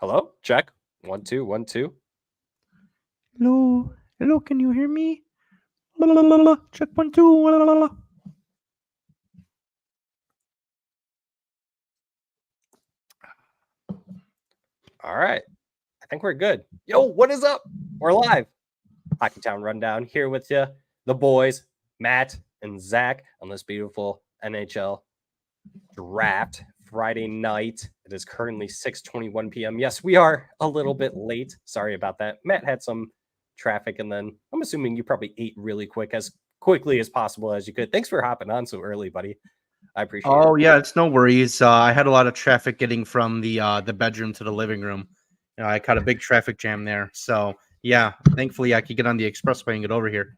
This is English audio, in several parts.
Hello? Check. 1 2 1 2. Hello, hello, can you hear me? La, la, la, la. Check 1 2. La, la, la. All right. I think we're good. Yo, what is up? We're live. Hockeytown Rundown here with you, the boys, Matt and Zach, on this beautiful NHL draft Friday night. It is currently 6:21 p.m. Yes, we are a little bit late. Sorry about that. Matt had some traffic, and then I'm assuming you probably ate really quickly as possible as you could. Thanks for hopping on so early, buddy. I appreciate it. Oh yeah, it's no worries. I had a lot of traffic getting from the bedroom to the living room. I caught a big traffic jam there. So yeah, thankfully I could get on the expressway and get over here.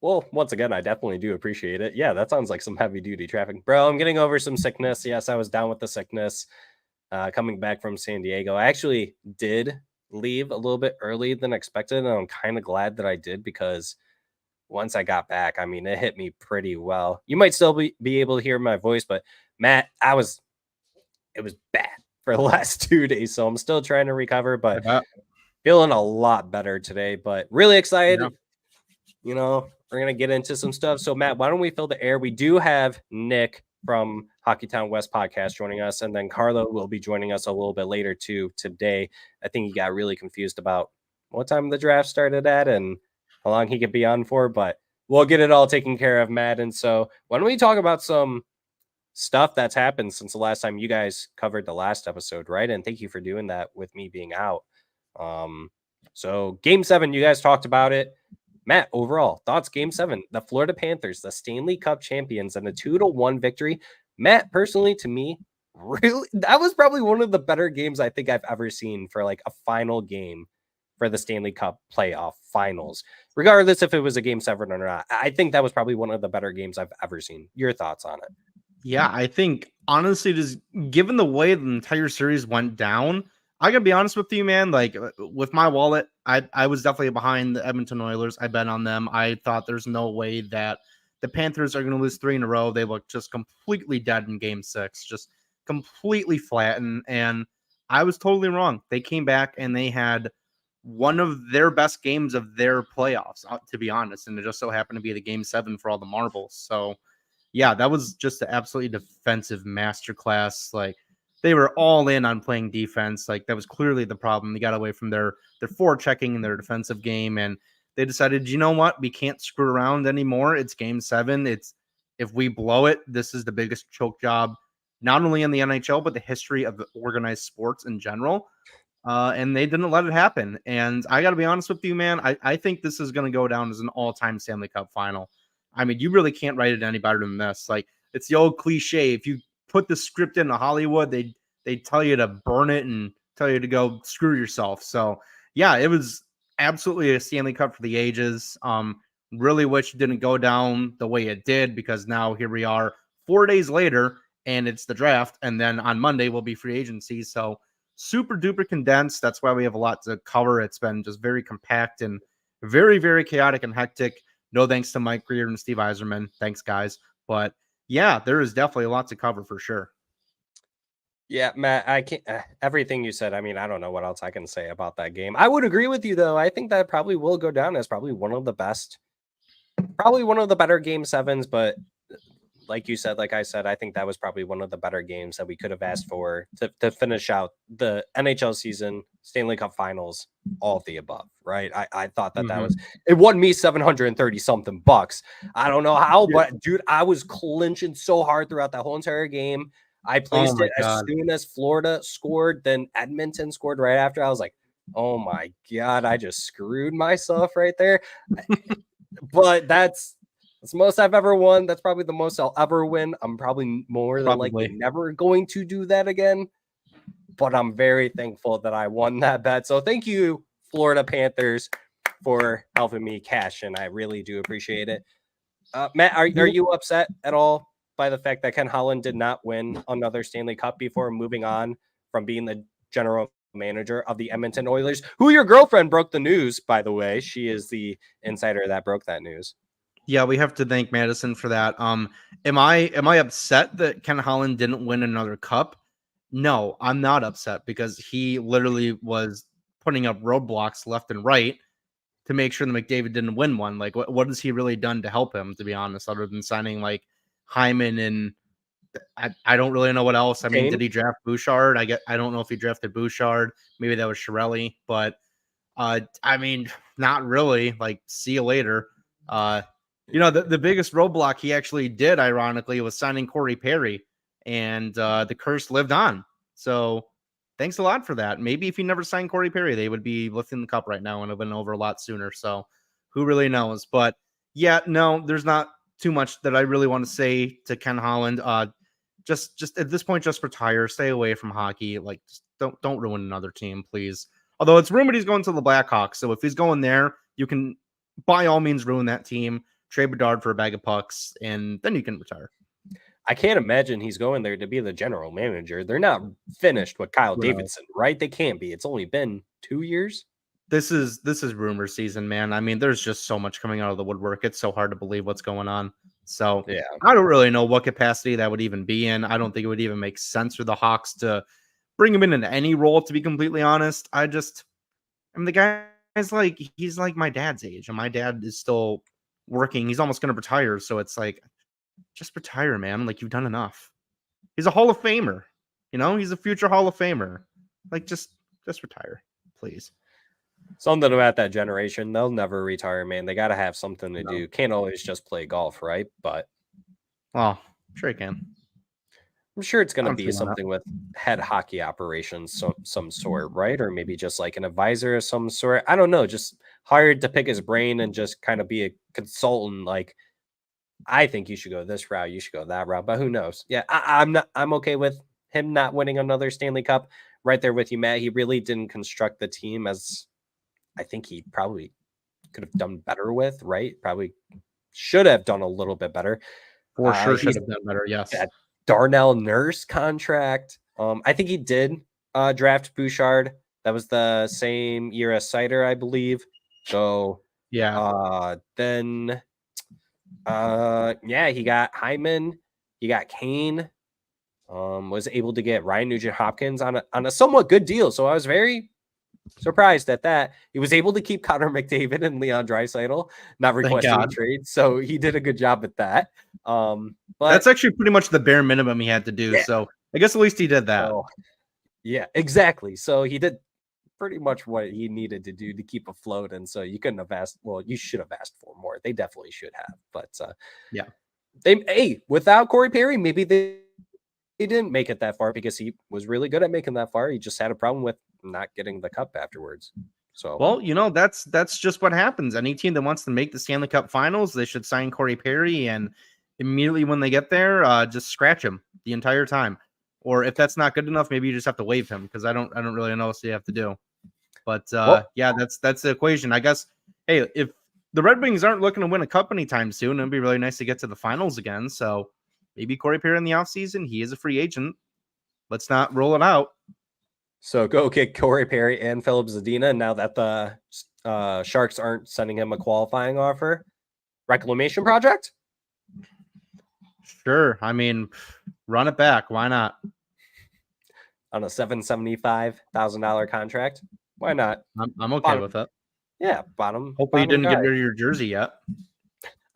Well, once again, I definitely do appreciate it. Yeah, that sounds like some heavy duty traffic. Bro, I'm getting over some sickness. Yes, I was down with the sickness coming back from San Diego. I actually did leave a little bit early than expected. And I'm kind of glad that I did because once I got back, I mean, it hit me pretty well. You might still be able to hear my voice, but Matt, it was bad for the last 2 days. So I'm still trying to recover, I but bet. feeling a lot better today. But really Yeah. excited. We're going to get into some stuff. So, Matt, why don't we fill the air? We do have Nick from Hockeytown West podcast joining us, and then Carlo will be joining us a little bit later too today. I think he got really confused about what time the draft started at and how long he could be on for, but we'll get it all taken care of, Matt. And so, why don't we talk about some stuff that's happened since the last time you guys covered the last episode, right? And thank you for doing that with me being out. Um, so, game 7, you guys talked about it. Matt, overall thoughts, game 7, the Florida Panthers, the Stanley Cup champions, and a 2-1 victory. Matt, personally, to me, really, that was probably one of the better games I think I've ever seen for like a final game for the Stanley Cup playoff finals, regardless if it was a game 7 or not. I think that was probably one of the better games I've ever seen. Your thoughts on it? Yeah, I think honestly, just given the way the entire series went down, I gotta be honest with you, man. Like with my wallet, I was definitely behind the Edmonton Oilers. I bet on them. I thought there's no way that the Panthers are gonna lose three in a row. They looked just completely dead in Game 6, just completely flattened. And I was totally wrong. They came back and they had one of their best games of their playoffs, to be honest. And it just so happened to be the Game 7 for all the marbles. So yeah, that was just an absolutely defensive masterclass. Like they were all in on playing defense. Like that was clearly the problem. They got away from their forward checking and their defensive game, and they decided, you know what, we can't screw around anymore. It's Game 7. It's if we blow it, this is the biggest choke job, not only in the NHL but the history of organized sports in general. And they didn't let it happen. And I got to be honest with you, man. I think this is going to go down as an all-time Stanley Cup final. I mean, you really can't write it any better than this. Like it's the old cliche. If you put the script into Hollywood, they tell you to burn it and tell you to go screw yourself. So yeah, it was absolutely a Stanley Cup for the ages. Really wish it didn't go down the way it did because now here we are 4 days later and it's the draft, and then on Monday will be free agency. So super duper condensed. That's why we have a lot to cover. It's been just very compact and very, very chaotic and hectic. No thanks to Mike Greer and Steve Eiserman. Thanks, guys. But yeah, there is definitely a lot to cover for sure. Yeah, Matt, I can't. Everything you said. I mean, I don't know what else I can say about that game. I would agree with you, though. I think that probably will go down as probably one of the best, probably one of the better game 7s. But like you said, like I said, I think that was probably one of the better games that we could have asked for to finish out the NHL season, Stanley Cup Finals, all of the above. Right? I thought that was it. Won me $730 something bucks. I don't know how, Yeah. but dude, I was clinching so hard throughout the whole entire game. I Oh placed my it as god. soon as Florida scored, then Edmonton scored right after. I was like, oh my God, I just screwed myself right there. But that's the most I've ever won. That's probably the most I'll ever win. I'm probably more than likely Probably. never going to do that again. But I'm very thankful that I won that bet. So thank you, Florida Panthers, for helping me cash in. I really do appreciate it. Matt, are you upset at all by the fact that Ken Holland did not win another Stanley Cup before moving on from being the general manager of the Edmonton Oilers, who your girlfriend broke the news, by the way? She is the insider that broke that news. Yeah, we have to thank Madison for that. Am I upset that Ken Holland didn't win another cup? No, I'm not upset because he literally was putting up roadblocks left and right to make sure that McDavid didn't win one. Like, what has he really done to help him, to be honest, other than signing like Hyman and I don't really know what else. I mean, did Kane? he draft Bouchard? I don't know if he drafted Bouchard. Maybe that was Shirelli, but I mean, not really. Like, see you later. The biggest roadblock he actually did, ironically, was signing Corey Perry, and the curse lived on. So thanks a lot for that. Maybe if he never signed Corey Perry, they would be lifting the cup right now and have been over a lot sooner. So who really knows? But yeah, no, there's not too much that I really want to say to Ken Holland. Just at this point, just retire, stay away from hockey. Like, just don't ruin another team, please. Although it's rumored he's going to the Blackhawks, so if he's going there, you can by all means ruin that team, trade Bedard for a bag of pucks, and then you can retire. I can't imagine he's going there to be the general manager. They're not finished with Kyle Davidson, right? They can't be. It's only been 2 years. This is rumor season, man. I mean, there's just so much coming out of the woodwork. It's so hard to believe what's going on. So Yeah, I don't really know what capacity that would even be in. I don't think it would even make sense for the Hawks to bring him in any role, to be completely honest. I mean, the guy's like, he's like my dad's age, and my dad is still working. He's almost going to retire. So it's like, just retire, man. Like, you've done enough. He's a Hall of Famer. He's a future Hall of Famer. Like, just retire, please. something about that generation. They'll never retire, man. They got to have something to No. do. Can't always just play golf, right? But Well, sure you can. I'm sure it's going to I don't be see why not. something with head hockey operations, some sort, right? Or maybe just like an advisor of some sort. I don't know. Just hired to pick his brain and just kind of be a consultant. Like, I think you should go this route. You should go that route. But who knows? Yeah, I'm okay with him not winning another Stanley Cup. Right there with you, Matt. He really didn't construct the team as I think he probably could have done better with. Right? Probably should have done a little bit better. For sure should He's have done better. Yes. that Darnell Nurse contract. I think he did draft Bouchard. That was the same year as Sider, I believe. So Yeah. then he got Hyman, he got Kane, was able to get Ryan Nugent Hopkins on a somewhat good deal. So I was very surprised at that. He was able to keep Connor McDavid and Leon Draisaitl, not requesting a trade. So he did a good job at that. But that's actually pretty much the bare minimum he had to do. Yeah. So I guess at least he did that. Yeah, exactly. So he did pretty much what he needed to do to keep afloat. And so you couldn't have asked. Well, you should have asked for more. They definitely should have. But without Corey Perry, maybe they didn't make it that far because he was really good at making that far. He just had a problem with not getting the cup afterwards. So, well, that's just what happens. Any team that wants to make the Stanley Cup Finals, they should sign Corey Perry, and immediately when they get there, just scratch him the entire time. Or if that's not good enough, maybe you just have to waive him, because I don't really know what you have to do. But that's the equation, I guess. Hey, if the Red Wings aren't looking to win a cup anytime soon, it'd be really nice to get to the finals again. So maybe Corey Perry in the offseason. He is a free agent. Let's not roll it out. So go get Corey Perry and Philip Zadina now that the Sharks aren't sending him a qualifying offer. Reclamation project? Sure. I mean, run it back. Why not? On a $775,000 contract? Why not? I'm okay with it. Yeah, bottom. Hopefully you didn't get rid of your jersey yet.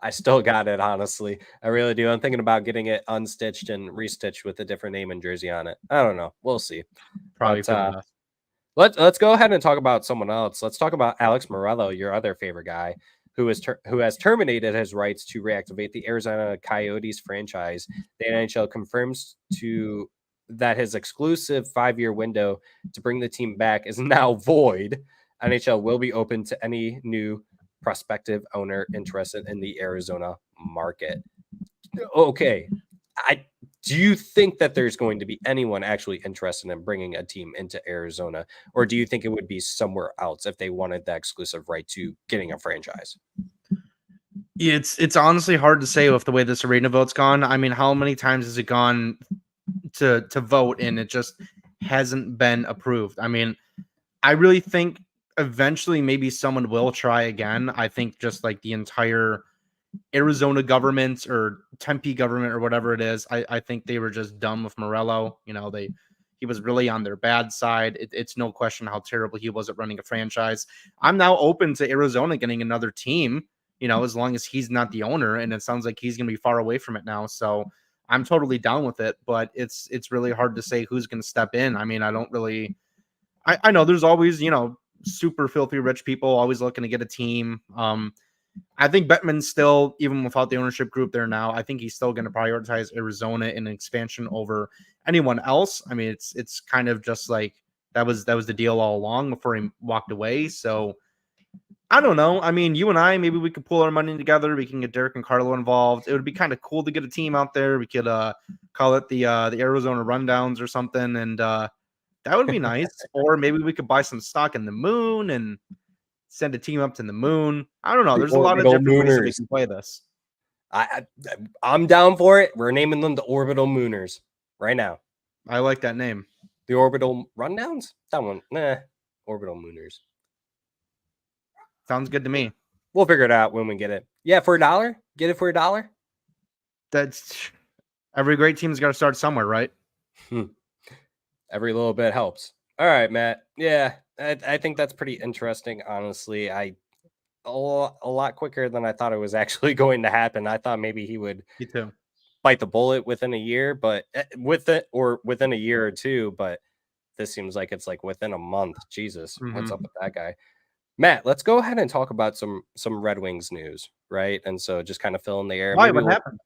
I still got it, honestly. I really do. I'm thinking about getting it unstitched and restitched with a different name and jersey on it. I don't know. We'll see. Probably. Let's go ahead and talk about someone else. Let's talk about Alex Morello, your other favorite guy, who has terminated his rights to reactivate the Arizona Coyotes franchise. The NHL confirms that his exclusive 5-year window to bring the team back is now void. NHL will be open to any new prospective owner interested in the Arizona market. Okay. Do you think that there's going to be anyone actually interested in bringing a team into Arizona, or do you think it would be somewhere else if they wanted the exclusive right to getting a franchise? It's honestly hard to say with the way this arena vote's gone. I mean, how many times has it gone to vote and it just hasn't been approved? I mean, I really think eventually maybe someone will try again. I think just like the entire Arizona government or Tempe government or whatever it is, I think they were just done with Morello. he was really on their bad side. It's no question how terrible he was at running a franchise. I'm now open to Arizona getting another team, as long as he's not the owner, and it sounds like he's going to be far away from it now. So I'm totally down with it, but it's really hard to say who's going to step in. I mean, I don't really. I know there's always super filthy rich people always looking to get a team. I think Bettman's still, even without the ownership group there now, I think he's still going to prioritize Arizona in expansion over anyone else. I mean, it's kind of just like that was the deal all along before he walked away. So I don't know. I mean, you and I, maybe we could pull our money together. We can get Derek and Carlo involved. It would be kind of cool to get a team out there. We could call it the Arizona Rundowns or something, and that would be nice. Or maybe we could buy some stock in the Moon and send a team up to the Moon. I don't know. There's a lot of different ways that we can play this. I'm down for it. We're naming them the Orbital Mooners right now. I like that name. The Orbital Rundowns? That one, Orbital Mooners. Sounds good to me. We'll figure it out when we get it. Yeah, for $1. Get it for $1. That's every great team's got to start somewhere, right? Every little bit helps. All right, Matt. Yeah, I think that's pretty interesting. Honestly, a lot quicker than I thought it was actually going to happen. I thought maybe he would bite the bullet within a year, but within a year or two. But this seems like it's like within a month. Jesus, what's up with that guy? Matt, let's go ahead and talk about some Red Wings news, right? And so just kind of fill in the air. Why? What happened?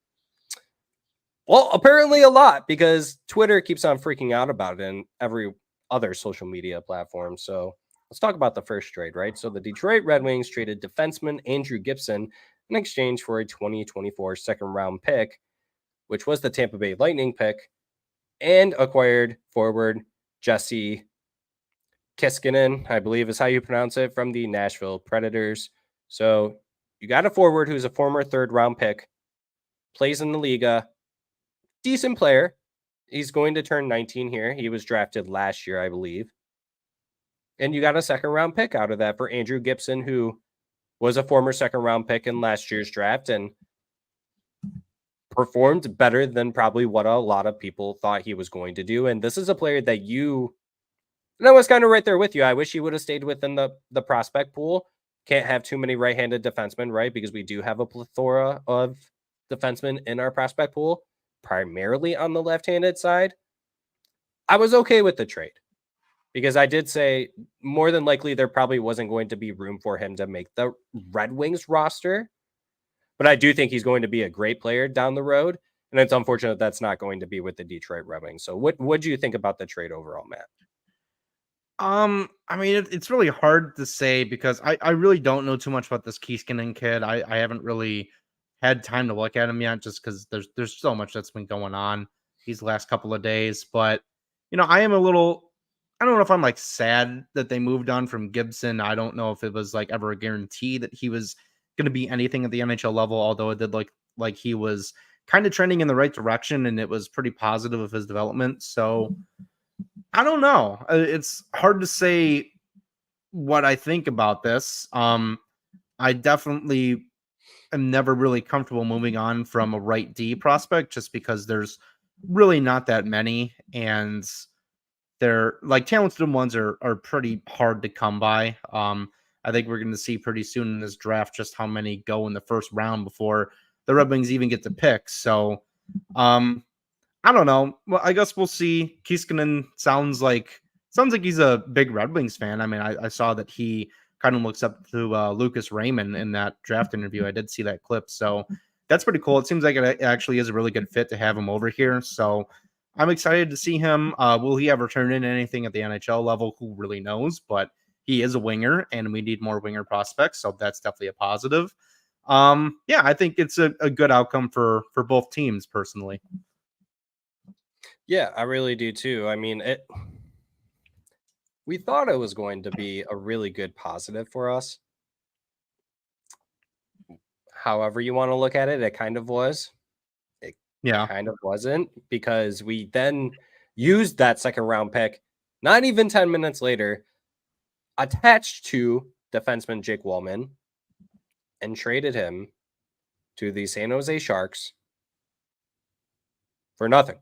Well, apparently a lot, because Twitter keeps on freaking out about it and every other social media platform. So let's talk about the first trade, right? So the Detroit Red Wings traded defenseman Andrew Gibson in exchange for a 2024 second-round pick, which was the Tampa Bay Lightning pick, and acquired forward Jesse Kiskinen, I believe is how you pronounce it, from the Nashville Predators. So you got a forward who's a former third-round pick, plays in the Liga, decent player. He's going to turn 19 here. He was drafted last year, I believe. And you got a second-round pick out of that for Andrew Gibson, who was a former second-round pick in last year's draft and performed better than probably what a lot of people thought he was going to do. And this is a player that and I was kind of right there with you. I wish he would have stayed within the prospect pool. Can't have too many right-handed defensemen, right? Because we do have a plethora of defensemen in our prospect pool, primarily on the left-handed side. I was okay with the trade because I did say more than likely there probably wasn't going to be room for him to make the Red Wings roster. But I do think he's going to be a great player down the road. And it's unfortunate that's not going to be with the Detroit Red Wings. So what do you think about the trade overall, Matt? I mean, it's really hard to say because I really don't know too much about this Kieskinen kid. I haven't really had time to look at him yet just because there's so much that's been going on these last couple of days. But, I am I don't know if I'm like sad that they moved on from Gibson. I don't know if it was like ever a guarantee that he was going to be anything at the NHL level, although it did like he was kind of trending in the right direction and it was pretty positive of his development. So I don't know. It's hard to say what I think about this. I definitely am never really comfortable moving on from a right D prospect just because there's really not that many, and they're like talented ones are pretty hard to come by. I think we're going to see pretty soon in this draft just how many go in the first round before the Red Wings even get to pick. So, I don't know. Well, I guess we'll see. Kieskinen sounds like he's a big Red Wings fan. I mean, I saw that he kind of looks up to Lucas Raymond in that draft interview. I did see that clip. So that's pretty cool. It seems like it actually is a really good fit to have him over here. So I'm excited to see him. Will he ever turn into anything at the NHL level? Who really knows? But he is a winger, and we need more winger prospects. So that's definitely a positive. Yeah, I think it's a good outcome for both teams personally. Yeah, I really do too. I mean, we thought it was going to be a really good positive for us. However you want to look at it, it kind of was. It kind of wasn't, because we then used that second round pick, not even 10 minutes later, attached to defenseman Jake Wallman, and traded him to the San Jose Sharks for nothing.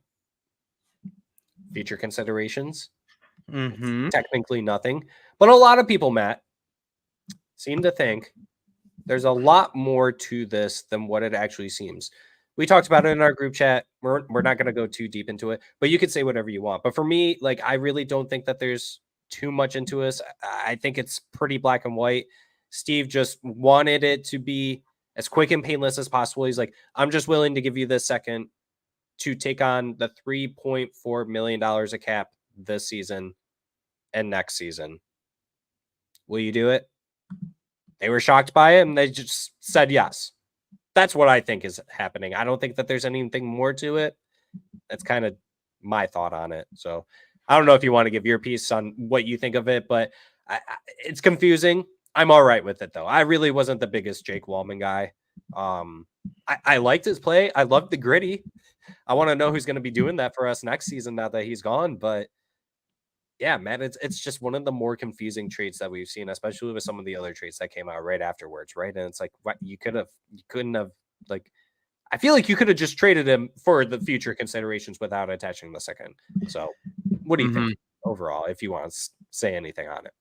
future considerations. Mm-hmm. Technically nothing. But a lot of people, Matt, seem to think there's a lot more to this than what it actually seems. We talked about it in our group chat. We're not going to go too deep into it, but you could say whatever you want. But for me, like, I really don't think that there's too much into this. I think it's pretty black and white. Steve just wanted it to be as quick and painless as possible. He's like, I'm just willing to give you this second to take on the $3.4 million a cap this season and next season. Will you do it? They were shocked by it and they just said yes. That's what I think is happening. I don't think that there's anything more to it. That's kind of my thought on it. So I don't know if you want to give your piece on what you think of it, but it's confusing. I'm all right with it, though. I really wasn't the biggest Jake Wallman guy. I liked his play. I loved the gritty. I want to know who's going to be doing that for us next season now that he's gone. But yeah, man, it's just one of the more confusing trades that we've seen, especially with some of the other trades that came out right afterwards, right? And it's like, what you couldn't have, like, I feel like you could have just traded him for the future considerations without attaching the second. So what do you think overall, if you want to say anything on it?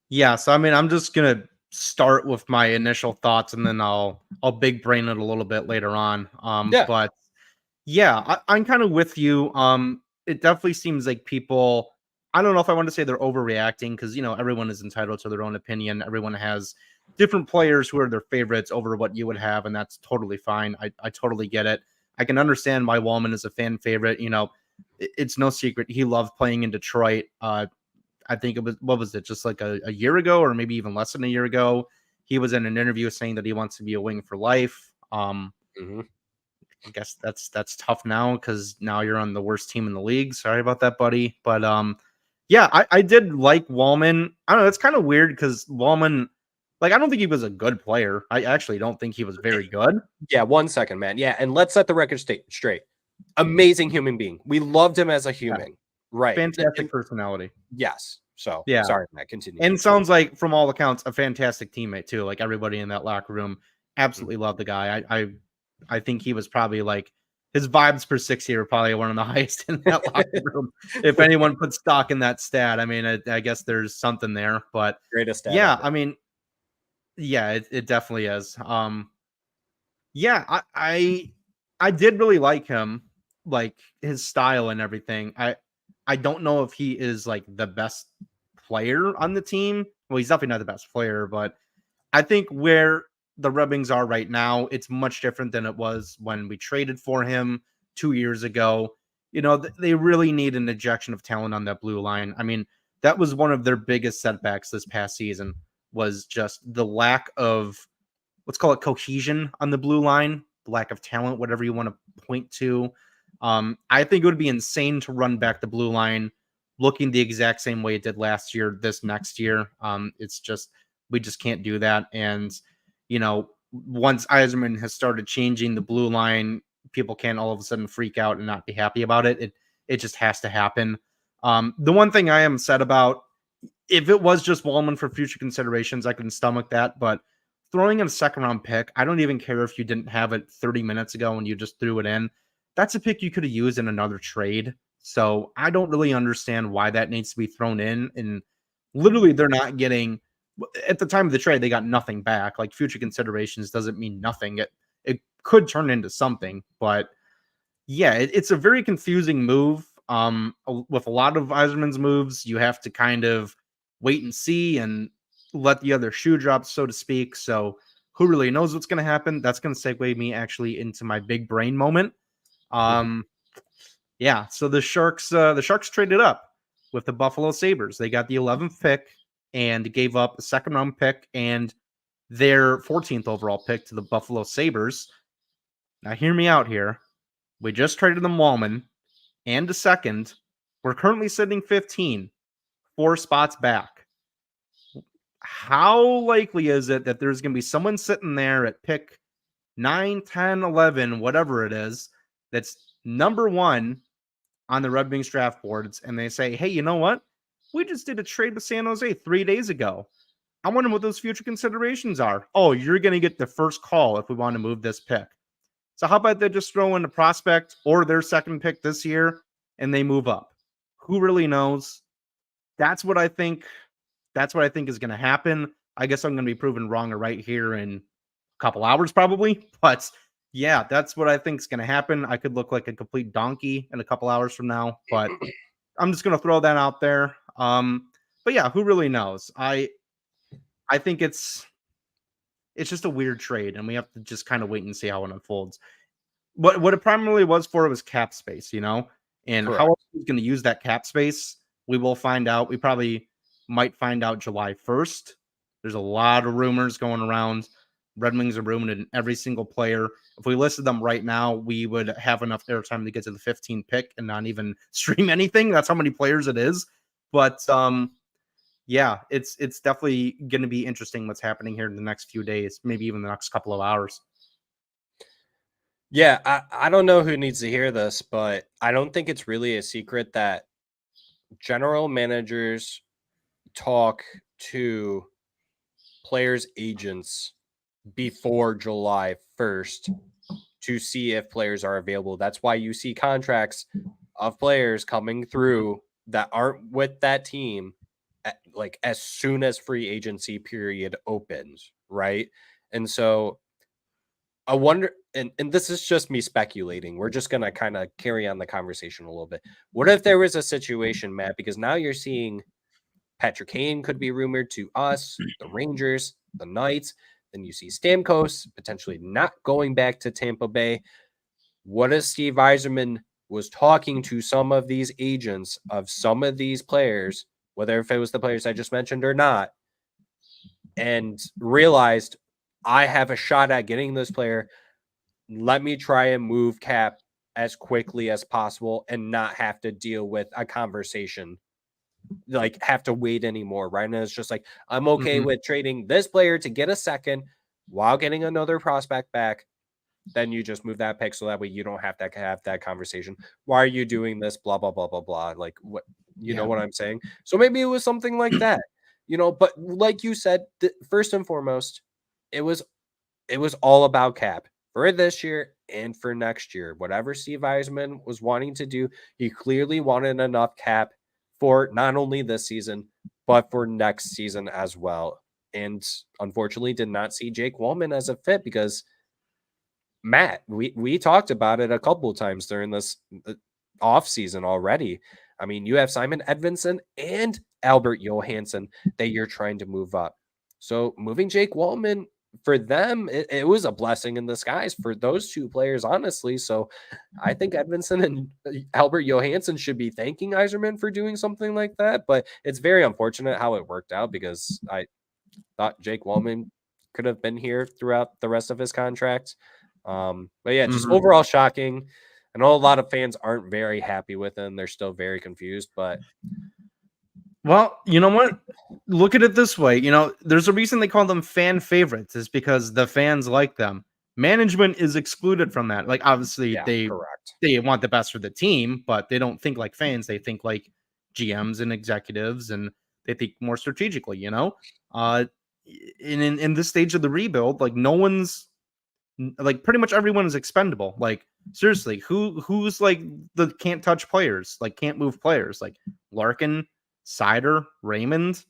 Yeah, so I mean, I'm just gonna start with my initial thoughts, and then I'll big brain it a little bit later on. But yeah, I'm kind of with you. It definitely seems like people. I don't know if I want to say they're overreacting because everyone is entitled to their own opinion. Everyone has different players who are their favorites over what you would have, and that's totally fine. I totally get it. I can understand why Wallman is a fan favorite. It's no secret he loved playing in Detroit. I think it was, what was it, just like a year ago or maybe even less than a year ago, he was in an interview saying that he wants to be a wing for life. I guess that's tough now because now you're on the worst team in the league. Sorry about that, buddy. But yeah, I did like Wallman. I don't know. It's kind of weird because Wallman, like, I don't think he was a good player. I actually don't think he was very good. Yeah, 1 second, man. Yeah, and let's set the record straight. Amazing human being. We loved him as a human. Right. Fantastic personality. Yes. So yeah. Sorry, Matt. Continue. And sounds like, from all accounts, a fantastic teammate too. Like, everybody in that locker room absolutely loved the guy. I think he was probably, like, his vibes per 60 are probably one of the highest in that locker room. If anyone puts stock in that stat, I mean, I guess there's something there. But greatest stat. Yeah, I mean, yeah, it definitely is. Yeah, I did really like him, like his style and everything. I don't know if he is like the best player on the team. Well, he's definitely not the best player, but I think where the Red Wings are right now, it's much different than it was when we traded for him 2 years ago. They really need an injection of talent on that blue line. I mean, that was one of their biggest setbacks this past season, was just the lack of, let's call it, cohesion on the blue line, the lack of talent, whatever you want to point to. I think it would be insane to run back the blue line looking the exact same way it did last year, this next year. It's just, we just can't do that. And, once Yzerman has started changing the blue line, people can't all of a sudden freak out and not be happy about it. It just has to happen. The one thing I am sad about, if it was just Wallman for future considerations, I can stomach that, but throwing in a second round pick, I don't even care if you didn't have it 30 minutes ago and you just threw it in. That's a pick you could have used in another trade. So I don't really understand why that needs to be thrown in. And literally, they're not getting, at the time of the trade, they got nothing back. Like, future considerations doesn't mean nothing. It could turn into something, but yeah, it's a very confusing move. With a lot of Yzerman's moves, you have to kind of wait and see and let the other shoe drop, so to speak. So who really knows what's going to happen? That's going to segue me actually into my big brain moment. Yeah, so the Sharks traded up with the Buffalo Sabres. They got the 11th pick and gave up a second round pick and their 14th overall pick to the Buffalo Sabres. Now, hear me out here. We just traded them Wallman and a second. We're currently sitting 15, 4 spots back. How likely is it that there's going to be someone sitting there at pick 9, 10, 11, whatever it is, that's number 1 on the Red Wings draft boards, and they say, hey, you know what? We just did a trade with San Jose 3 days ago. I wonder what those future considerations are. Oh, you're going to get the first call if we want to move this pick. So how about they just throw in a prospect or their second pick this year and they move up. Who really knows? That's what I think. That's what I think is going to happen. I guess I'm going to be proven wrong or right here in a couple hours, probably. But yeah, that's what I think is going to happen. I could look like a complete donkey in a couple hours from now, but I'm just going to throw that out there. But yeah, who really knows? I think it's just a weird trade, and we have to just kind of wait and see how it unfolds. What it primarily was for was cap space, and how Correct. else he's going to use that cap space, we will find out. We probably might find out July 1st. There's a lot of rumors going around. Red Wings are rumored in every single player. If we listed them right now, we would have enough airtime to get to the 15 pick and not even stream anything. That's how many players it is. But yeah, it's definitely going to be interesting what's happening here in the next few days, maybe even the next couple of hours. Yeah, I don't know who needs to hear this, but I don't think it's really a secret that general managers talk to players' agents before July 1st to see if players are available. That's why you see contracts of players coming through that aren't with that team like as soon as free agency period opens, right? And so I wonder, and this is just me speculating. We're just gonna kind of carry on the conversation a little bit. What if there was a situation, Matt? Because now you're seeing Patrick Kane could be rumored to us, the Rangers, the Knights. Then you see Stamkos potentially not going back to Tampa Bay. What if Steve Yzerman was talking to some of these agents of some of these players, whether if it was the players I just mentioned or not, and realized I have a shot at getting this player. Let me try and move cap as quickly as possible and not have to deal with a conversation, like have to wait anymore. Right now, it's just like, I'm okay Mhm. with trading this player to get a second while getting another prospect back. Then you just move that pick so that way you don't have to have that conversation. Why are you doing this? Blah, blah, blah, blah, blah. Like, what, you know Yeah. what I'm saying? So maybe it was something like that, but like you said, first and foremost, it was all about cap for this year and for next year. Whatever Steve Eisman was wanting to do, he clearly wanted enough cap for not only this season, but for next season as well. And unfortunately, did not see Jake Wallman as a fit because Matt, we talked about it a couple of times during this off season already. I mean, you have Simon Edvinsson and Albert Johansson that you're trying to move up. So moving Jake Wallman for them, it was a blessing in disguise for those two players, honestly. So I think Edvinsson and Albert Johansson should be thanking Iserman for doing something like that. But it's very unfortunate how it worked out because I thought Jake Wallman could have been here throughout the rest of his contract. But yeah, just Mhm. overall shocking. I know a lot of fans aren't very happy with him. They're still very confused, but Well, you know what? Look at it this way. There's a reason they call them fan favorites, is because the fans like them. Management is excluded from that. Like, obviously, yeah, correct. they want the best for the team, but they don't think like fans. They think like GMs and executives, and they think more strategically. Uh, in this stage of the rebuild, like no one's like pretty much everyone is expendable. Like seriously, who's like the can't touch players, like can't move players, like Larkin, Sider, Raymond.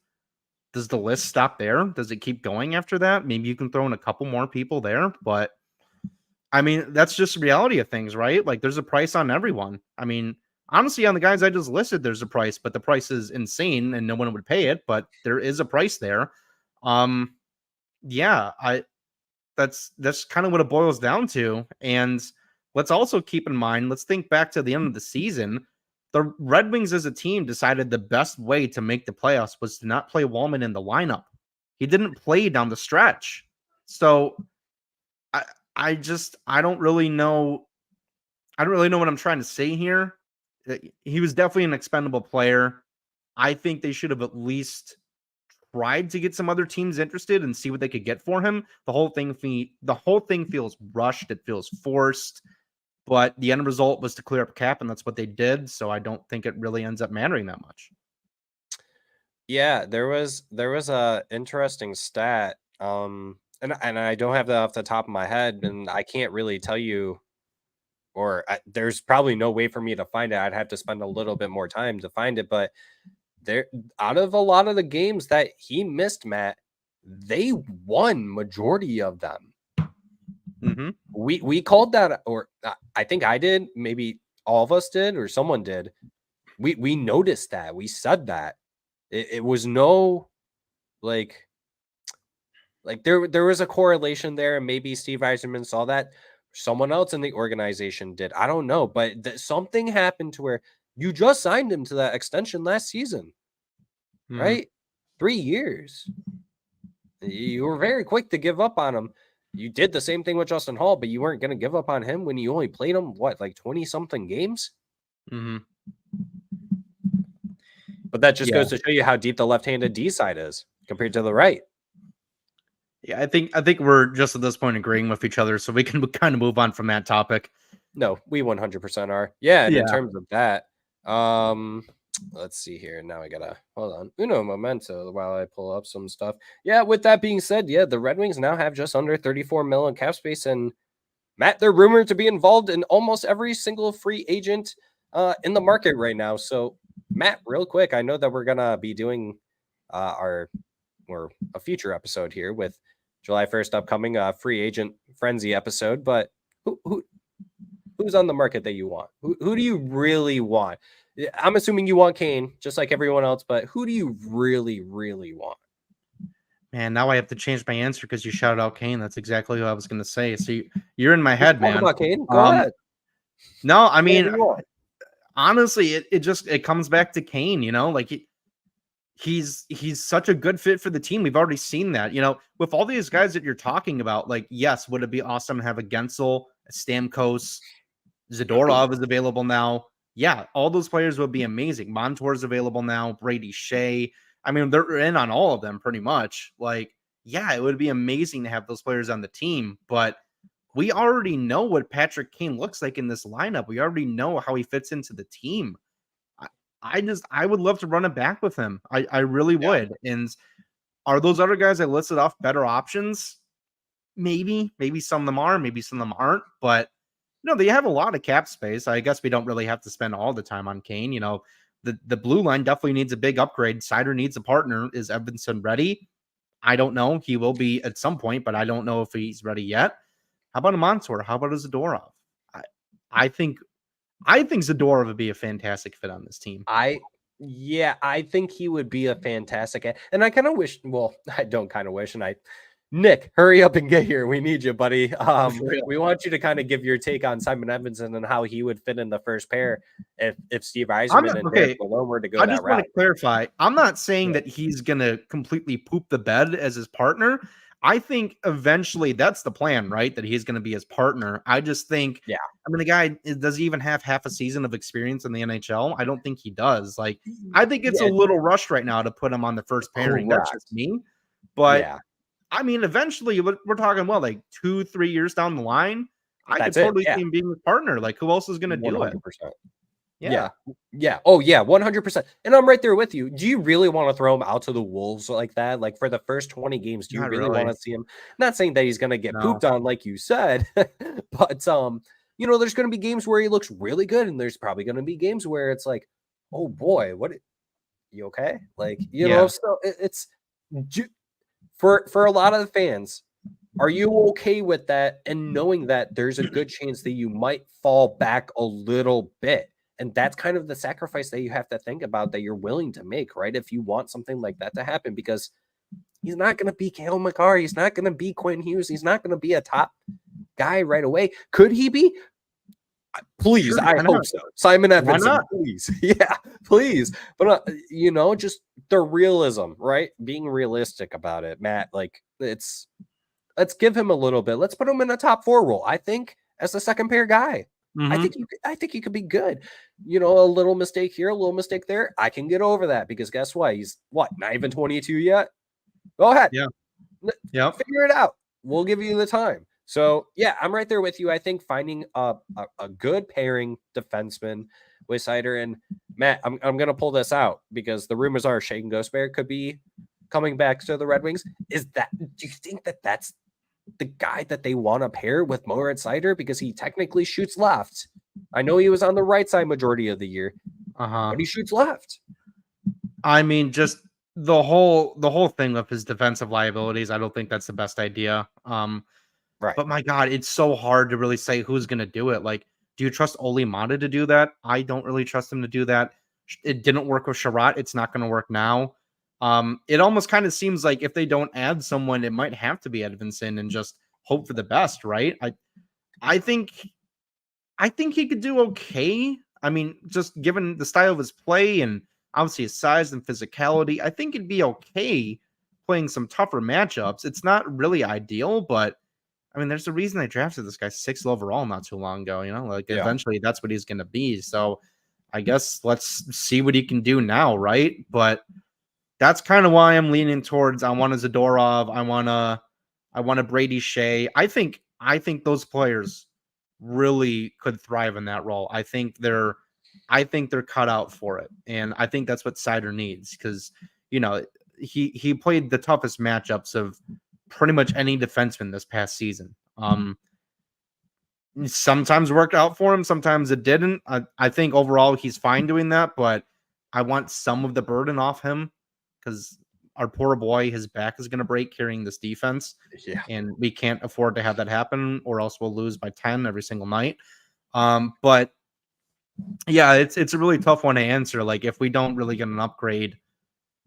Does the list stop there? Does it keep going after that? Maybe you can throw in a couple more people there, but I mean, that's just the reality of things, right? Like there's a price on everyone. I mean, honestly, on the guys I just listed, there's a price, but the price is insane and no one would pay it, but there is a price there. Um, yeah, that's kind of what it boils down to. And let's also keep in mind, let's think back to the end of the season. The Red Wings as a team decided the best way to make the playoffs was to not play Wallman in the lineup. He didn't play down the stretch. So I I don't really know. I don't really know what I'm trying to say here. He was definitely an expendable player. I think they should have at least tried to get some other teams interested and see what they could get for him. The whole thing feels rushed. It feels forced. But the end result was to clear up cap, and that's what they did. So I don't think it really ends up mattering that much. Yeah, there was a interesting stat. And I don't have that off the top of my head, and I can't really tell you or there's probably no way for me to find it. I'd have to spend a little bit more time to find it, but there, out of a lot of the games that he missed, Matt, they won majority of them. Mm-hmm. We called that, or I think I did, maybe all of us did, or someone did. We noticed that. We said that. It was no like there was a correlation there, and maybe Steve Eiserman saw that. Someone else in the organization did. I don't know, but something happened to where you just signed him to that extension last season, right? 3 years. You were very quick to give up on him. You did the same thing with Justin Hall, but you weren't going to give up on him when you only played him, what, like 20-something games? Mm-hmm. But that just goes to show you how deep the left-handed D side is compared to the right. Yeah, I think we're just at this point agreeing with each other, so we can kind of move on from that topic. No, we 100% are. Yeah, and in terms of that, let's see here. Now I gotta hold on. Uno momento while I pull up some stuff. Yeah, with that being said, yeah, the Red Wings now have just under 34 million cap space, and Matt, they're rumored to be involved in almost every single free agent in the market right now. So, Matt, real quick, I know that we're gonna be doing a future episode here with July 1st upcoming free agent frenzy episode, but who's on the market that you want? Who do you really want? I'm assuming you want Kane, just like everyone else, but who do you really, really want? Man, now I have to change my answer because you shouted out Kane. That's exactly what I was going to say. So you're in my head, man. Talk about Kane. Go ahead. No, I mean, honestly, it comes back to Kane. You know, like he's such a good fit for the team. We've already seen that. You know, with all these guys that you're talking about, like, yes, would it be awesome to have a Gensel, a Stamkos, Zadorov is available now. Yeah, all those players would be amazing. Montour's available now. Brady Shea. I mean, they're in on all of them pretty much. Like, yeah, it would be amazing to have those players on the team. But we already know what Patrick Kane looks like in this lineup. We already know how he fits into the team. I would love to run it back with him. I really would. And are those other guys I listed off better options? Maybe some of them are, maybe some of them aren't. But no, they have a lot of cap space. I guess we don't really have to spend all the time on Kane. You know, the blue line definitely needs a big upgrade. Sider needs a partner. Is Evanson ready? I don't know. He will be at some point, but I don't know if he's ready yet. How about a Montour? How about a Zadorov? I think Zadorov would be a fantastic fit on this team. I think he would be a fantastic, and I kind of wish. Well, I don't kind of wish, and Nick, hurry up and get here. We need you, buddy. We want you to kind of give your take on Simon Edmondson and how he would fit in the first pair if Steve Yzerman and Derek Malone were to go that route. I just want to clarify. I'm not saying that he's going to completely poop the bed as his partner. I think eventually that's the plan, right? That he's going to be his partner. I just think, I mean, the guy, does he even have half a season of experience in the NHL? I don't think he does. Like, I think it's a little rushed right now to put him on the first pairing. That's just me. But I mean, eventually we're talking, well, like 2-3 years down the line, I could totally see him being his partner. Like, who else is going to do it? Yeah. Oh, yeah, 100%. And I'm right there with you. Do you really want to throw him out to the wolves like that? Like, for the first 20 games, do you really want to see him? Not saying that he's going to get pooped on, like you said, but, you know, there's going to be games where he looks really good, and there's probably going to be games where it's like, oh, boy, you okay? Like, you know, so it's for a lot of the fans, are you okay with that and knowing that there's a good chance that you might fall back a little bit? And that's kind of the sacrifice that you have to think about that you're willing to make, right? If you want something like that to happen, because he's not going to be Cale Makar. He's not going to be Quinn Hughes. He's not going to be a top guy right away. Could he be? Please, sure, I hope so. Simon Edmondson, please. Yeah, please. But, you know, just the realism, right? Being realistic about it, Matt. Like, let's give him a little bit. Let's put him in a top 4 role, I think, as a second pair guy. Mm-hmm. I think he could be good. You know, a little mistake here, a little mistake there. I can get over that because guess what? He's not even 22 yet. Go ahead. Yeah. Figure it out. We'll give you the time. So yeah, I'm right there with you. I think finding a good pairing defenseman with Sider and Matt. I'm gonna pull this out because the rumors are Shaken Ghostbear could be coming back to the Red Wings. Do you think that's the guy that they want to pair with Moritz Seider because he technically shoots left. I know he was on the right side majority of the year, but he shoots left. I mean, just the whole thing of his defensive liabilities, I don't think that's the best idea. Right. But my God, it's so hard to really say who's going to do it. Like, do you trust Oli Mata to do that? I don't really trust him to do that. It didn't work with Sherratt. It's not going to work now. It almost kind of seems like if they don't add someone, it might have to be Edvinsson and just hope for the best, right? I think he could do okay. I mean, just given the style of his play and obviously his size and physicality, I think it'd be okay playing some tougher matchups. It's not really ideal, but I mean, there's a reason they drafted this guy 6th overall not too long ago. Eventually that's what he's going to be. So I guess let's see what he can do now, right? But that's kind of why I'm leaning towards I want a Zadorov, I want a Brady Shea. I think those players really could thrive in that role. I think they're cut out for it, and I think that's what Seider needs because he played the toughest matchups of pretty much any defenseman this past season. Sometimes worked out for him, sometimes it didn't. I think overall he's fine doing that, but I want some of the burden off him because our poor boy, his back is going to break carrying this defense. Yeah. And we can't afford to have that happen or else we'll lose by 10 every single night. But yeah, it's a really tough one to answer. Like if we don't really get an upgrade,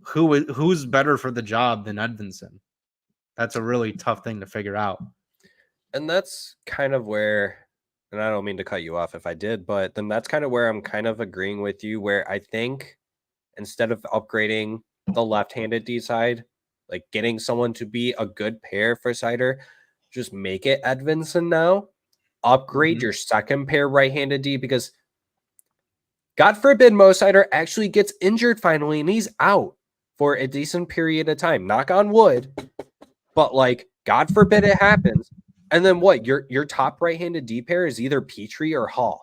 who's better for the job than Edvinsson? That's a really tough thing to figure out. And that's kind of where, and I don't mean to cut you off if I did, but then that's kind of where I'm kind of agreeing with you, where I think instead of upgrading the left-handed D side, like getting someone to be a good pair for Seider, just make it Edvinsson now. Upgrade your second pair right-handed D because God forbid Mo Seider actually gets injured finally and he's out for a decent period of time. Knock on wood. But like, God forbid it happens. And then what? Your top right-handed D pair is either Petrie or Hall.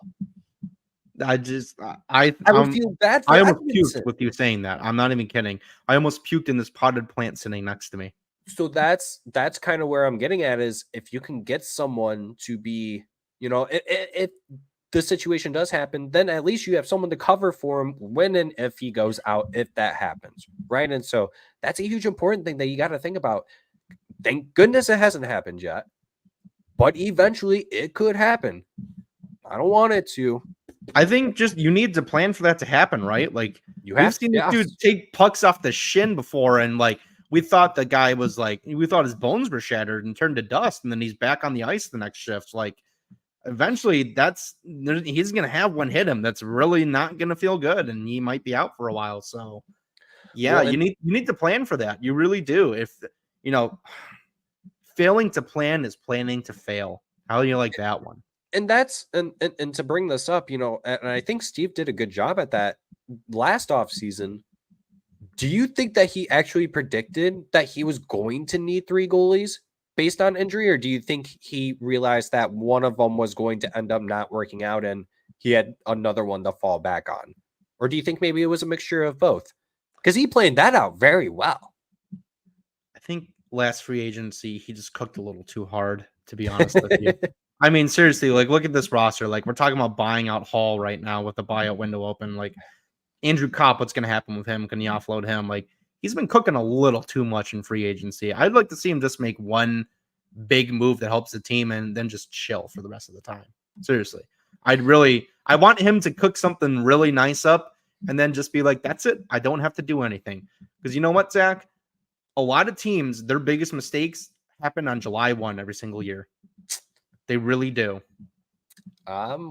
I would feel bad for I almost Edvinsson. puked with you saying that. I'm not even kidding. I almost puked in this potted plant sitting next to me. So that's kind of where I'm getting at is if you can get someone to be, if the situation does happen, then at least you have someone to cover for him when and if he goes out, if that happens, right? And so that's a huge important thing that you got to think about. Thank goodness it hasn't happened yet, but eventually it could happen. I don't want it to. I think just you need to plan for that to happen, right? Like we've seen this dude take pucks off the shin before, and like we thought the guy was like we thought his bones were shattered and turned to dust, and then he's back on the ice the next shift. Like eventually, he's gonna have one hit him that's really not gonna feel good, and he might be out for a while. So yeah, you need to plan for that. You really do. If failing to plan is planning to fail. How do you like that one? And that's and to bring this up, and I think Steve did a good job at that last offseason. Do you think that he actually predicted that he was going to need 3 goalies based on injury, or do you think he realized that one of them was going to end up not working out and he had another one to fall back on? Or do you think maybe it was a mixture of both? Because he played that out very well. I think last free agency, he just cooked a little too hard, to be honest with you. I mean, seriously, like look at this roster. Like we're talking about buying out Hall right now with the buyout window open. Like Andrew Kopp, what's going to happen with him? Can you offload him? Like he's been cooking a little too much in free agency. I'd like to see him just make one big move that helps the team and then just chill for the rest of the time. Seriously, I want him to cook something really nice up and then just be like, that's it. I don't have to do anything. Because you know what, Zach? A lot of teams, their biggest mistakes happen on July 1 every single year. They really do.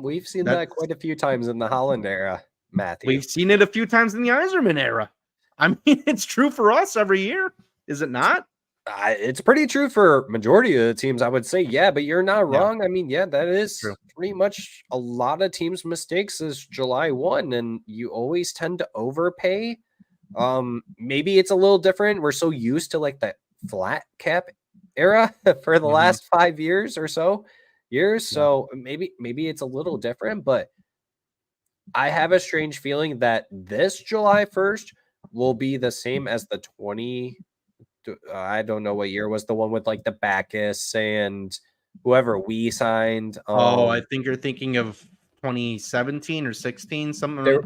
We've seen that quite a few times in the Holland era, Matthew. We've seen it a few times in the Yzerman era. I mean, it's true for us every year. Is it not? It's pretty true for majority of the teams, I would say. Yeah, but you're not wrong. I mean, yeah, that is true. Pretty much a lot of teams' mistakes is July 1, and you always tend to overpay. Maybe it's a little different. We're so used to like that flat cap era for the last 5 years or so. So maybe it's a little different, but I have a strange feeling that this July 1st will be the same as the I don't know what year was the one with like the Bacchus and whoever we signed. I think you're thinking of 2017 or 16, There, somewhere there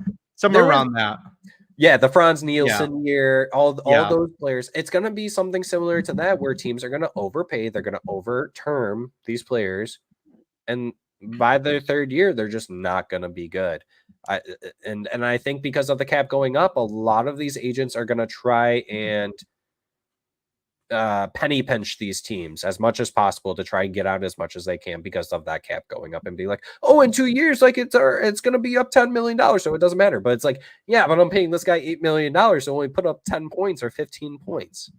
was around that. yeah, the Franz Yeah. Nielsen year, all Yeah. those players. It's going to be something similar to that, where teams are going to overpay, they're going to overterm these players, and by their third year, they're just not going to be good. And I think because of the cap going up, a lot of these agents are going to try and penny pinch these teams as much as possible to try and get out as much as they can because of that cap going up, and be like, oh, in 2 years, like it's going to be up $10 million, so it doesn't matter. But it's like, yeah, but I'm paying this guy $8 million to only put up 10 points or 15 points,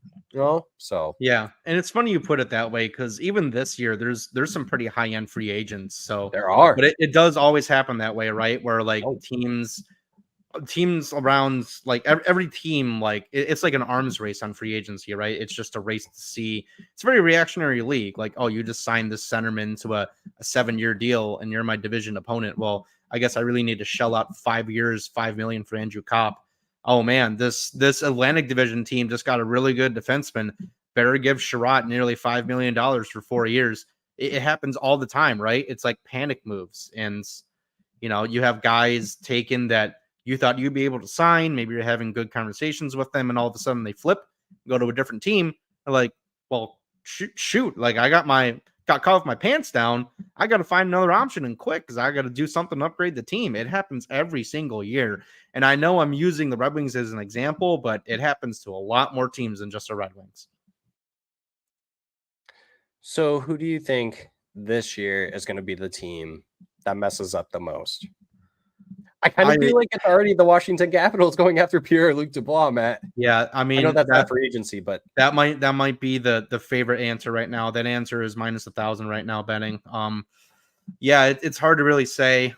so yeah. And it's funny you put it that way, because even this year there's some pretty high-end free agents. So there are, but it does always happen that way, right? Where like Oh. teams around, like every team, like it's like an arms race on free agency, right? It's just a race to see. It's a very reactionary league. Like, oh, you just signed this centerman to a 7-year deal and you're my division opponent. Well, I guess I really need to shell out 5 years, $5 million for Andrew Kopp. Oh man, this Atlantic Division team just got a really good defenseman. Better give Sherratt nearly $5 million for 4 years. It happens all the time, right? It's like panic moves. And you have guys taken that you thought you'd be able to sign. Maybe you're having good conversations with them, and all of a sudden they flip, go to a different team. They're like, well, shoot, like I got caught with my pants down. I got to find another option and quick, because I got to do something to upgrade the team. It happens every single year. And I know I'm using the Red Wings as an example, but it happens to a lot more teams than just the Red Wings. So who do you think this year is going to be the team that messes up the most? I kind of feel like it's already the Washington Capitals going after Pierre-Luc Dubois, Matt. Yeah, I mean, I know that's not free agency, but that might be the favorite answer right now. That answer is minus 1,000 right now betting. Yeah, it's hard to really say.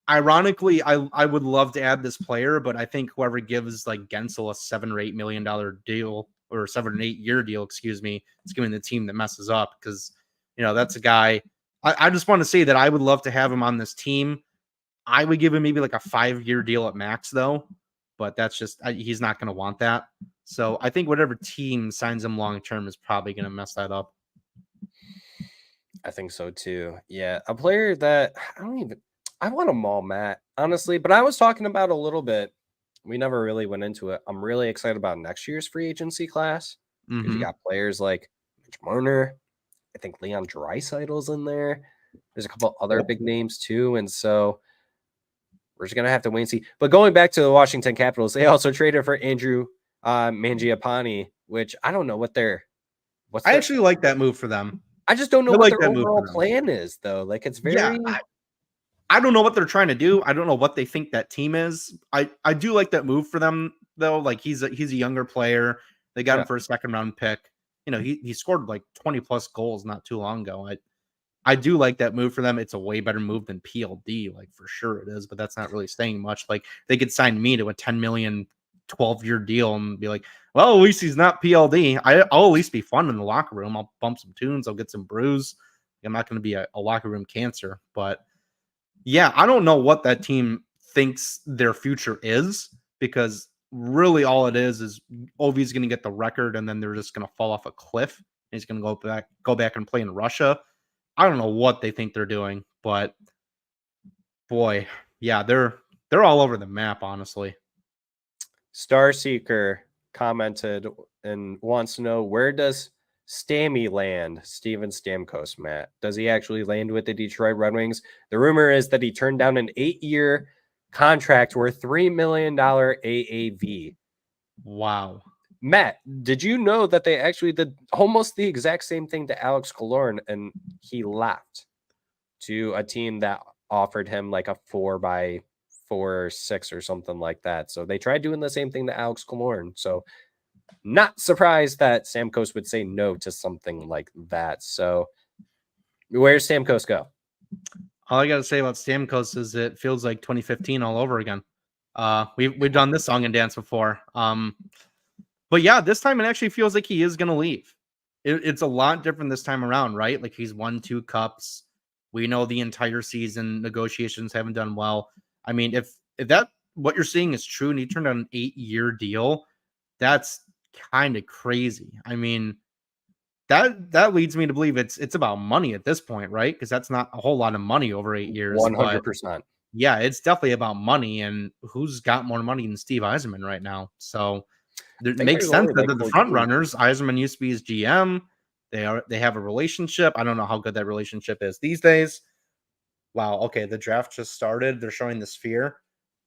Ironically, I would love to add this player, but I think whoever gives like Gensel a $7 or $8 million deal, or 7 or 8 year deal, excuse me, it's giving the team that messes up, because that's a guy. I just want to say that I would love to have him on this team. I would give him maybe like a 5-year deal at max, though, but that's just he's not going to want that. So I think whatever team signs him long term is probably going to mess that up. I think so too. Yeah, a player that I want them all, Matt, honestly. But I was talking about a little bit. We never really went into it. I'm really excited about next year's free agency class, because you got players like Mitch Marner. I think Leon Draisaitl's in there. There's a couple other big names too, and so we're just gonna have to wait and see. But going back to the Washington Capitals, they also traded for Andrew Mangiapane, which I don't know what I actually like that move for them. I just don't know what their overall plan is, though. Like, it's very. Yeah, I don't know what they're trying to do. I don't know what they think that team is. I do like that move for them, though. Like, he's a younger player. They got him for a 2nd round pick. He scored like 20 plus goals not too long ago. I do like that move for them. It's a way better move than PLD, like for sure it is, but that's not really saying much. Like, they could sign me to a 10 million 12-year deal and be like, well, at least he's not PLD. I'll at least be fun in the locker room. I'll bump some tunes. I'll get some brews. I'm not going to be a locker room cancer. But yeah, I don't know what that team thinks their future is, because really all it is Ovi's going to get the record, and then they're just going to fall off a cliff. And he's going to go back and play in Russia. I don't know what they think they're doing, but boy, yeah, they're all over the map, honestly. Starseeker commented and wants to know, where does Stammy land? Steven Stamkos, Matt. Does he actually land with the Detroit Red Wings? The rumor is that he turned down an 8-year contract worth $3 million AAV. Wow. Matt, did you know that they actually did almost the exact same thing to Alex Killorn, and he left to a team that offered him like a 4x4 or 6 or something like that? So they tried doing the same thing to Alex Killorn. So not surprised that Stamkos would say no to something like that. So where's Stamkos go? All I got to say about Stamkos is it feels like 2015 all over again. We've done this song and dance before. But yeah, this time it actually feels like he is going to leave. It's a lot different this time around, right? Like, he's won 2 cups. We know the entire season negotiations haven't done well. I mean, if that what you're seeing is true and he turned on an 8-year deal, that's kind of crazy. I mean, that leads me to believe it's about money at this point, right? Because that's not a whole lot of money over 8 years. But 100%. yeah, it's definitely about money, and who's got more money than Steve Eisenman right now? So it think makes there's sense only that like they're the 4 front teams. runners. Eisenman used to be his GM. They have a relationship. I don't know how good that relationship is these days. Wow. Okay, the draft just started. They're showing the sphere.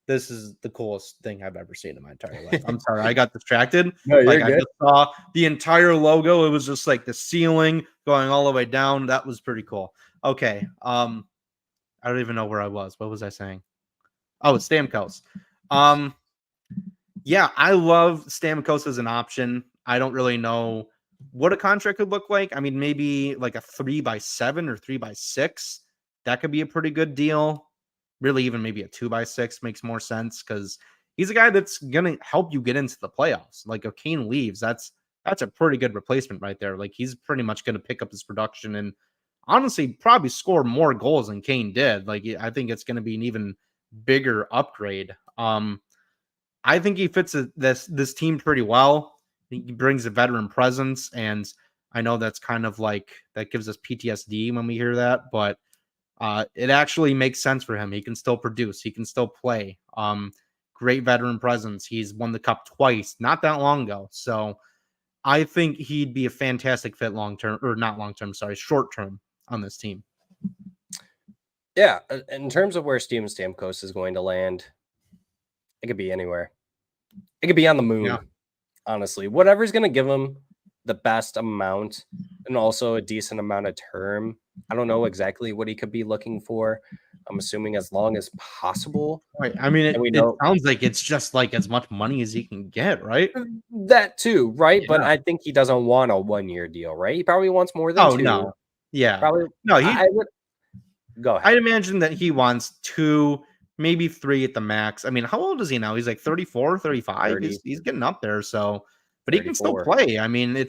This is the coolest thing I've ever seen in my entire life. I'm sorry, I got distracted. No, you're Like I good. just saw the entire logo. It was just like the ceiling going all the way down. That was pretty cool. Okay. I don't even know where I was. What was I saying? Oh, it's Stamkos. Yeah, I love Stamkos as an option. I don't really know what a contract could look like. I mean, maybe like a 3x7 or 3x6. That could be a pretty good deal. Really, even maybe a 2x6 makes more sense because he's a guy that's gonna help you get into the playoffs. Like if Kane leaves, that's a pretty good replacement right there. Like he's pretty much gonna pick up his production and honestly probably score more goals than Kane did. Like I think it's gonna be an even bigger upgrade. I think he fits this team pretty well. He brings a veteran presence, and I know that's kind of like that gives us PTSD when we hear that, but it actually makes sense for him. He can still produce. He can still play. Great veteran presence. He's won the cup twice, not that long ago. So I think he'd be a fantastic fit long term, or not long term. Sorry, short term on this team. Yeah, in terms of where Steven Stamkos is going to land, it could be anywhere. It could be on the moon. Yeah. Honestly, whatever's going to give him the best amount and also a decent amount of term. I don't know exactly what he could be looking for. I'm assuming as long as possible. Right. I mean, And we it know sounds like it's just like as much money as he can get, right? that too, right? But Yeah. I think he doesn't want a 1-year deal, right? He probably wants more than Oh 2. no. Yeah. Probably. No, I would go I'd ahead. imagine that he wants 2, maybe 3 at the max. I mean, how old is he now? He's like 34, 35. 30, He's getting up there. So, but he can still 34. play. I mean,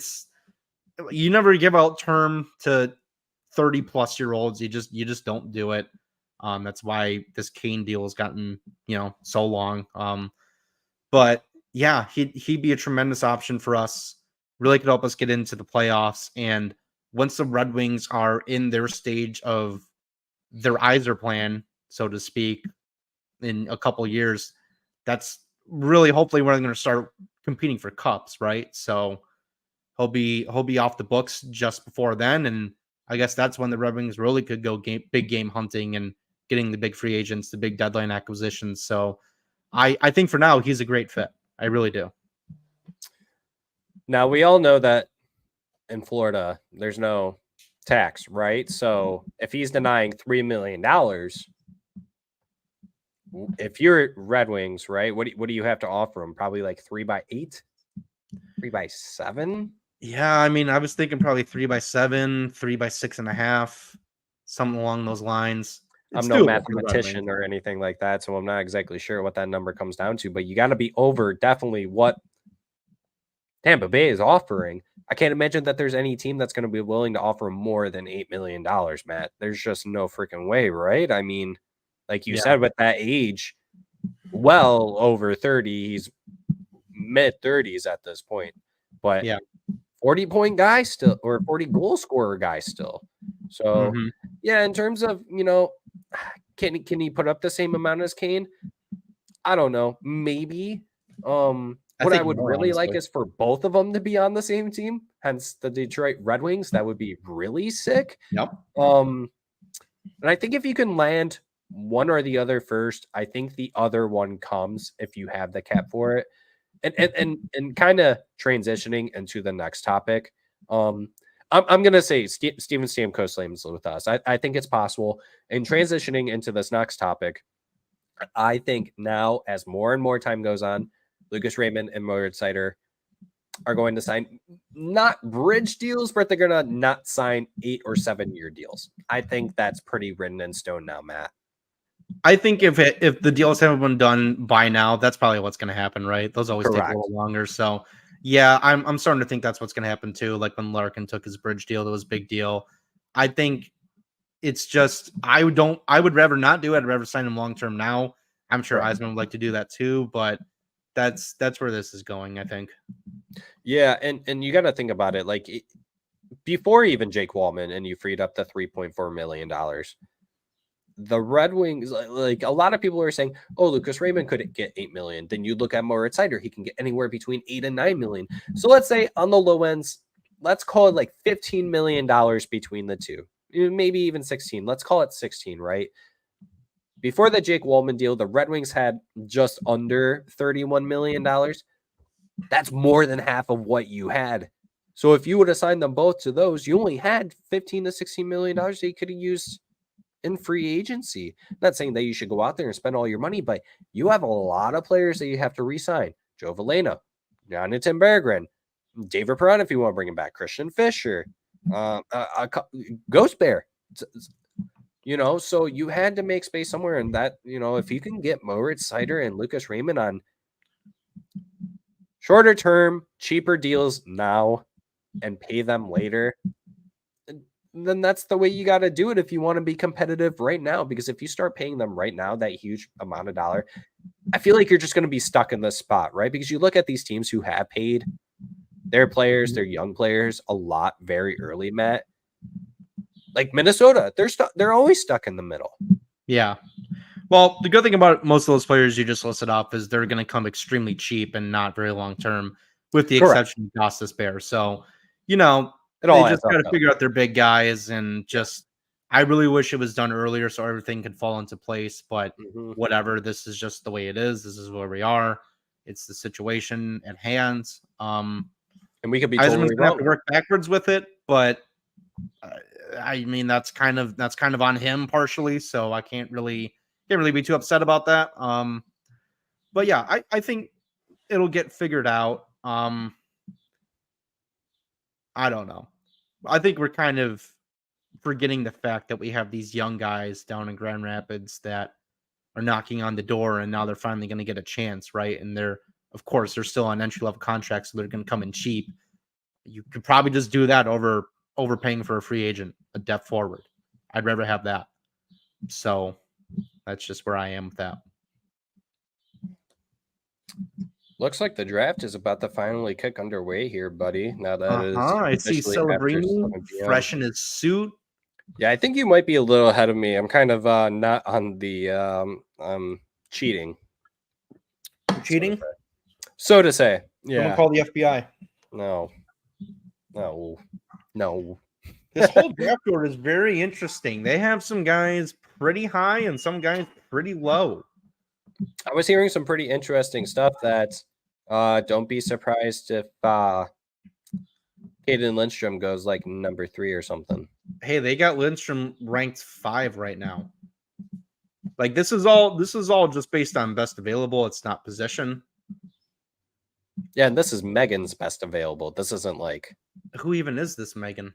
you never give out term to 30 plus year olds. You just don't do it. That's why this Kane deal has gotten, so long. But yeah, he'd be a tremendous option for us. Really could help us get into the playoffs. And once the Red Wings are in their stage of their Iser plan, so to speak, in a couple years, that's really hopefully we're going to start competing for cups, right? So he'll be off the books just before then, and I guess that's when the Red Wings really could go big game hunting and getting the big free agents, the big deadline acquisitions. So I think for now he's a great fit. I really do. Now we all know that in Florida there's no tax, right? So if he's denying $3 million, if you're Red Wings, right? What do you have to offer him? Probably like 3x8, 3x7. Yeah, I mean, I was thinking probably 3x7, 3x6.5, something along those lines. I'm It's no doable for the Red Wings. mathematician or anything like that, so I'm not exactly sure what that number comes down to. But you got to be over definitely what Tampa Bay is offering. I can't imagine that there's any team that's going to be willing to offer more than $8 million, Matt. There's just no freaking way, right? I mean, like you Yeah. said, with that age, well over 30, he's mid 30s at this point. But Yeah. 40-point guy still, or 40 goal scorer guy still. So, yeah, in terms of, can he put up the same amount as Kane? I don't know. Maybe. What I would more, really like honestly. is for both of them to be on the same team, hence the Detroit Red Wings. That would be really sick. Yep. And I think if you can land one or the other first, I think the other one comes if you have the cap for it. And kind of transitioning into the next topic. I'm gonna say Steven Stamkos lands with us. I think it's possible. And transitioning into this next topic, I think now as more and more time goes on, Lucas Raymond and Moritz Seider are going to sign not bridge deals, but they're gonna not sign 8 or 7 year deals. I think that's pretty written in stone now, Matt. I think if the deals haven't been done by now, that's probably what's going to happen, right? Those always take a Correct. little longer. So, yeah, I'm starting to think that's what's going to happen too. Like when Larkin took his bridge deal, that was a big deal. I think it's just I would rather not do it. I'd rather sign him long term now. I'm sure Right. Eisman would like to do that too, but that's where this is going, I think. Yeah, and you got to think about it. Like before even Jake Wallman, and you freed up the $3.4 million. The Red Wings, like a lot of people are saying, oh, Lucas Raymond could get 8 million. Then you look at Moritz Seider, he can get anywhere between 8 and 9 million. So let's say on the low ends, let's call it like $15 million between the two, maybe even 16. Let's call it 16, right? Before the Jake Wallman deal, the Red Wings had just under $31 million. That's more than half of what you had. So if you would have signed them both to those, you only had 15 to 16 million dollars that you could have used in free agency. Not saying that you should go out there and spend all your money, but you have a lot of players that you have to re-sign. Joe Veleno, Jonathan Berggren, David Perron if you want to bring him back, Christian Fisher, Ghost Bear. So you had to make space somewhere, and that, if you can get Moritz Seider and Lucas Raymond on shorter term, cheaper deals now and pay them later, then that's the way you got to do it if you want to be competitive right now. Because if you start paying them right now that huge amount of dollar, I feel like you're just going to be stuck in this spot, right? Because you look at these teams who have paid their players, their young players, a lot very early, Matt. Like Minnesota, they're always stuck in the middle. Yeah. Well, the good thing about most of those players you just listed off is they're going to come extremely cheap and not very long term, with the exception of Gostis Bear. So, they just got to figure out their big guys, and just I really wish it was done earlier so everything could fall into place. But whatever, this is just the way it is. This is where we are. It's the situation at hand. And we could be totally wrong. Have to work backwards with it, but I mean that's kind of on him partially. So I can't really be too upset about that. But yeah, I think it'll get figured out. I don't know. I think we're kind of forgetting the fact that we have these young guys down in Grand Rapids that are knocking on the door, and now they're finally going to get a chance, right? And they're still on entry level contracts, so they're going to come in cheap. You could probably just do that over overpaying for a free agent, a depth forward. I'd rather have that. So that's just where I am with that. Looks like the draft is about to finally kick underway here, buddy. Now that is I see Celebrini fresh in his suit. Yeah, I think you might be a little ahead of me. I'm kind of not on the cheating. Cheating? So to say. Yeah. Someone call the FBI. No. This whole draft order is very interesting. They have some guys pretty high and some guys pretty low. I was hearing some pretty interesting stuff that don't be surprised if Caden Lindstrom goes like number 3 or something. Hey, they got Lindstrom ranked 5 right now. Like this is all just based on best available. It's not position. Yeah, and this is Megan's best available. This isn't like, who even is this Megan?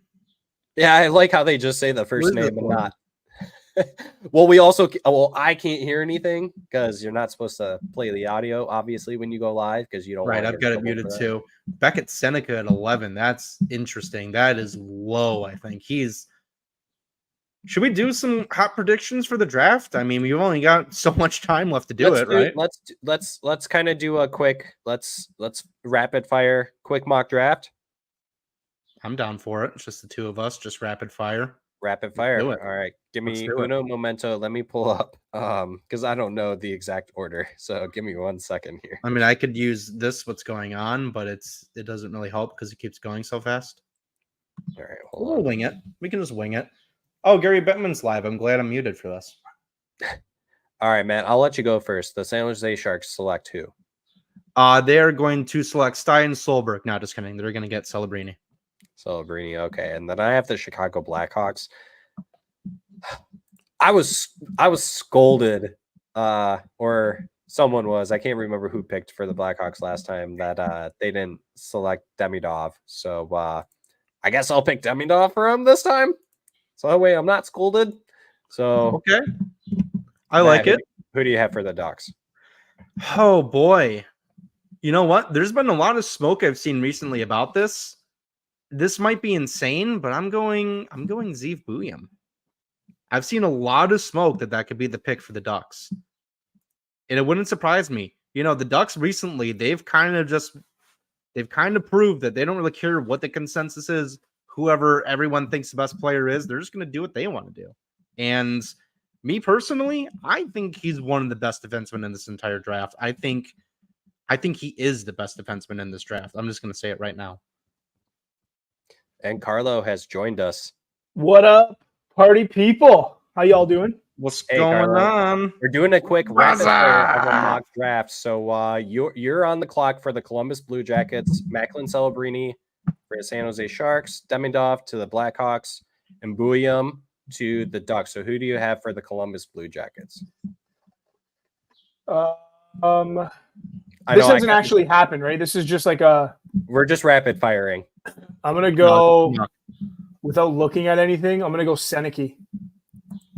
Yeah, I like how they just say the first name and not. Well, I can't hear anything because you're not supposed to play the audio, obviously, when you go live because you don't. Right, I've got it muted too. Beckett Seneca at 11. That's interesting. That is low. I think should we do some hot predictions for the draft? I mean, we've only got so much time left to do it, right? Let's kind of do a quick let's rapid fire quick mock draft. I'm down for it. It's just the two of us, just rapid fire. Rapid fire. All right. Give me uno momento. Let me pull up because I don't know the exact order. So give me 1 second here. I mean, I could use what's going on, but it doesn't really help because it keeps going so fast. All right, we'll wing it. We can just wing it. Oh, Gary Bettman's live. I'm glad I'm muted for this. All right, man. I'll let you go first. The San Jose Sharks select who? They're going to select Stein Solberg. No, just kidding. They're going to get Celebrini. Okay. And then I have the Chicago Blackhawks. I was scolded, or someone was. I can't remember who picked for the Blackhawks last time that they didn't select Demidov. So I guess I'll pick Demidov for him this time. So that way I'm not scolded. So okay, I like it. Who do you have for the Ducks? Oh boy, you know what? There's been a lot of smoke I've seen recently about this. This might be insane, but I'm going Zeev Buium. I've seen a lot of smoke that could be the pick for the Ducks. And it wouldn't surprise me. The Ducks recently, they've kind of just they've kind of proved that they don't really care what the consensus is. Whoever everyone thinks the best player is, they're just going to do what they want to do. And me personally, I think he's one of the best defensemen in this entire draft. I think he is the best defenseman in this draft. I'm just going to say it right now. And Carlo has joined us. What up, party people? How y'all doing? What's Hey, going Carlo. on? We're doing a quick rapid fire of a mock draft. So you're on the clock for the Columbus Blue Jackets, Macklin Celebrini for the San Jose Sharks, Demidov to the Blackhawks, and Bouillon to the Ducks. So who do you have for the Columbus Blue Jackets? This doesn't actually happen, right? This is just like we're just rapid firing. I'm gonna go without looking at anything. I'm gonna go Seneke.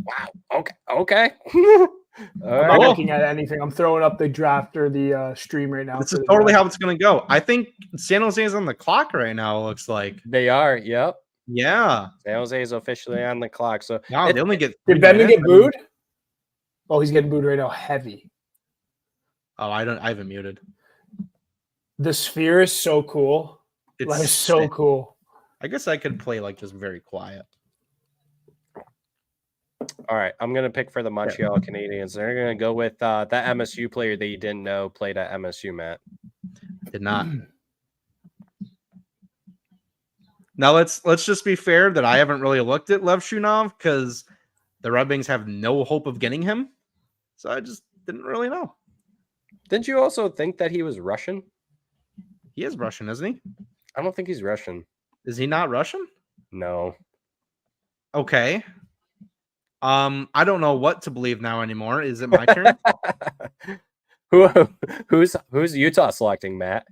Wow. Okay. I'm not looking at anything. I'm throwing up the draft or the stream right now. This is totally how it's going to go. I think San Jose is on the clock right now. It looks like they are. Yep. Yeah. San Jose is officially on the clock. So wow, they only get. Did Bendon get booed? Oh, he's getting booed right now. Heavy. Oh, I haven't muted. The sphere is so cool. It's so cool. I guess I could play like just very quiet. All right, I'm going to pick for the Montreal Canadiens. They're going to go with that MSU player that you didn't know played at MSU, Matt. Did not. Now let's just be fair that I haven't really looked at Lev Shunov because the Red Wings have no hope of getting him. So I just didn't really know. Didn't you also think that he was Russian? He is Russian, isn't he? I don't think he's Russian. Is he not Russian? No. Okay. I don't know what to believe now anymore. Is it my turn? Who's Utah selecting, Matt?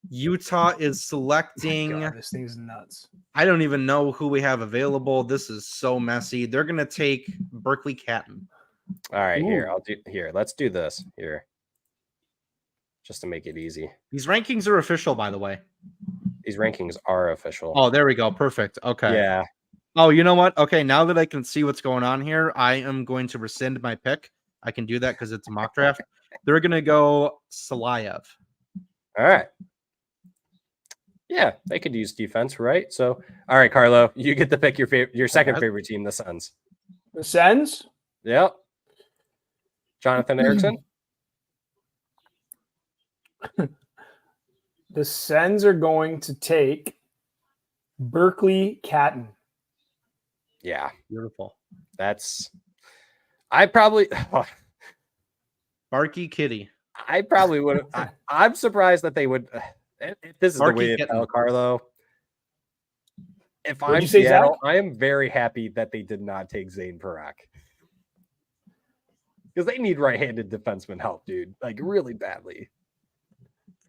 Utah is selecting. God, this thing is nuts. I don't even know who we have available. This is so messy. They're gonna take Berkeley Catton. All right, let's do this here. Just to make it easy. These rankings are official, by the way. These rankings are official. Oh, there we go. Perfect. Okay. Yeah. Oh, you know what? Okay, now that I can see what's going on here, I am going to rescind my pick. I can do that because it's a mock draft. They're going to go Salayev. All right. Yeah, they could use defense, right? So, all right, Carlo, you get to pick your second favorite team, the Sens. The Sens? Yep. Jonathan Ericsson? The Sens are going to take Berkeley Catton. Yeah. Beautiful. I probably Barky Kitty. I probably would have. I'm surprised that they would. If this is Barky the way to tell Carlo. If What'd I'm you say, Seattle, Zach? I am very happy that they did not take Zane Parak. Because they need right-handed defenseman help, dude. Like, really badly.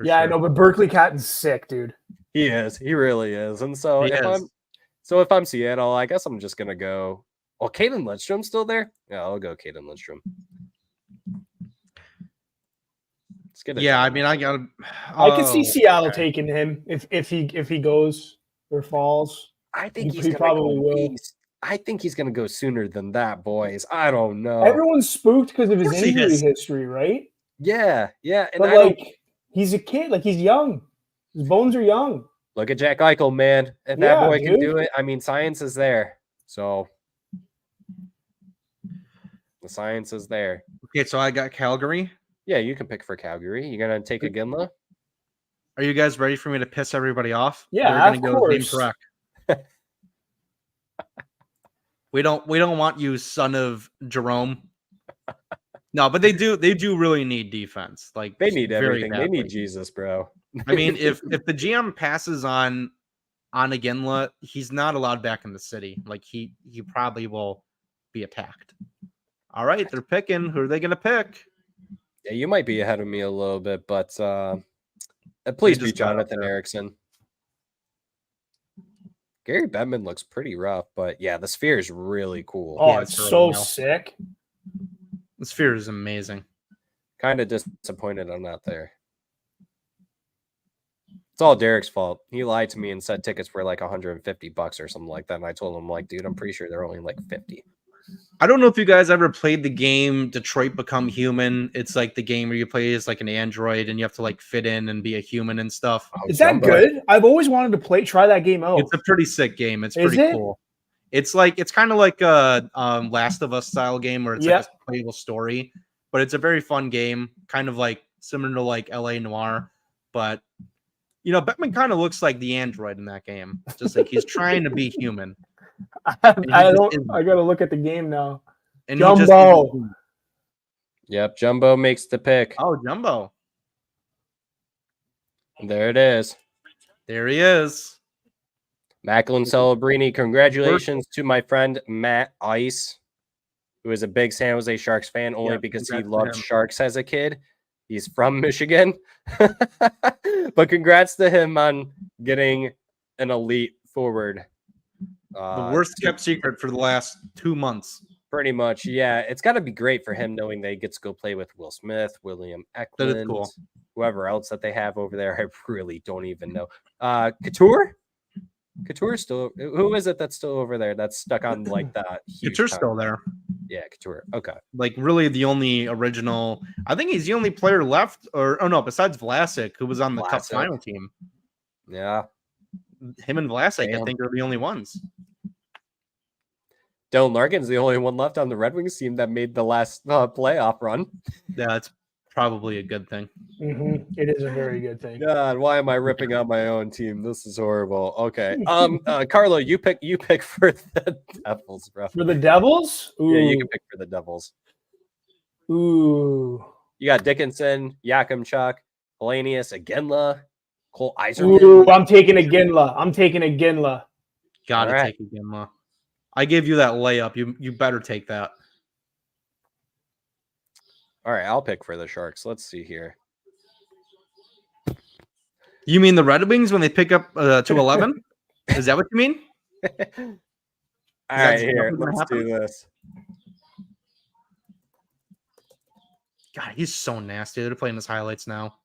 Yeah, sure. I know, but Berkeley Catton's sick, dude. He is. He really is. And so if I'm Seattle, I guess I'm just gonna go. Well, Caden Lindstrom's still there? Yeah, I'll go Caden Lindstrom. Yeah, I mean, I got. I can see Seattle taking him if he goes or falls. I think he probably will. I think he's gonna go sooner than that, boys. I don't know. Everyone's spooked because of his injury history, right? Yeah. And but he's a kid, like he's young. His bones are young. Look at Jack Eichel, man. If that boy can do it, I mean, science is there. So the science is there. Okay, so I got Calgary. Yeah, you can pick for Calgary. You gonna take a Ginla? Are you guys ready for me to piss everybody off? Yeah, of course. We don't want you, son of Jerome. No, but they do really need defense. Like they need everything. They need Jesus, bro. I mean, if the GM passes on Iginla, he's not allowed back in the city. Like he probably will be attacked. All right, they're picking. Who are they going to pick? Yeah, you might be ahead of me a little bit, but please be Jonathan Ericsson. Gary Bettman looks pretty rough, but yeah, the sphere is really cool. Oh, it's so sick. The sphere is amazing. Kind of disappointed I'm not there. It's all Derek's fault. He lied to me and said tickets were like $150 or something like that. And I told him, like, dude, I'm pretty sure they're only like 50. I don't know if you guys ever played the game Detroit Become Human. It's like the game where you play as like an android and you have to like fit in and be a human and stuff. Is that good? I've always wanted to try that game out. It's a pretty sick game. It's Is pretty it? cool. It's kind of like a Last of Us style game where it's like a playable story, but it's a very fun game, kind of like similar to like LA Noire. But you know, Beckman kind of looks like the android in that game, just like he's trying to be human. I gotta look at the game now. And Jumbo. Yep, Jumbo makes the pick. Oh, Jumbo. There it is. There he is. Macklin Celebrini. Congratulations to my friend Matt Ice, who is a big San Jose Sharks fan only because he loved Sharks as a kid. He's from Michigan. But congrats to him on getting an elite forward. The worst kept secret for the last 2 months. Pretty much, yeah. It's got to be great for him knowing they get to go play with Will Smith, William Eklund, cool. Whoever else that they have over there. I really don't even know. Couture? Couture's still. Who is it that's still over there? That's stuck on like that. Couture's still there. Yeah, Couture. Okay. Like really the only original. I think he's the only player left, besides Vlasic, who was on the Cup final team. Yeah. Him and Vlasic, I think, are the only ones. Dylan Larkin's the only one left on the Red Wings team that made the last playoff run. Yeah, that's probably a good thing. Mm-hmm. It is a very good thing. God, why am I ripping on my own team? This is horrible. Okay. Carlo, you pick for the Devils, bro. For the Devils? Ooh. Yeah, you can pick for the Devils. Ooh. You got Dickinson, Yakimchuk, Hellenius, Iginla, Cole Eiserman. Ooh, I'm taking Iginla. Gotta take Iginla. I gave you that layup. You better take that. All right, I'll pick for the Sharks. Let's see here. You mean the Red Wings when they pick up to 11? Is that what you mean? All right, here. Let's do this. God, he's so nasty. They're playing his highlights now.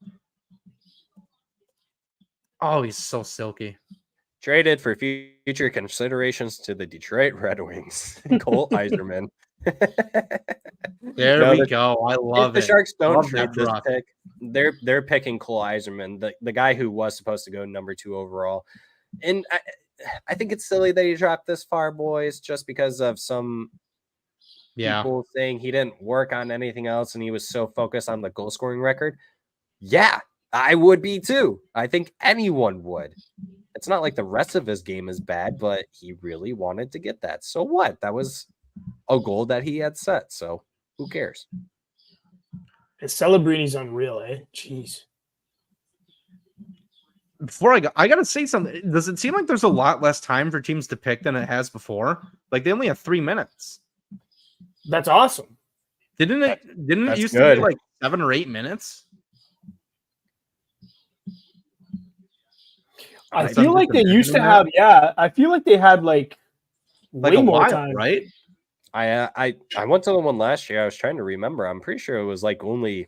Oh, he's so silky. Traded for future considerations to the Detroit Red Wings. Cole Eiserman. There we go. I love it. If the Sharks don't trade this pick, they're picking Cole Eiserman, the guy who was supposed to go number 2 overall. And I think it's silly that he dropped this far, boys, just because of some people saying he didn't work on anything else and he was so focused on the goal scoring record. Yeah, I would be too. I think anyone would. It's not like the rest of his game is bad, but he really wanted to get that. So what? That was a goal that he had set. So who cares? And Celebrini's unreal, eh? Jeez. Before I gotta say something. Does it seem like there's a lot less time for teams to pick than it has before? Like they only have 3 minutes. That's awesome. Didn't it used good. to be like 7 or 8 minutes? I feel like they used to have, I feel like they had like way more time, right? I went to the one last year. I was trying to remember. I'm pretty sure it was like I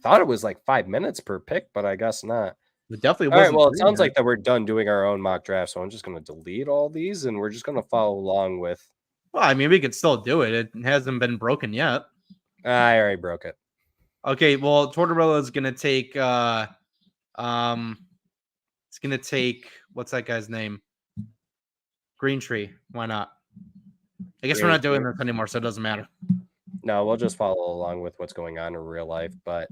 thought it was like 5 minutes per pick, but I guess not. It definitely wasn't. All right, well, it sounds minutes. like that we're done doing our own mock draft, so I'm just going to delete all these, and we're just going to follow along with. Well, I mean, we could still do it. It hasn't been broken yet. I already broke it. Okay, well, Tortorella is going to take it's going to take, what's that guy's name? Green Tree. Why not? I guess we're not doing this anymore, so it doesn't matter. No, we'll just follow along with what's going on in real life. But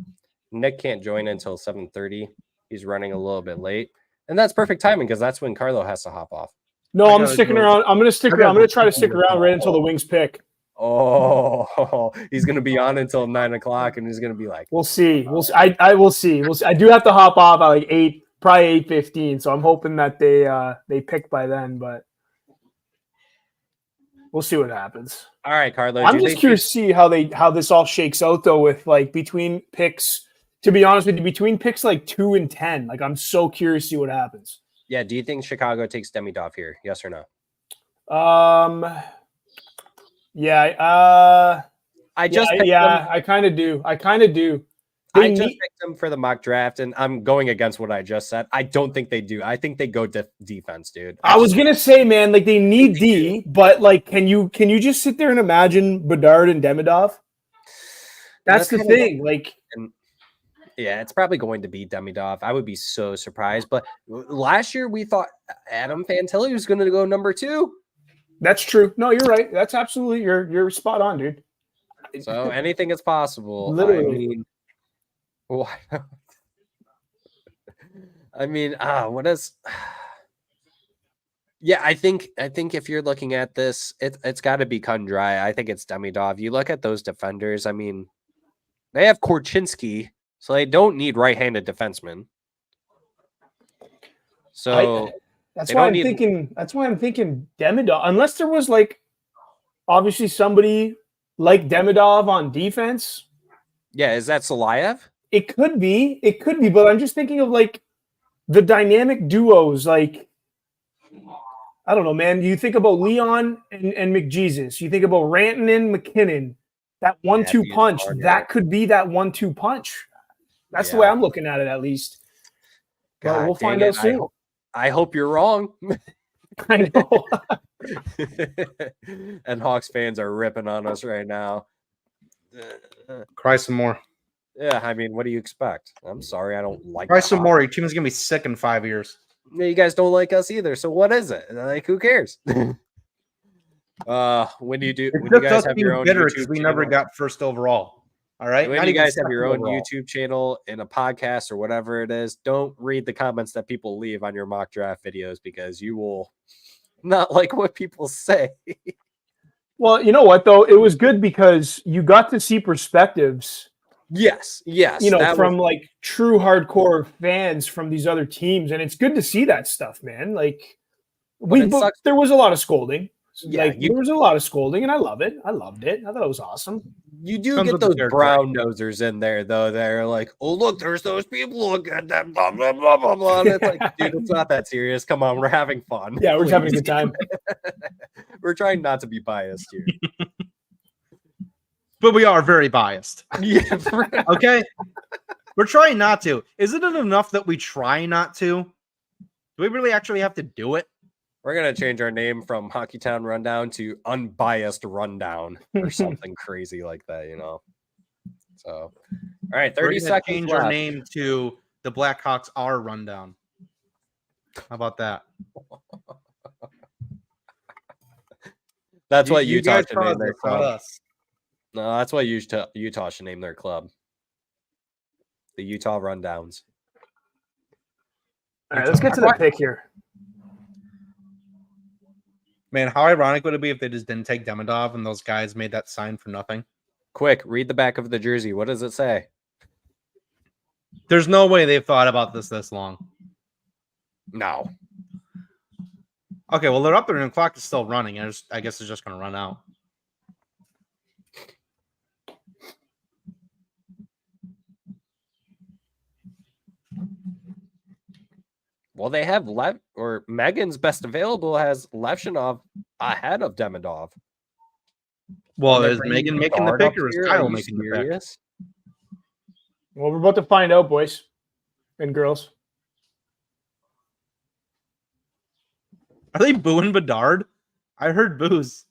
Nick can't join until 7:30. He's running a little bit late. And that's perfect timing because that's when Carlo has to hop off. No, I'm sticking around. I'm going to stick around. I'm going to try to stick around right until the Wings pick. Oh, he's going to be on until 9 o'clock, and he's going to be like, We'll see. We'll see. I will see. We'll see. I do have to hop off at like 8. Probably 8:15, so I'm hoping that they pick by then, but we'll see what happens. All right, Carlo. I'm just curious to see how this all shakes out though, with like between picks. To be honest with you, between picks like 2 and 10, like I'm so curious to see what happens. Yeah, do you think Chicago takes Demidov here? Yes or no? Yeah. I kind of do. I just picked them for the mock draft, and I'm going against what I just said. I don't think they do. I think they go defense, dude. I was gonna say, man, like they need D, but like, can you just sit there and imagine Bedard and Demidov? That's the thing. Like, yeah, it's probably going to be Demidov. I would be so surprised. But last year we thought Adam Fantilli was going to go number 2. That's true. No, you're right. That's absolutely you're spot on, dude. So anything is possible. Literally. I mean, what is? Yeah, I think if you're looking at this, it's got to be cut dry. I think it's Demidov. You look at those defenders. I mean, they have Korchinski, so they don't need right-handed defensemen. So that's why I'm thinking Demidov. Unless there was like obviously somebody like Demidov on defense. Yeah, is that Salayev? It could be, but I'm just thinking of like the dynamic duos. Like, I don't know, man. You think about Leon and McJesus. You think about Rantanen, McKinnon. That 1-2 punch. That could be that 1-2 punch. That's the way I'm looking at it, at least. But we'll find out soon. I hope you're wrong. I know. And Hawks fans are ripping on us right now. Cry some more. Yeah, I mean, what do you expect? I'm sorry, I don't like. Cry some more. Your team is gonna be sick in 5 years. You guys don't like us either. So what is it? Like, who cares? When you guys have your own YouTube we channel, never got first overall. All right. When you guys have your own YouTube channel in a podcast or whatever it is, don't read the comments that people leave on your mock draft videos because you will not like what people say. Well, you know what though? It was good because you got to see perspectives. Yes. You know, from like true hardcore fans from these other teams, and it's good to see that stuff, man. Like there was a lot of scolding. Yeah, there was a lot of scolding, and I love it. I loved it. I thought it was awesome. You do get those brown nosers in there, though. They're like, "Oh, look, there's those people. Look at them." Blah blah blah blah blah. And it's like, dude, it's not that serious. Come on, we're having fun. Yeah, we're just having a good time. We're trying not to be biased here, but we are very biased. Yeah. Okay. We're trying not to. Isn't it enough that we try not to? Do we really actually have to do it? We're going to change our name from Hockeytown Rundown to Unbiased Rundown or something crazy like that, you know? So, all right, 30 seconds change left. Our name to the Blackhawks are Rundown. How about that? That's what Utah should name their club. Us. No, that's what Utah should name their club. The Utah Rundowns. All right, let's get to the pick here. Man, how ironic would it be if they just didn't take Demidov and those guys made that sign for nothing? Quick, read the back of the jersey. What does it say? There's no way they've thought about this long. No. Okay, well, they're up there and the clock is still running. I guess it's just going to run out. Well, they have Megan's best available has Levshinov ahead of Demidov. Well, is Megan making the pick or is Kyle making the pick? Well, we're about to find out, boys and girls. Are they booing Bedard? I heard boos.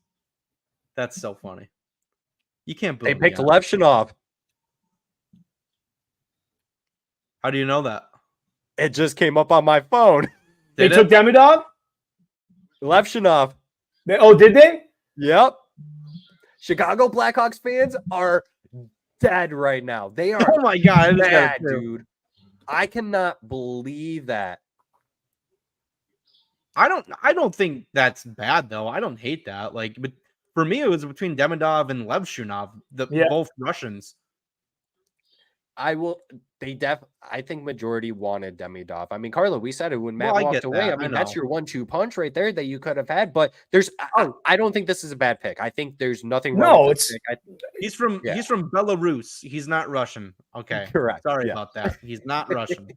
That's so funny. You can't boo. They picked Levshinov. How do you know that? It just came up on my phone. They took Demidov? Levshinov. Did they? Yep. Chicago Blackhawks fans are dead right now. They are. Oh my god, mad, dude. I cannot believe that. I don't think that's bad though. I don't hate that. Like, but for me, it was between Demidov and Levshinov, both Russians. I think majority wanted Demidov. I mean, Carlo, we said it when Matt walked away. I mean, that's your 1-2 punch right there that you could have had. But I don't think this is a bad pick. I think there's nothing wrong with this pick. He's from Belarus. He's not Russian. Okay, correct. Sorry about that. He's not Russian.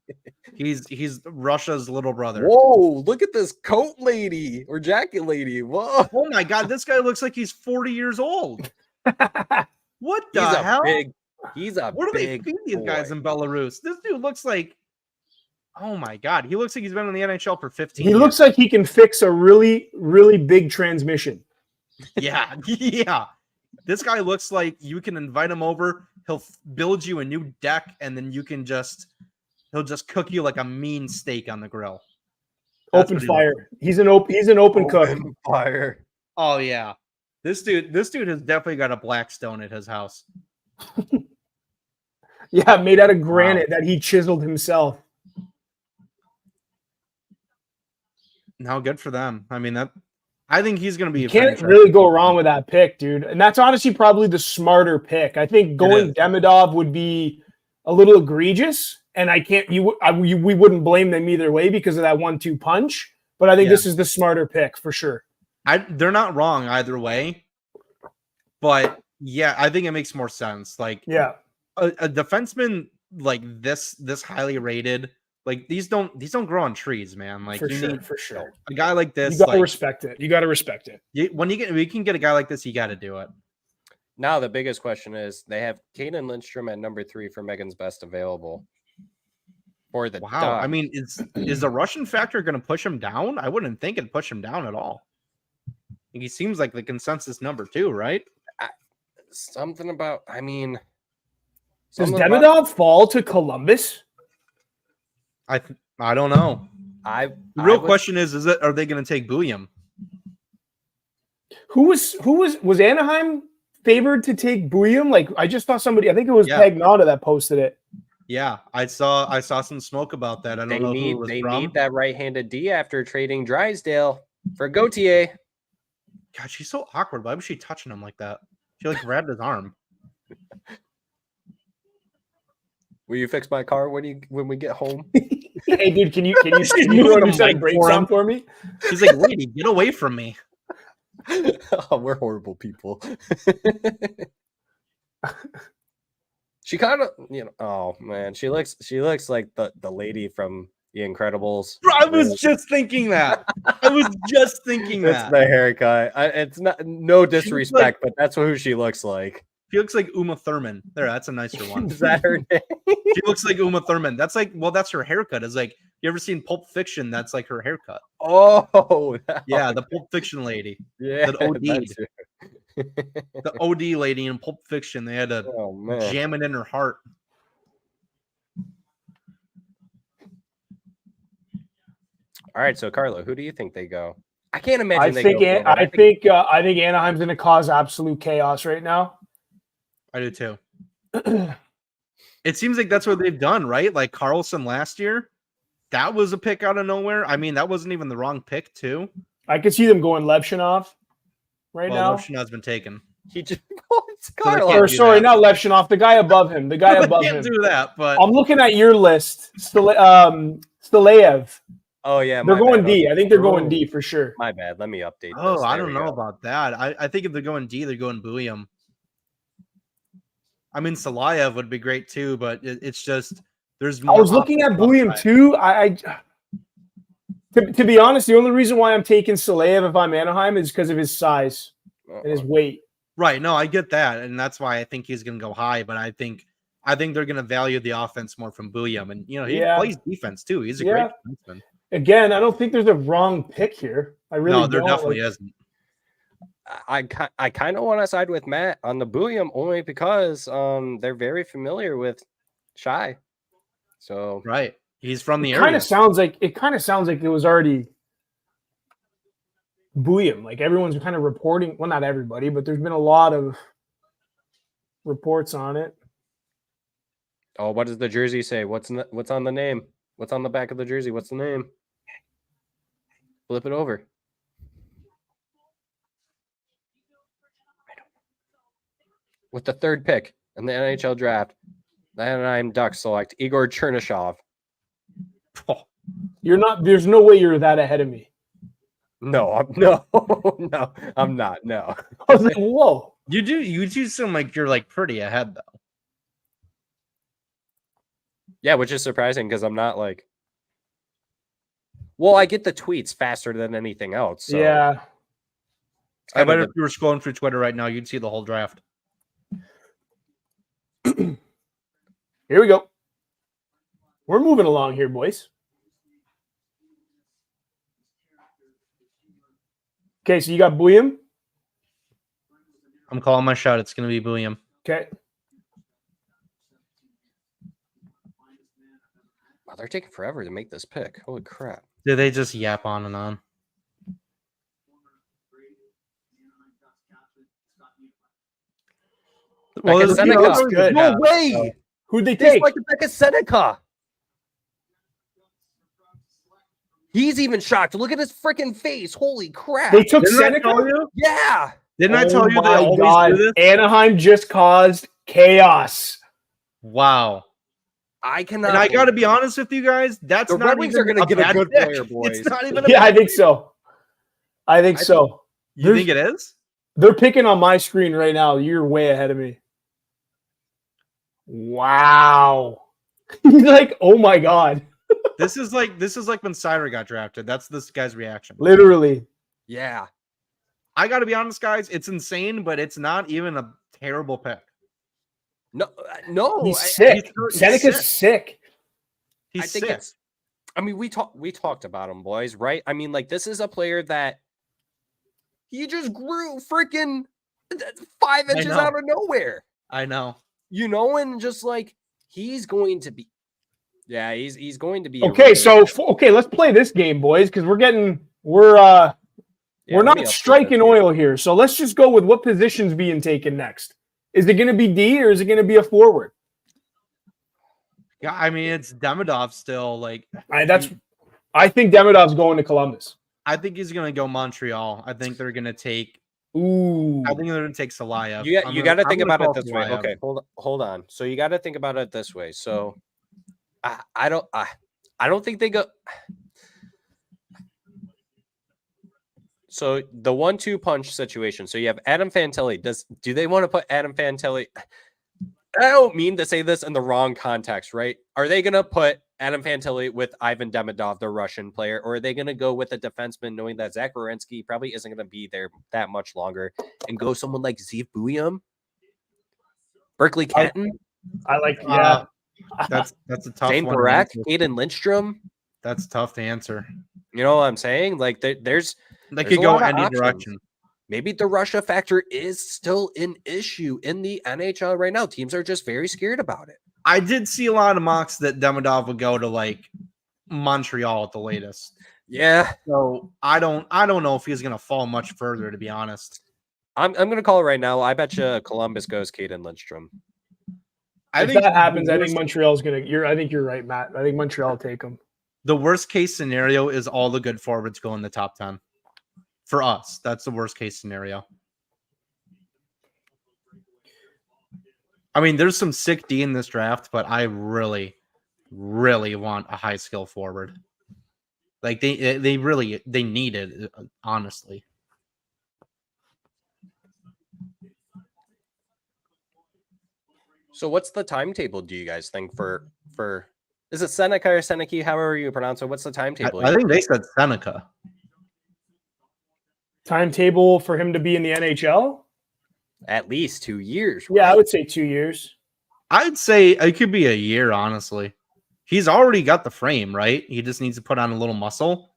He's Russia's little brother. Whoa! Look at this coat lady or jacket lady. Whoa! Oh my god, this guy looks like he's 40 years old. What the hell? He's a What do they big feed these guys boy. in Belarus? This dude looks like, oh my God, he looks like he's been in the NHL for 15 He years. looks like he can fix a really, really big transmission. Yeah, yeah. This guy looks like you can invite him over. He'll build you a new deck, and then he'll just cook you like a mean steak on the grill. That's Open what he looks fire. like. He's an open cook. Fire. Oh yeah, this dude has definitely got a Blackstone at his house. Yeah, made out of granite that he chiseled himself. No, good for them. I mean, I think he's going to be. You can't really go wrong with that pick, dude. And that's honestly probably the smarter pick. I think going Demidov would be a little egregious, and we wouldn't blame them either way because of that 1-2 punch. But I think this is the smarter pick for sure. They're not wrong either way, but yeah, I think it makes more sense. Like, yeah, a defenseman like this highly rated, like these don't grow on trees, man. Like, for need sure. A guy like this. You gotta respect it. You gotta respect it. When we can get a guy like this, you got to do it. Now the biggest question is they have Caden Lindstrom at number 3 for Megan's Best available. For the wow, Ducks. I mean, is the Russian factor going to push him down? I wouldn't think it'd push him down at all. He seems like the consensus number 2, right? Something about. I mean, does Demidov fall to Columbus? I don't know. The real question is are they going to take Bouillon? Who was Anaheim favored to take Bouillon? Like, I just saw somebody. I think it was Pagnotta that posted it. Yeah, I saw some smoke about that. I don't know who it was from. Need that right-handed D after trading Drysdale for Gauthier. God, she's so awkward. Why was she touching him like that? She like grabbed his arm. Will you fix my car when we get home? Hey, dude, can you run some brakes on for me? He's like, lady, get away from me. Oh, we're horrible people. She kind of, oh man, she looks like the lady from The Incredibles. I was just thinking that. It's the haircut. It's no disrespect, but that's who she looks like. She looks like Uma Thurman. There, that's a nicer one. Is that her name? She looks like Uma Thurman. That's that's her haircut. It's like, you ever seen Pulp Fiction? That's like her haircut. Oh, yeah, the Pulp Fiction lady. Yeah, that OD'd. The OD lady in Pulp Fiction. They had to jam it in her heart. All right, so Carlo, who do you think they go? I can't imagine. I think Anaheim's going to cause absolute chaos right now. I do too. It seems like that's what they've done, right? Like Carlson last year, that was a pick out of nowhere. I mean, that wasn't even the wrong pick, too. I could see them going Levshinov now. Levshinov's been taken. He just not Levshinov, the guy above him. The guy above him. Can't do that, but I'm looking at your list. Staleyev. Oh yeah, they're going D. I think they're going D for sure. My bad. Let me update. Oh, I don't know about that. I think if they're going D, they're going Bouillon. I mean, Staleyev would be great too, but it's just there's more. I was looking at Bouillon too. To be honest, the only reason why I'm taking Staleyev if I'm Anaheim is because of his size and his weight. Right. No, I get that, and that's why I think he's going to go high. But I think they're going to value the offense more from Bouillon, and he plays defense too. He's a great defenseman. Again, I don't think there's a wrong pick here. I really don't. There definitely isn't. I kind of want to side with Matt on the Bouillon only because they're very familiar with Shai. So right, he's from the area. It kind of sounds like it was already Bouillon. Like everyone's kind of reporting. Well, not everybody, but there's been a lot of reports on it. Oh, what does the jersey say? What's on the name? What's on the back of the jersey? What's the name? Flip it over. With the third pick in the NHL draft, the Anaheim Ducks select Igor Chernyshov. Oh, there's no way you're that ahead of me. No, I'm not. No. I was like, whoa. You do seem like you're like pretty ahead though. Yeah, which is surprising because I'm not like. Well, I get the tweets faster than anything else. So. Yeah. I bet if you were scrolling through Twitter right now, you'd see the whole draft. Here we go. We're moving along here, boys. Okay, so you got Bouillon. I'm calling my shot. It's going to be William. Okay. Wow, they're taking forever to make this pick. Holy crap. Did they just yap on and on? Well, Becca Seneca's good. No way. Who'd they They take? like Becca Seneca. He's even shocked. Look at his freaking face. Holy crap. They took Didn't I Seneca? tell you? Yeah. Didn't I tell you they my always God. do this? Anaheim just caused chaos. Wow. I cannot. And I got to be honest with you guys. That's The not Red Wings even are going to get a bad good pick. player, boys. It's not even a Yeah, I bad think pick. so. I think so. You think it is? They're picking on my screen right now. You're way ahead of me. Wow. Like, oh my God. This is like when Sider got drafted. That's this guy's reaction. Literally. Yeah. I got to be honest, guys. It's insane, but it's not even a terrible pick. No. He's sick. he's Seneca's sick. He's I think sick. it's. I mean, we talked about him, boys, right? I mean, like, this is a player that he just grew freaking 5 inches know. out of nowhere. I know. You know, and just like he's going to be. Yeah, he's going to be a Okay, really- so let's play this game, boys, because we're Yeah, not let me update striking this. oil here. So let's just go with what position's being taken next. Is it going to be D or is it going to be a forward? Yeah, I mean it's Demidov still. Like I think Demidov's going to Columbus. I think he's gonna go Montreal. I think they're gonna take. Ooh. I think they're gonna take Salayev. You got to think I'm gonna about it call this way. Salayev. Okay, hold on. So you got to think about it this way. So I don't think they go. So the 1-2 punch situation. So you have Adam Fantilli. Do they want to put Adam Fantilli? I don't mean to say this in the wrong context, right? Are they going to put Adam Fantilli with Ivan Demidov, the Russian player, or are they going to go with a defenseman, knowing that Zach Werenski probably isn't going to be there that much longer, and go someone like Zeev Bouillon, Berkeley Catton, I like That's a tough Zane one. to Barak, answer. Aiden Lindstrom. That's tough to answer. You know what I'm saying? Like there's They There's could a go lot of any options. direction. maybe the Russia factor is still an issue in the NHL right now. Teams are just very scared about it. I did see a lot of mocks that Demidov would go to like Montreal at the latest. Yeah, So I don't know if he's gonna fall much further, to be honest. I'm gonna call it right now. I bet you Columbus goes Caden Lindstrom. If that happens, I think Montreal's gonna. I think you're right, Matt. I think Montreal will take him. the worst case scenario is all the good forwards go in the top 10. For us, that's the worst case scenario. I mean, there's some sick D in this draft, but I really, really want a high skill forward. Like they need it, honestly. So what's the timetable, do you guys think, for is it Seneca or Seneki, however you pronounce it? What's the timetable? I think they said Seneca. Timetable for him to be in the NHL? At least 2 years. Yeah, I right? would say 2 years. I'd say it could be a year, honestly. He's already got the frame, right? He just needs to put on a little muscle.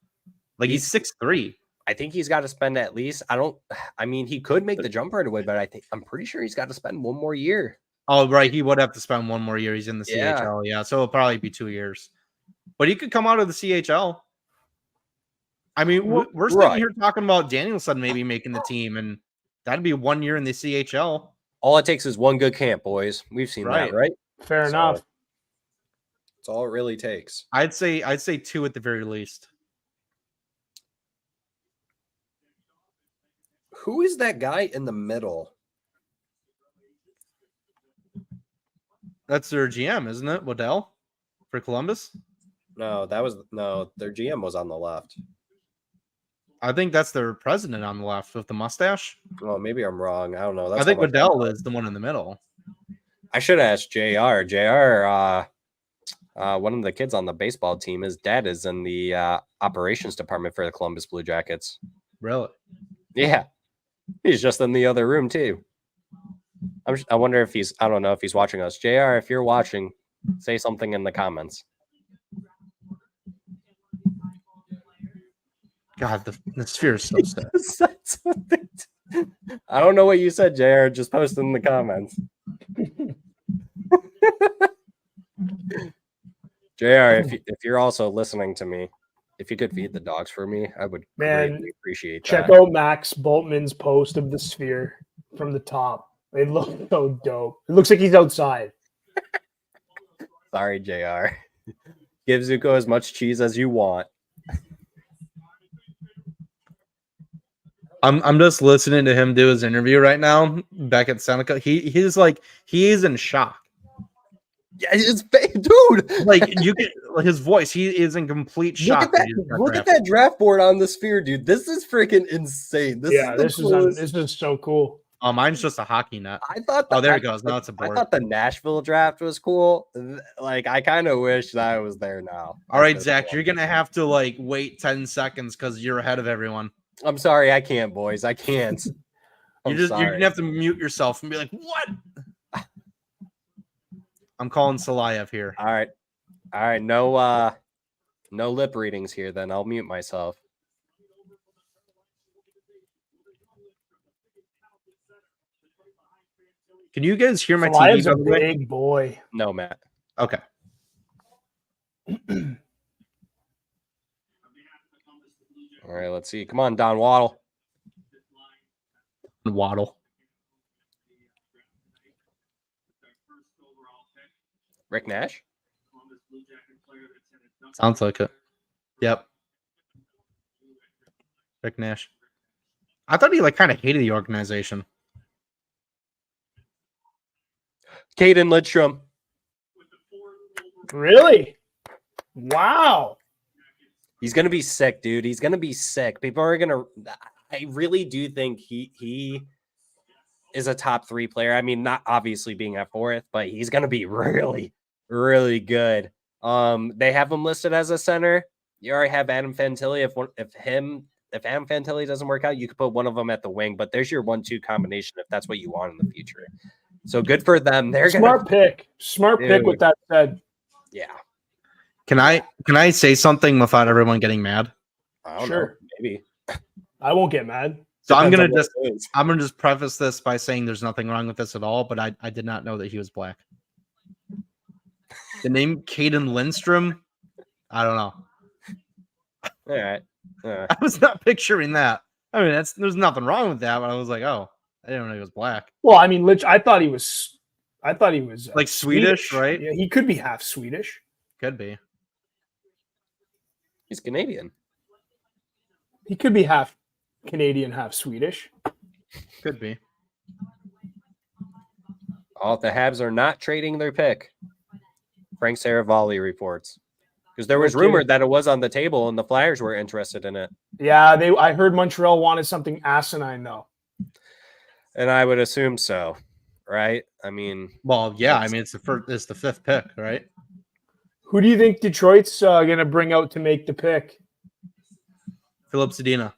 Like he's 6'3". I think he's got to spend at least. I mean, he could make the jump right away, but I'm pretty sure he's got to spend one more year. Oh, right. He would have to spend one more year. He's in the Yeah. CHL. Yeah. So it'll probably be 2 years. But he could come out of the CHL. I mean, we're sitting here talking about Danielson maybe making the team, and that'd be 1 year in the CHL. All it takes is one good camp, boys. We've seen that, right? Fair So, enough. That's all it really takes. I'd say 2 at the very least. Who is that guy in the middle? That's their GM, isn't it? Waddell for Columbus? No, their GM was on the left. I think that's their president on the left with the mustache. Well, maybe I'm wrong. I don't know. I think Waddell is the one in the middle. I should ask JR. One of the kids on the baseball team, his dad is in the operations department for the Columbus Blue Jackets. Really? Yeah. He's just in the other room, too. I wonder if I don't know if he's watching us. JR, if you're watching, Say something in the comments. God, the sphere is so sick. I don't know what you said, JR. Just post in the comments. JR, if you're also listening to me, if you could feed the dogs for me, I would greatly appreciate that. Check out Max Boltman's post of the sphere from the top. It looks so dope. It looks like he's outside. Sorry, JR. Give Zuko as much cheese as you want. I'm just listening to him do his interview right now back at Seneca. He's like he is in shock. Yeah, it's dude. Like you get his voice. He is in complete shock. Look at that draft board on the sphere, dude. This is freaking insane. This is so cool. Oh, mine's just a hockey net. I thought. There it goes. Now it's a board. I thought the Nashville draft was cool. Like I kind of wish that I was there now. All right, Zach, you're gonna have to like wait 10 seconds because you're ahead of everyone. I'm sorry, I can't, boys. I can't. You're gonna have to mute yourself and be like, "What?" I'm calling Salayev here. All right. No lip readings here. Then I'll mute myself. Can you guys hear my Salayev's TV? a big boy. No, Matt. Okay. All right, let's see. Come on, Don Waddle. Waddle. Rick Nash? Sounds like it. Yep. Rick Nash. I thought he like kind of hated the organization. Caden Lidstrom. Really? Wow. He's gonna be sick, dude. He's gonna be sick. People are gonna. I really do think he is a top 3 player. I mean, not obviously being at 4th, but he's gonna be really, really good. They have him listed as a center. You already have Adam Fantilli. If Adam Fantilli doesn't work out, you could put one of them at the wing. But there's your 1-2 combination if that's what you want in the future. So good for them. They're smart pick. Smart pick. With that said, yeah. Can I say something without everyone getting mad? I don't know. Maybe. I won't get mad. So I'm gonna just preface this by saying there's nothing wrong with this at all, but I did not know that he was black. The name Caden Lindstrom, I don't know. All right. I was not picturing that. I mean, there's nothing wrong with that, but I was like, oh, I didn't know he was black. Well, I mean, I thought he was like Swedish, right? Yeah, he could be half Swedish. Could be. He's Canadian. He could be half Canadian, half Swedish. Could be. Oh, the Habs are not trading their pick. Frank Saravalli reports. Because there was rumored that it was on the table and the Flyers were interested in it. Yeah, I heard Montreal wanted something asinine, though. And I would assume so, right? I mean... Well, yeah, I mean, it's the 5th pick, right? Who do you think Detroit's going to bring out to make the pick? Philip Zadina.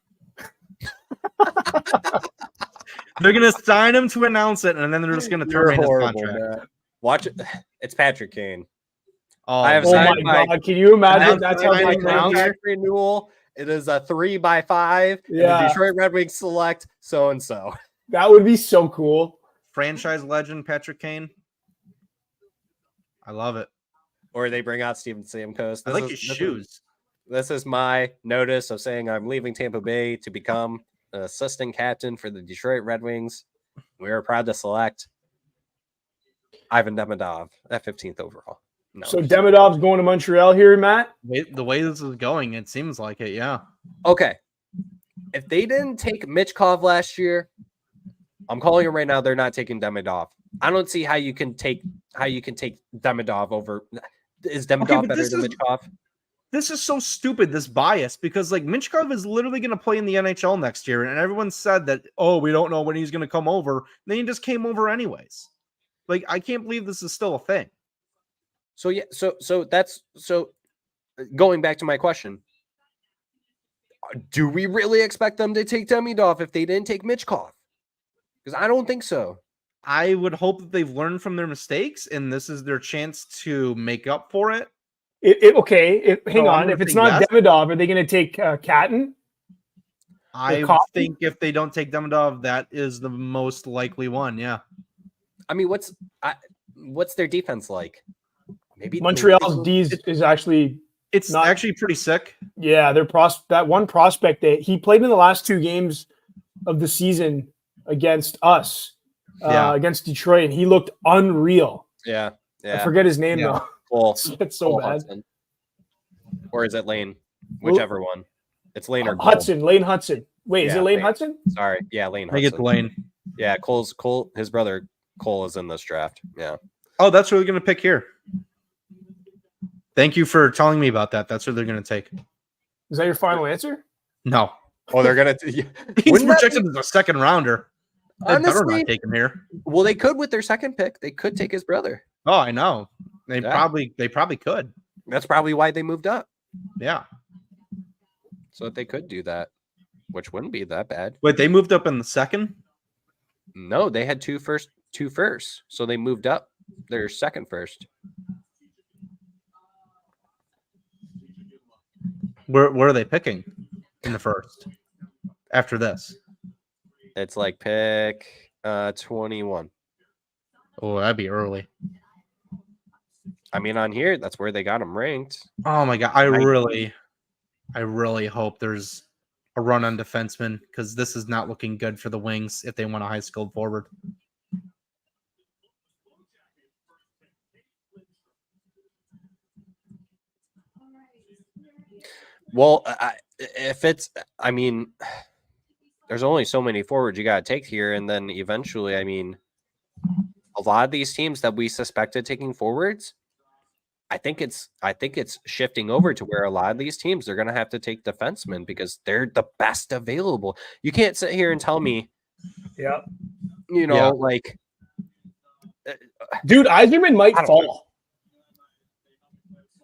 They're going to sign him to announce it, and then they're just going to terminate his contract. Man. Watch it. It's Patrick Kane. Oh, I have my God. Can you imagine? That's how my contract renewal. It is a 3x5. Yeah. And the Detroit Red Wings select so-and-so. That would be so cool. Franchise legend Patrick Kane. I love it. Or they bring out Steven Stamkos. I like his shoes. This is my notice of saying I'm leaving Tampa Bay to become an assistant captain for the Detroit Red Wings. We are proud to select Ivan Demidov at 15th overall. No. So Demidov's going to Montreal here, Matt? The way this is going, it seems like it, yeah. Okay. If they didn't take Mitchkov last year, I'm calling it right now, they're not taking Demidov. I don't see how you can take Demidov over. Is Demidov better than Mitchkov? This is so stupid, this bias, because like Mitchkov is literally going to play in the NHL next year, and everyone said that, oh, we don't know when he's going to come over. And then he just came over anyways. Like, I can't believe this is still a thing. So yeah, so that's going back to my question. Do we really expect them to take Demidov if they didn't take Mitchkov? Because I don't think so. I would hope that they've learned from their mistakes, and this is their chance to make up for it. Hang I'm on. gonna If it's say not yes. Demidov, are they going to take Catton? I Coffey? think if they don't take Demidov, that is the most likely one. Yeah. I mean, what's their defense like? Montreal's D is actually It's not actually pretty sick. Yeah, that one prospect that he played in the last 2 games of the season against us, against Detroit, and he looked unreal. Yeah. I forget his name though. Cole. It's so Cole bad. Hudson. Or is it Lane? Whichever one. It's Lane or Cole. Hudson. Lane Hudson. Wait, is it Lane Hudson? Sorry. Yeah, Lane I Hudson. get Lane. Yeah, Cole. His brother Cole is in this draft. Yeah. Oh, that's who they're going to pick here. Thank you for telling me about that. That's who they're going to take. Is that your final answer? No. Oh, they're going to. He's projected as a second rounder. They better not take him here. Well, they could with their second pick. They could take his brother. Oh, I know. They probably could. That's probably why they moved up. Yeah. So that they could do that, which wouldn't be that bad. Wait, they moved up in the second? No, they had two firsts. So they moved up their second first. Where are they picking in the first after this? It's like pick 21. Oh, that'd be early. I mean, on here, that's where they got them ranked. Oh my god, I really hope there's a run on defenseman because this is not looking good for the Wings if they want a high skilled forward. Well, I mean, there's only so many forwards you got to take here, and then eventually, I mean, a lot of these teams that we suspected taking forwards, I think it's shifting over to where a lot of these teams are going to have to take defensemen because they're the best available. You can't sit here and tell me, like, dude, Yzerman might fall.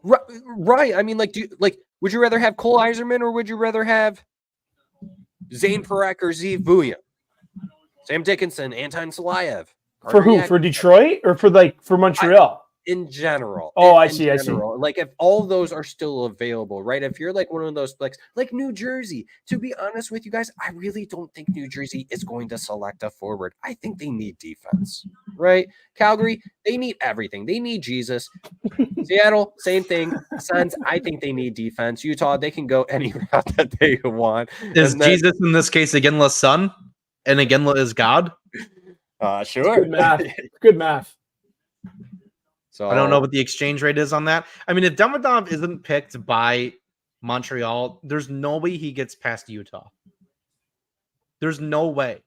Right. I mean, would you rather have Cole Yzerman or would you rather have Zane Parekh or Zeev Buya? Sam Dickinson, Anton Salayev. For who? For Detroit or for Montreal? In general. I see. Like if all of those are still available, right? If you're like one of those like New Jersey, to be honest with you guys, I really don't think New Jersey is going to select a forward. I think they need defense, right? Calgary, they need everything. They need Jesus. Seattle, same thing. Suns, I think they need defense. Utah, they can go any route that they want. Is Jesus in this case Iginla's son? And Iginla is God? Sure. Good math. So I don't know what the exchange rate is on that. I mean, if Demidov isn't picked by Montreal, there's no way he gets past Utah. There's no way.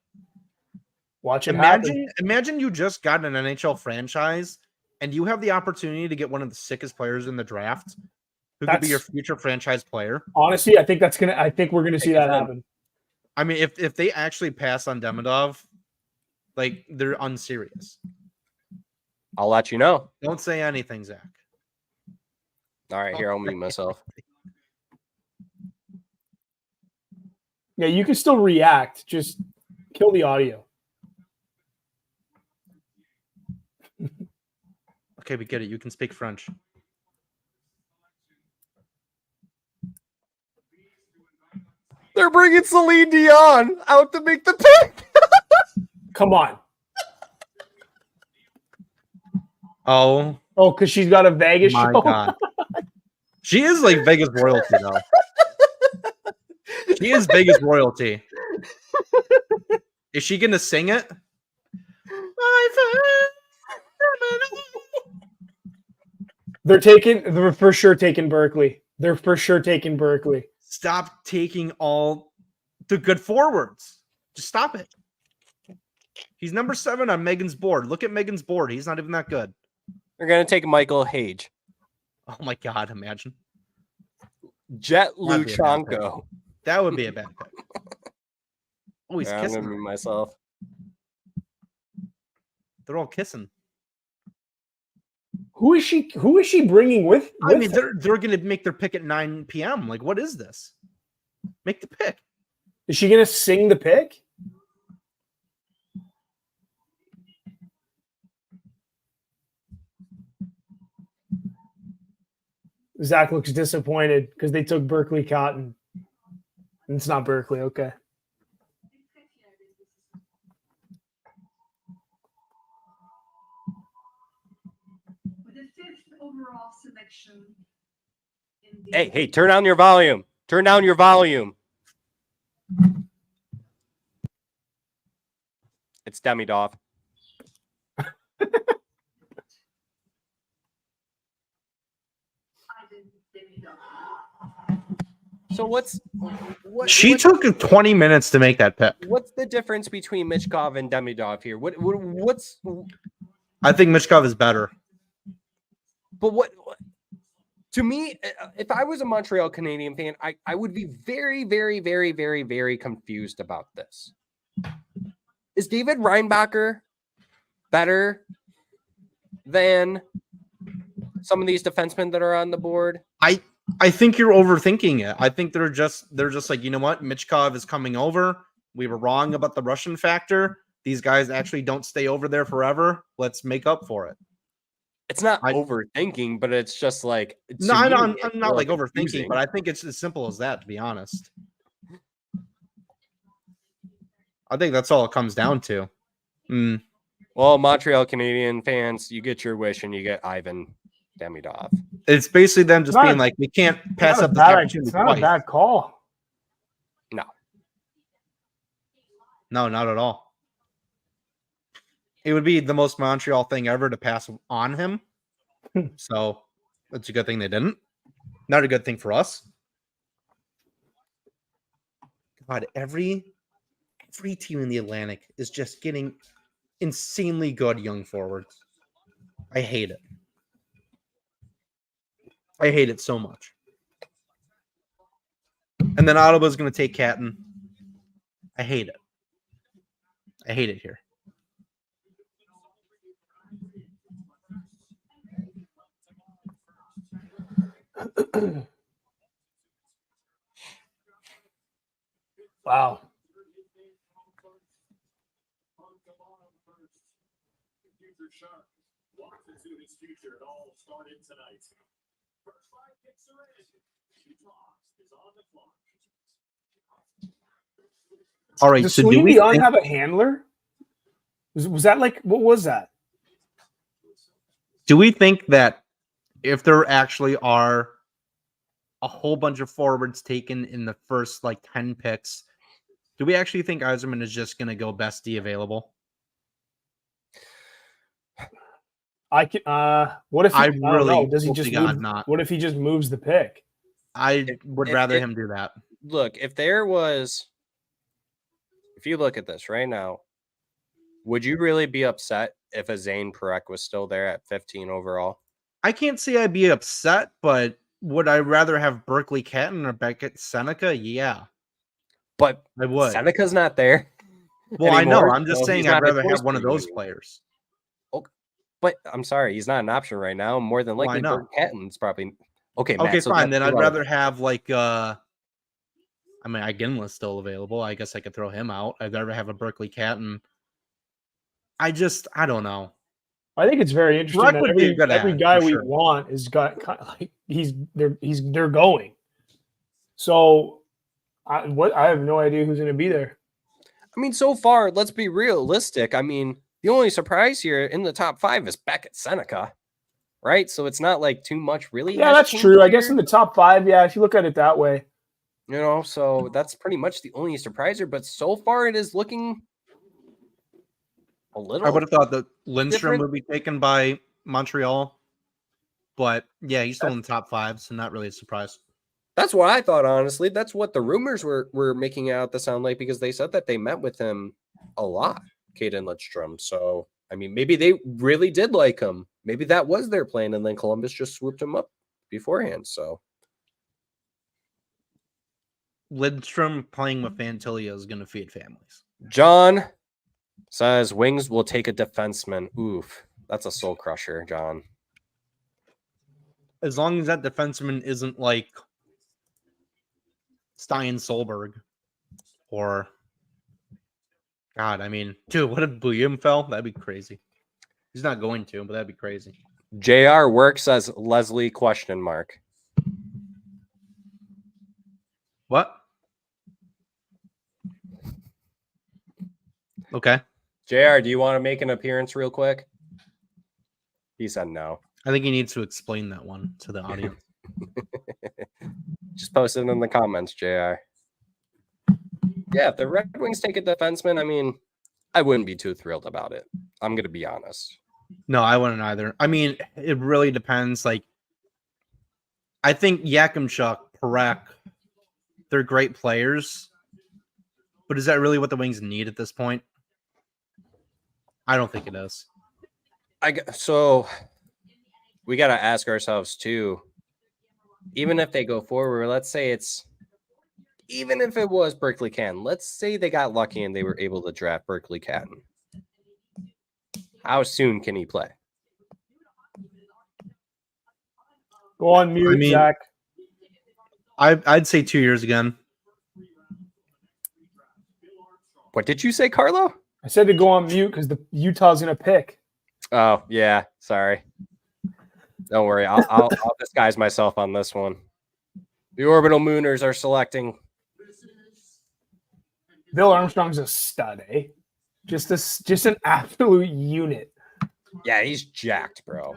Watch it happen. Imagine you just got an NHL franchise and you have the opportunity to get one of the sickest players in the draft who could be your future franchise player. Honestly, I think we're gonna see that happen. I mean, if they actually pass on Demidov, like they're unserious. I'll let you know. Don't say anything, Zach. All right, here, I'll mute myself. Yeah, you can still react. Just kill the audio. Okay, we get it. You can speak French. They're bringing Celine Dion out to make the pick. Come on. Oh, because she's got a Vegas my show. God. She is like Vegas royalty, though. She is Vegas royalty. Is she gonna sing it? They're for sure taking Berkeley. Stop taking all the good forwards. Just stop it. He's number 7 on Megan's board. Look at Megan's board. He's not even that good. They're going to take Michael Hage. Oh, my God. Imagine. Jet Luchanko. That would be a bad pick. Oh, he's kissing. I'm going to mute myself. They're all kissing. Who is she bringing with? I mean, they're going to make their pick at 9 p.m. Like, what is this? Make the pick. Is she going to sing the pick? Zach looks disappointed because they took Berkeley Cotton. And it's not Berkeley, okay. With the 5th overall selection. Hey, turn down your volume. Turn down your volume. It's Demidov. So what? She took 20 minutes to make that pick. What's the difference between Michkov and Demidov here? What's? I think Michkov is better. But what? To me, if I was a Montreal Canadian fan, I would be very, very, very, very, very confused about this. Is David Reinbacher better than some of these defensemen that are on the board? I think you're overthinking it. I think they're just like, you know what? Michkov is coming over. We were wrong about the Russian factor. These guys actually don't stay over there forever. Let's make up for it. It's not overthinking, but it's just like I'm not like overthinking, confusing. But I think it's as simple as that, to be honest. I think that's all it comes down to. Well, Montreal Canadian fans, you get your wish and you get Ivan Demidov. It's basically them just being like, we can't pass up the opportunity. It's not a bad call. No, not at all. It would be the most Montreal thing ever to pass on him. So that's a good thing they didn't. Not a good thing for us. God, every team in the Atlantic is just getting insanely good young forwards. I hate it. I hate it so much. And then Ottawa's going to take Catton. I hate it. I hate it here. Wow. All right. Does So Celine Dion have a handler? Was that like, what was that? Do we think that if there actually are a whole bunch of forwards taken in the first like 10 picks, do we actually think Yzerman is just going to go best D available? I can. What if I really does he just move, not? What if he just moves the pick? I would rather him do that. Look, if you look at this right now, would you really be upset if a Zane Parekh was still there at 15 overall? I can't say I'd be upset, but would I rather have Berkeley Catton or Beckett Seneca? Yeah. But I would. Seneca's not there. Well, anymore, I know. I'm just saying I'd rather have one of those players. Okay. But I'm sorry, he's not an option right now. More than likely, Berkeley Catton's probably okay. Matt, okay, so fine. Then I'd rather have like I mean, Iginla's still available. I guess I could throw him out. I'd rather have a Berkeley Catton. I don't know. I think it's very interesting that every guy we want is got kind of like they're going. So I have no idea who's going to be there. I mean, so far, let's be realistic. I mean, the only surprise here in the top 5 is Beckett Seneca, right? So it's not like too much really. Yeah, that's true. Here. I guess in the top 5, yeah, if you look at it that way. You know, so that's pretty much the only surpriser. But so far, it is looking a little. I would have thought that Lindstrom would be taken by Montreal, but yeah, he's still in the top 5, so not really a surprise. That's what I thought, honestly. That's what the rumors were making out to sound like, because they said that they met with him a lot, Caden Lindstrom. So, I mean, maybe they really did like him. Maybe that was their plan, and then Columbus just swooped him up beforehand. So, Lindstrom playing with Fantilio is going to feed families. John says Wings will take a defenseman. Oof, that's a soul crusher, John. As long as that defenseman isn't like Stein Solberg or God, I mean, dude, what if William fell? That'd be crazy. He's not going to, but that'd be crazy. JR Work says Leslie ? What? Okay. JR, do you want to make an appearance real quick? He said no. I think he needs to explain that one to the audience. Just post it in the comments, JR. Yeah, if the Red Wings take a defenseman, I mean, I wouldn't be too thrilled about it. I'm going to be honest. No, I wouldn't either. I mean, it really depends. Like, I think Yakimchuk, Parak, they're great players. But is that really what the Wings need at this point? I don't think it is. So we got to ask ourselves, too, even if they go forward, let's say even if it was Berkeley Canton, let's say they got lucky and they were able to draft Berkeley Canton. How soon can he play? Go on mute, Zach. I'd say 2 years again. What did you say, Carlo? I said to go on mute because the Utah's going to pick. Oh, yeah. Sorry. Don't worry. I'll disguise myself on this one. The Orbital Mooners are selecting. Bill Armstrong's a stud, eh? Just an absolute unit. Yeah, he's jacked, bro.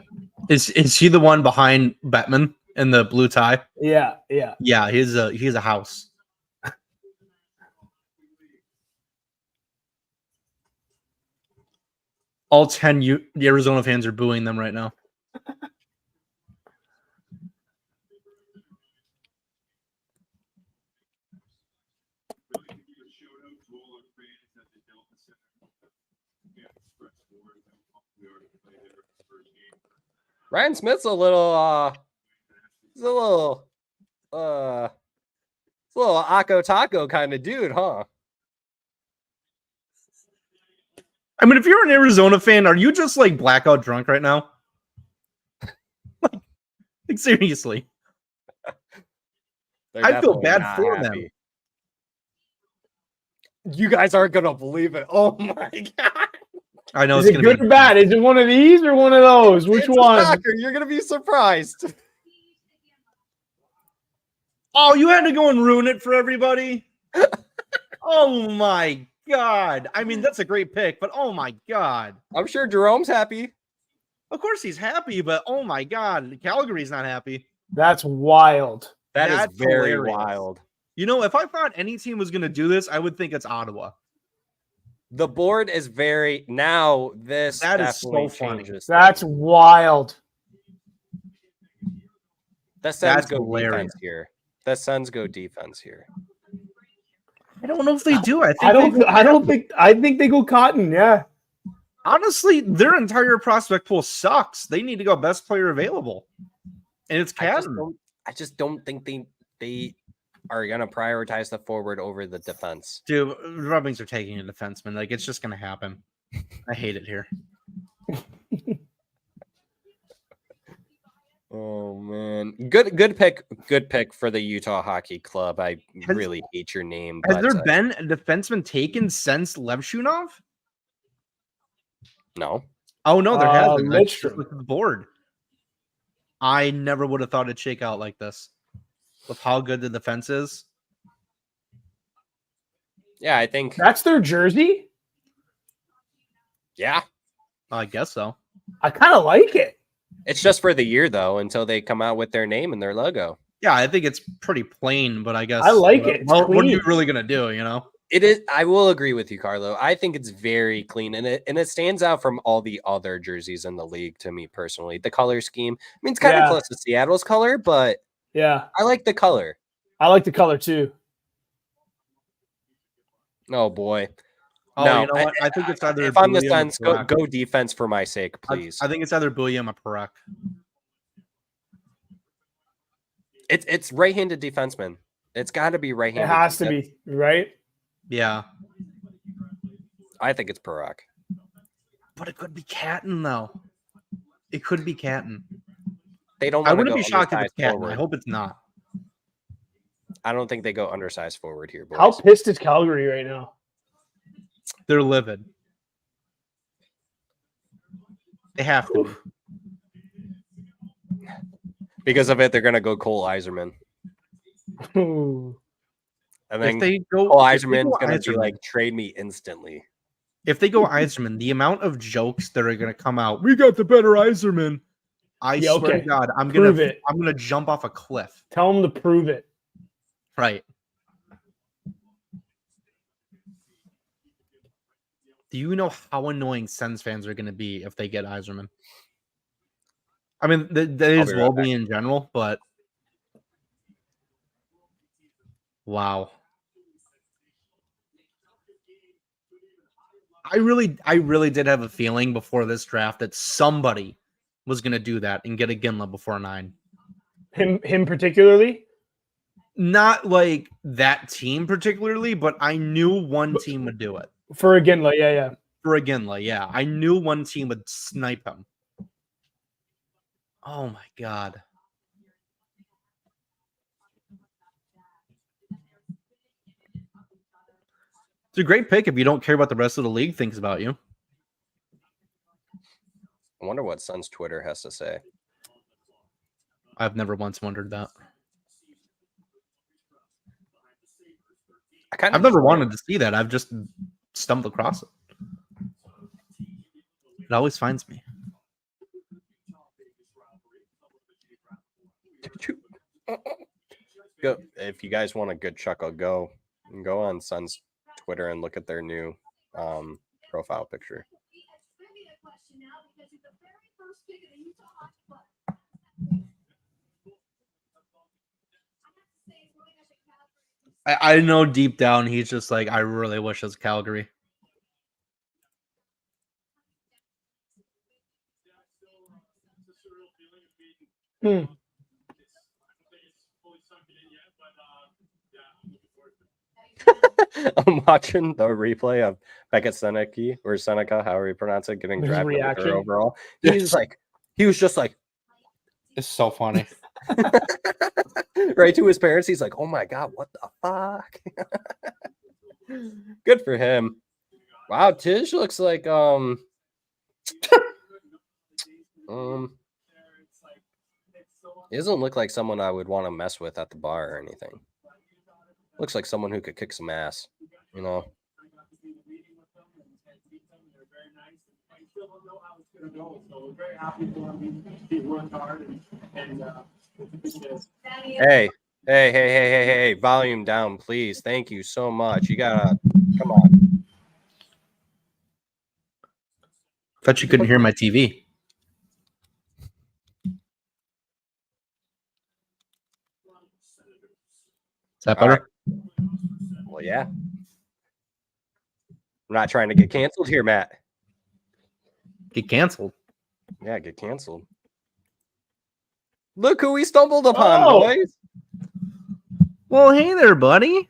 Is he the one behind Bettman in the blue tie? Yeah. Yeah, he's a house. All 10 the Arizona fans are booing them right now. Ryan Smith's a little Akko Taco kind of dude, huh? I mean, if you're an Arizona fan, are you just like blackout drunk right now? like seriously. I feel bad for them. You guys aren't gonna believe it. Oh my god. I know Is it good or bad? Is it one of these or one of those? Which one? You're gonna be surprised. Oh, you had to go and ruin it for everybody. Oh my god. I mean, that's a great pick, but oh my god. I'm sure Jerome's happy. Of course he's happy, but oh my god, Calgary's not happy. That's wild. That's very hilarious. wild. You know, if I thought any team was going to do this, I would think it's Ottawa. The board is very now. This that is so funny. That's wild. The Sens go defense here. The Sens go defense here. I don't know if they do. I think they go Cotton. Yeah. Honestly, their entire prospect pool sucks. They need to go best player available, and it's Cotton. I just don't think they are going to prioritize the forward over the defense. Dude, Red Wings are taking a defenseman. Like, it's just going to happen. I hate it here. Oh, man. Good pick for the Utah Hockey Club. I really hate your name. Has there been a defenseman taken since Levshunov? No. Oh, no, there hasn't. Lidstrom. Look at the board. I never would have thought it'd shake out like this. With how good the defense is. Yeah, I think that's their jersey. Yeah, I guess so. I kind of like it. It's just for the year though, until they come out with their name and their logo. Yeah, I think it's pretty plain, but I guess I like it. What are you really gonna do? You know, it is. I will agree with you, Carlo. I think it's very clean, and it stands out from all the other jerseys in the league to me personally. The color scheme. I mean, it's kind of close to Seattle's color, but. Yeah, I like the color. I like the color too. Oh boy. Oh, no, you know what? I think it's either. If I'm the Suns, go defense for my sake, please. I think it's either William or Parak. It's right-handed defenseman. It's got to be right-handed. It has to be, right? Yeah. I think it's Parak. But it could be Catton though. It could be Catton. They don't. I wouldn't be shocked if it's Catton. I hope it's not. I don't think they go undersized forward here, boys. How pissed is Calgary right now? They're livid. They have to. Because of it, they're going to go Cole Iserman. Ooh. And then If they go, Cole if they go Eiserman's going to be Yzerman- like, trade me instantly. if they go Yzerman, the amount of jokes that are going to come out, we got the better Yzerman. I Yeah, swear okay. to God, I'm Prove gonna it. jump off a cliff. Tell them to prove it. Right. Do you know how annoying Sens fans are going to be if they get Yzerman? I mean, they I'll as be well right back. be in general, but wow. I really did have a feeling before this draft that somebody was going to do that and get a Ginla before 9. Him particularly? Not like that team particularly, but I knew one team would do it. For again, like yeah. For a Ginla, yeah. I knew one team would snipe him. Oh my God. It's a great pick if you don't care what the rest of the league thinks about you. I wonder what Suns Twitter has to say. I've never once wondered that. I've never wanted to see that. I've just stumbled across it. It always finds me. Go if you guys want a good chuckle, go on Suns Twitter and look at their new profile picture. I know deep down he's just like, I really wish it was Calgary. I'm watching the replay of Beckett Seneca, however you pronounce it, getting His drafted with reaction. her overall. He was just like, It's so funny. right to his parents. He's like, oh my God, what the fuck? Good for him. Wow, Tish looks like he doesn't look like someone I would want to mess with at the bar or anything. Looks like someone who could kick some ass, you know. Hey, volume down, please. Thank you so much. You gotta come on. Thought you couldn't hear my TV. Is that better? Right. Well, yeah. I'm not trying to get canceled here, Matt. Get canceled. Yeah, get canceled. Look who we stumbled upon, boys. Well, hey there, buddy.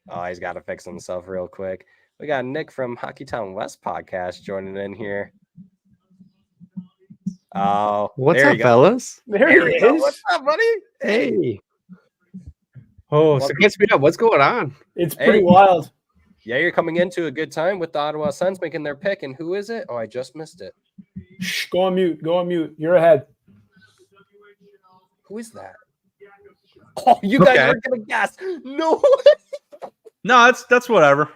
Oh, he's got to fix himself real quick. We got Nick from Hockeytown West podcast joining in here. Oh, what's there up, you go. fellas? There he you go. is. What's up, buddy? Hey. Oh, so catch me up. What's going on? It's pretty Hey. wild. Yeah, you're coming into a good time with the Ottawa Sens making their pick. And who is it? Oh, I just missed it. Shh, go on mute. Go on mute. You're ahead. Who is that? Oh, you guys Okay. aren't gonna guess. No. No, that's whatever.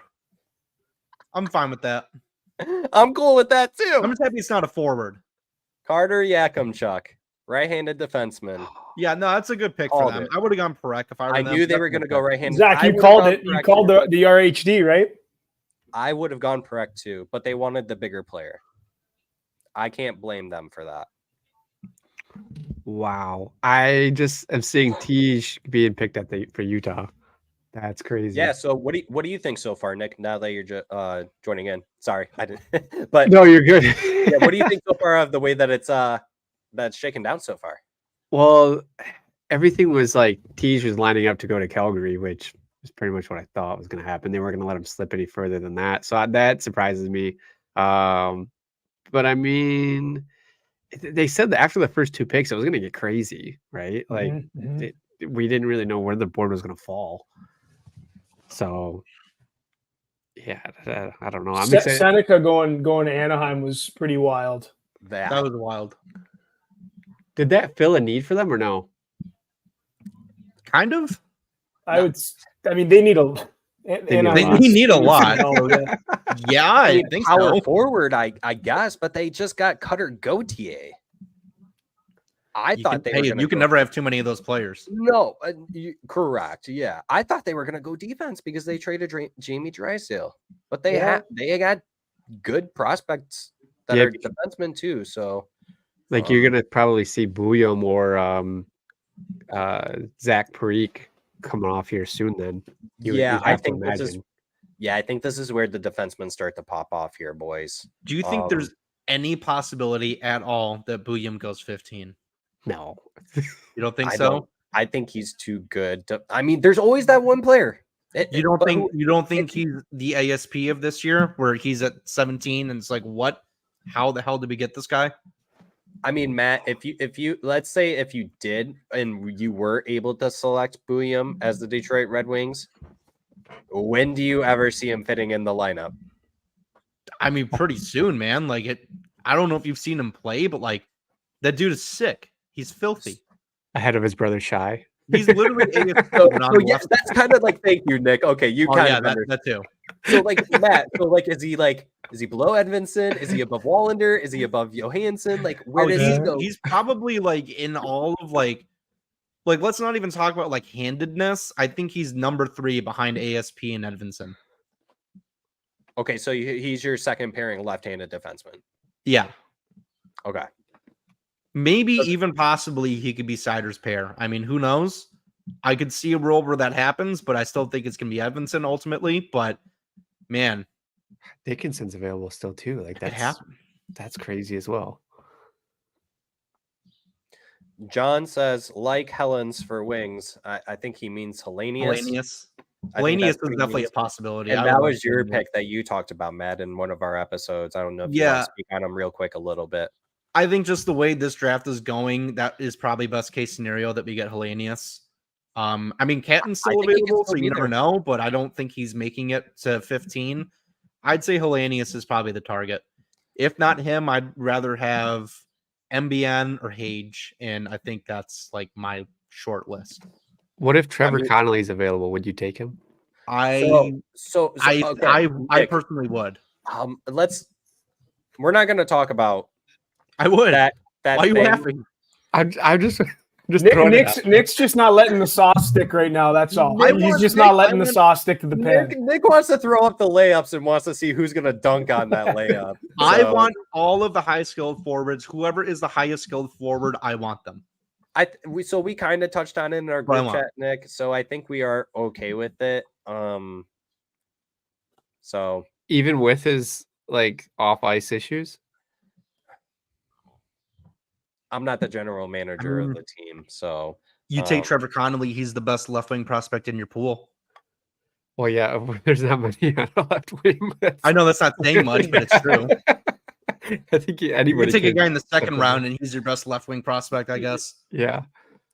I'm fine with that. I'm cool with that too. I'm just happy it's not a forward. Carter Yakimchuk, right-handed defenseman. Yeah, no, that's a good pick Called for them. it. I would have gone Perek if I were I them. knew they That's were a going to good go pick. right-handed. Zach, I you would've called gone it. You Perek called too. the RHD, right? I would have gone Perek too, but they wanted the bigger player. I can't blame them for that. Wow. I just am seeing Tej being picked at for Utah. That's crazy. Yeah. So what do you think so far, Nick? Now that you're joining in, sorry, I didn't. But No, you're good. yeah, what do you think so far of the way that it's that's shaken down so far? Well, everything was like Tej was lining up to go to Calgary, which is pretty much what I thought was going to happen. They weren't going to let him slip any further than that. So that surprises me. But I mean, they said that after the first two picks, it was going to get crazy, right? Like we didn't really know where the board was going to fall. So, yeah, I don't know. I'm excited. Seneca going to Anaheim was pretty wild. That was wild. Did that fill a need for them or no? Kind of. I mean, they need a. They need a lot. Yeah. Yeah, I I mean, think power so. forward, I guess, but they just got Cutter Gauthier. I thought they were going to. You can never have too many of those players. No, correct. Yeah, I thought they were going to go defense because they traded Jamie Drysdale, but they got good prospects that are defensemen too. So, like you're gonna probably see Bouillon or Zach Parikh coming off here soon. Then I think this is. Yeah, I think this is where the defensemen start to pop off here, boys. Do you think there's any possibility at all that Bouillon goes 15? No, you don't think so? I think he's too good. I mean, there's always that one player. You don't think he's the ASP of this year, where he's at 17, and it's like, what? How the hell did we get this guy? I mean, Matt, if you let's say if you did and you were able to select Bouillon as the Detroit Red Wings, when do you ever see him fitting in the lineup? I mean, pretty soon, man. Like I don't know if you've seen him play, but like that dude is sick. He's filthy. Ahead of his brother Shy. He's literally yes, that's kind of like, thank you, Nick. Okay, you kind of that too. So like Matt, is he below Edvinsson? Is he above Wallander? Is he above Johansson? Like where does he go? He's probably like in all of like let's not even talk about like handedness. I think he's number 3 behind ASP and Edvinsson. Okay, so he's your second pairing left-handed defenseman. Yeah. Okay. Maybe even possibly he could be Sider's pair. I mean, who knows? I could see a world where that happens, but I still think it's going to be Edvinsson ultimately. But man, Dickinson's available still too. Like that's crazy as well. John says, like Helens for wings. I think he means Hellenius. Hellenius is definitely a possibility. And that was your pick that you talked about, Matt, in one of our episodes. I don't know if you want to speak on him real quick a little bit. I think just the way this draft is going, that is probably best case scenario that we get Hellenius. I mean, Catton's still available, so you never know, but I don't think he's making it to 15. I'd say Hellenius is probably the target. If not him, I'd rather have MBN or Hage, and I think that's like my short list. What if Trevor Connolly's available? Would you take him? I personally would. We're not going to talk about. I would. That Why are you laughing? I'm just Nick's just not letting the sauce stick right now. That's all. He's just not letting the sauce stick to the pan. Nick wants to throw up the layups and wants to see who's going to dunk on that layup. I want all of the high skilled forwards. Whoever is the highest skilled forward, I want them. We kind of touched on it in our group chat, Nick. So I think we are okay with it. So even with his like off ice issues. I'm not the general manager of the team, so you take Trevor Connolly. He's the best left wing prospect in your pool. Well, yeah, there's not many on the left wing. I know that's not saying much, but it's true. I think anybody. You take a guy in the second round, and he's your best left wing prospect, I guess. Yeah,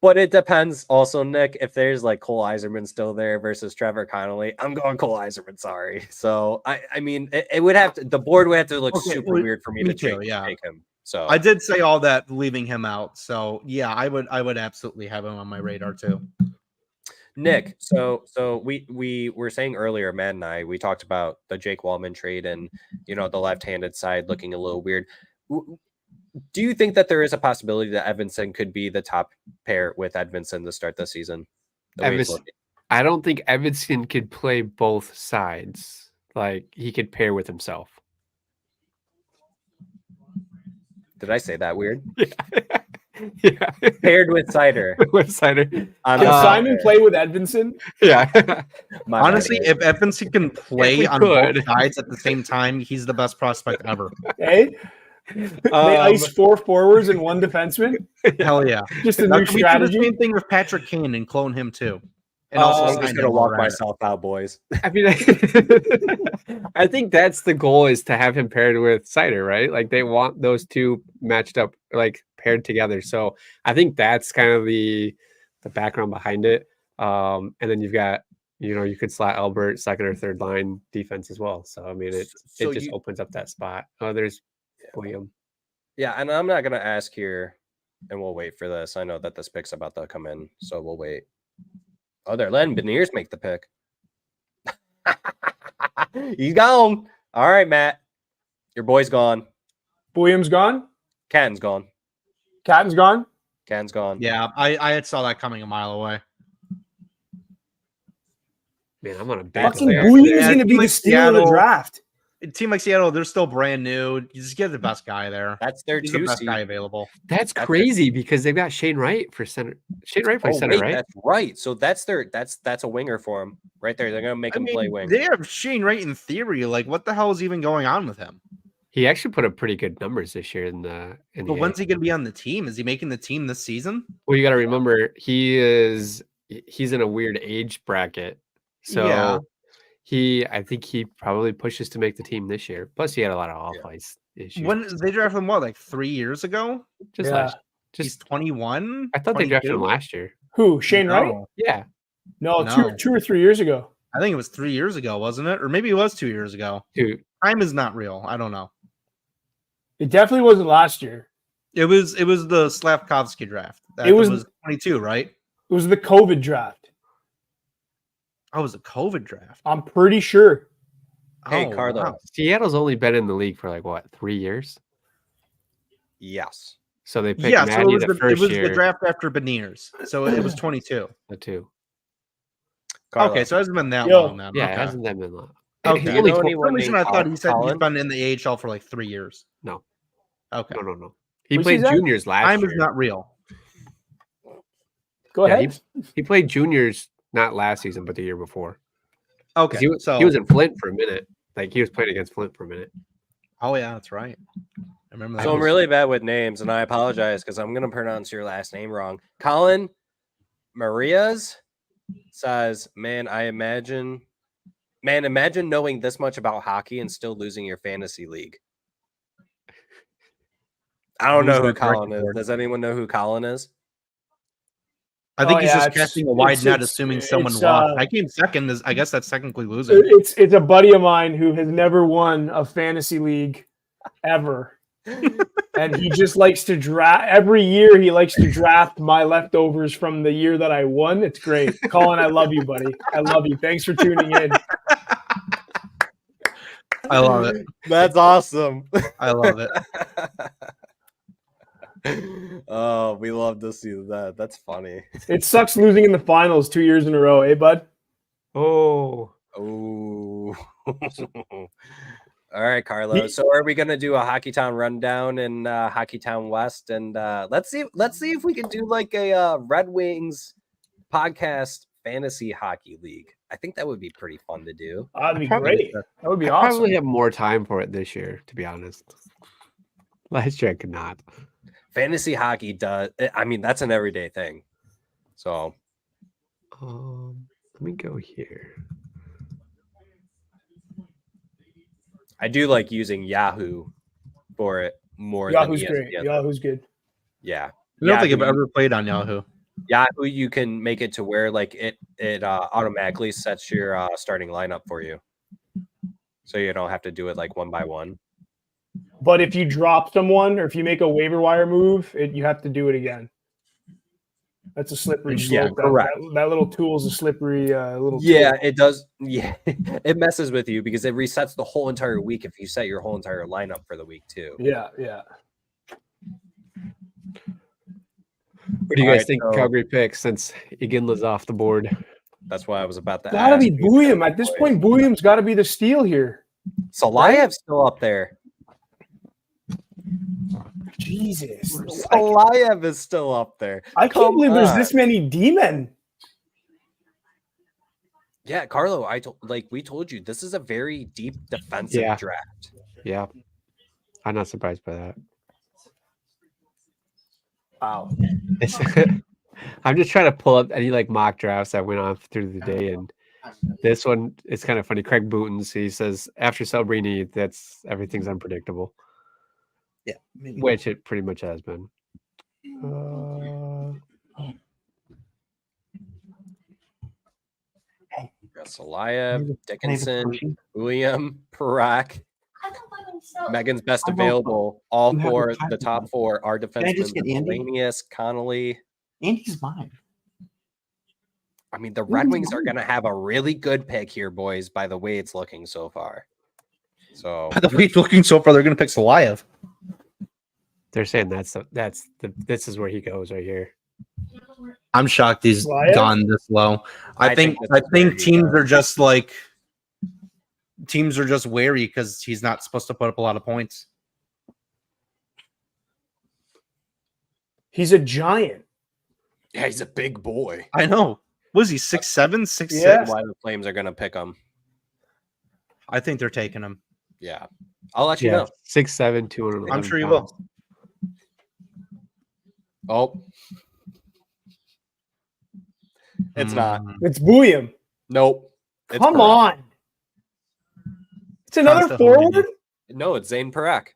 but it depends. Also, Nick, if there's like Cole Eiserman still there versus Trevor Connolly, I'm going Cole Eiserman. Sorry. So I mean, it would have to. The board would have to look super weird for me to take him. So I did say all that, leaving him out. So yeah, I would absolutely have him on my radar too. Nick, so we were saying earlier, Matt and I, we talked about the Jake Wallman trade and the left-handed side looking a little weird. Do you think that there is a possibility that Edvinsson could be the top pair with Edvinsson to start the season? I don't think Edvinsson could play both sides. Like he could pair with himself. Did I say that weird? Yeah. Paired with Cider. With Cider. Can Simon play with Edvinsson? Yeah. Honestly, if Edvinsson can play on both sides at the same time, he's the best prospect ever. Hey, they ice 4 forwards and 1 defenseman. Hell yeah! Just a new strategy. The same thing with Patrick Kane and clone him too. And also, I'm just gonna walk myself out, boys. I mean, I think that's the goal, is to have him paired with Cider, right? Like they want those two matched up, like paired together. So I think that's kind of the background behind it. And then you've got, you could slot Albert second or third line defense as well. So I mean, it just opens up that spot. Oh, there's William. Yeah, and I'm not gonna ask here, and we'll wait for this. I know that this pick's about to come in, so we'll wait. Oh, they're letting Beniers make the pick. He's gone. All right, Matt. Your boy's gone. Williams gone. Catton's gone. Catton's gone. Catton's gone. Yeah, I had saw that coming a mile away. Man, I'm on a big Fucking fair. Williams Yeah, is going to be team the like steal of the Seattle. draft. A team like Seattle, they're still brand new. You just get the best guy there. That's their He's the 2 best seed. guy available. That's That's crazy because they've got Shane Wright for center. Shane Wright plays Oh, center, wait, right? that's right. So that's a winger for him right there. They're gonna make him play wing. They have Shane Wright in theory. Like, what the hell is even going on with him? He actually put up pretty good numbers this year in the But when's he going to be on the team? Is he making the team this season? Well, you got to remember he's in a weird age bracket, so Yeah. I think he probably pushes to make the team this year. Plus, he had a lot of off ice issues. When they drafted him, what, like 3 years ago? Just Yeah. last, He's just 21. I thought they drafted him 22? last year. Who? Shane Wright? No. Yeah, No, No. two or 3 years ago. I think it was 3 years ago, wasn't it? Or maybe it was 2 years ago. dude. Time is not real. I don't know. It definitely wasn't last year. It was the Slavkovsky draft. It was- 22, right? It was the COVID draft. Oh, it was a COVID draft. I'm pretty sure. Hey, Oh, Carlo. wow. Seattle's only been in the league for like what 3 years, Yes. so they picked Yeah, so Maddie it was, the the, first it was year. the draft after Beniers. So it was 22. The two. Carlo. Okay, so it hasn't been that Yo. long then. Yeah, it okay. hasn't that been long. Okay. He's Do you only know tw- For anyone some reason, named I thought he said he's Colin? been in the AHL for like 3 years. No. Okay. No. He What's played he say? juniors last Time year. is not real. Go Yeah, ahead. He played juniors not last season, but the year before. 'Cause Okay. He was in Flint for a minute. Like he was playing against Flint for a minute. Oh yeah, that's right. I remember that. So I'm really bad with names, and I apologize because I'm gonna pronounce your last name wrong. Colin Marias says, imagine knowing this much about hockey and still losing your fantasy league. I don't Who's know who that Colin directed is. for? Does anyone know who Colin is? I think Oh, he's yeah, just it's- casting a wide it's- net, it's- assuming someone it's, lost. I came second. I guess that's technically losing. It's a buddy of mine who has never won a fantasy league ever. And he just likes to draft every year. He likes to draft my leftovers from the year that I won. It's great. Colin, I love you, buddy. I love you. Thanks for tuning in. I love it. That's awesome. I love it. Oh, we love to see that. That's funny. It sucks losing in the finals 2 years in a row, eh, bud? Oh, Oh. All right, Carlo. So are we gonna do a Hockeytown rundown in Hockeytown West? And let's see if we can do like a Red Wings podcast fantasy hockey league. I think that would be pretty fun to do. That'd be Probably- great. That would be I awesome. probably have more time for it this year, to be honest. Last year I could not. Fantasy hockey does. I mean, that's an everyday thing. So Let me go here. I do like using Yahoo for it more. Yahoo's than great. ESPN. Yahoo's good. Yeah. I don't think I've Yahoo- ever played on Yahoo. Yahoo, you can make it to where like it automatically sets your starting lineup for you, so you don't have to do it like one by one. But if you drop someone or if you make a waiver wire move, you have to do it again. That's a slippery slope. Yeah, correct. That little tool is a slippery little Yeah, tool. it does. Yeah, it messes with you because it resets the whole entire week if you set your whole entire lineup for the week too. Yeah. What do you All guys right, think so- Calgary picks since Iginla's off the board? That's why I was about to. Gotta ask be you. Bouillon. At this point, Bouillon's got to be the steal here. Salayev's still up there. Jesus. Salayev is still up there. I can't Come believe there's on. this many D-men. Yeah, Carlo, we told you this is a very deep defensive Yeah. draft. Yeah. I'm not surprised by that. Wow. I'm just trying to pull up any like mock drafts that went on through the day, and this one it's kind of funny. Craig Bootens, he says after Celebrini, that's everything's unpredictable, Yeah. which it pretty much has been. Salayev, Dickinson, William, Parak, Megan's best available. All You have four, a the top four are I just defensemen. get Andy? Lanius, Connolly. Andy's mine. I mean, the Red Wings are going to have a really good pick here, boys, by the way it's looking so far. So, By the way, it's looking so far, they're going to pick Salayev. They're saying this is where he goes right here. I'm shocked he's Salayev? gone this low. I think this is where he teams goes. are just like wary because he's not supposed to put up a lot of points. He's a giant. Yeah, he's a big boy. I know. Was he 6'7", 6'6"? Yeah. Why the Flames are going to pick him. I think they're taking him. Yeah. I'll let you Yeah, know. 6'7", 211 I'm sure you pounds. will. Oh. It's not. It's William. Nope. It's Come Parak. on. It's another Costa forward? Helene. No, it's Zane Parak.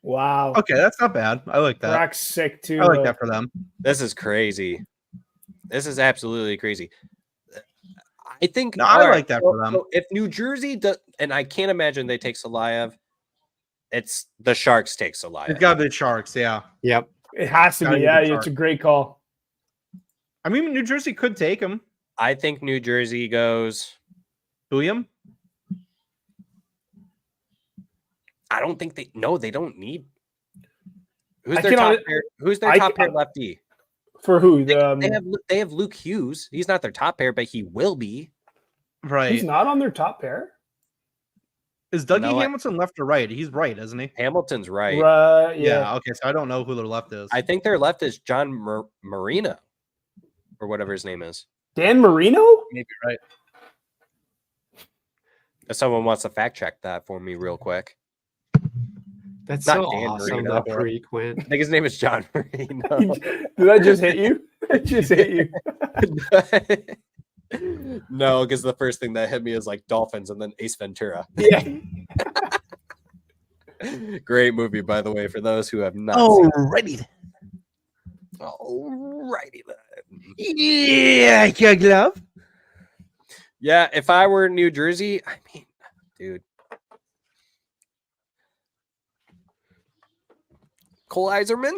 Wow. Okay, that's not bad. I like that. Brock's sick too. I like though. that for them. This is crazy. This is absolutely crazy. I think No, I all right, like that for them. so if New Jersey does, and I can't imagine they take Salayev, it's the Sharks take Salayev. It's got to be the Sharks, yeah. Yep. It has to Gotta be. be Yeah, the it's a great call. I mean, New Jersey could take him. I think New Jersey goes. William? I don't think they. No, they don't need. Who's I their cannot- top pair? Who's their I top pair ca- lefty? For who? They have Luke Hughes. He's not their top pair, but he will be. Right. He's not on their top pair. Is Dougie No, Hamilton left or right? He's right, isn't he? Hamilton's right. Right. Yeah. Yeah. Okay, so I don't know who their left is. I think their left is John Marino, or whatever his name is. Dan Marino? Maybe right. If someone wants to fact check that for me real quick. That's Not so Dan awesome Marino. that freak went. I think his name is John Marino. Did that just hit you? It just hit you. No, because the first thing that hit me is like Dolphins and then Ace Ventura. Yeah. Great movie, by the way, for those who have not seen it. Alrighty. Alrighty then. Yeah, your glove. Yeah, if I were in New Jersey, I mean, dude. Cole Iserman?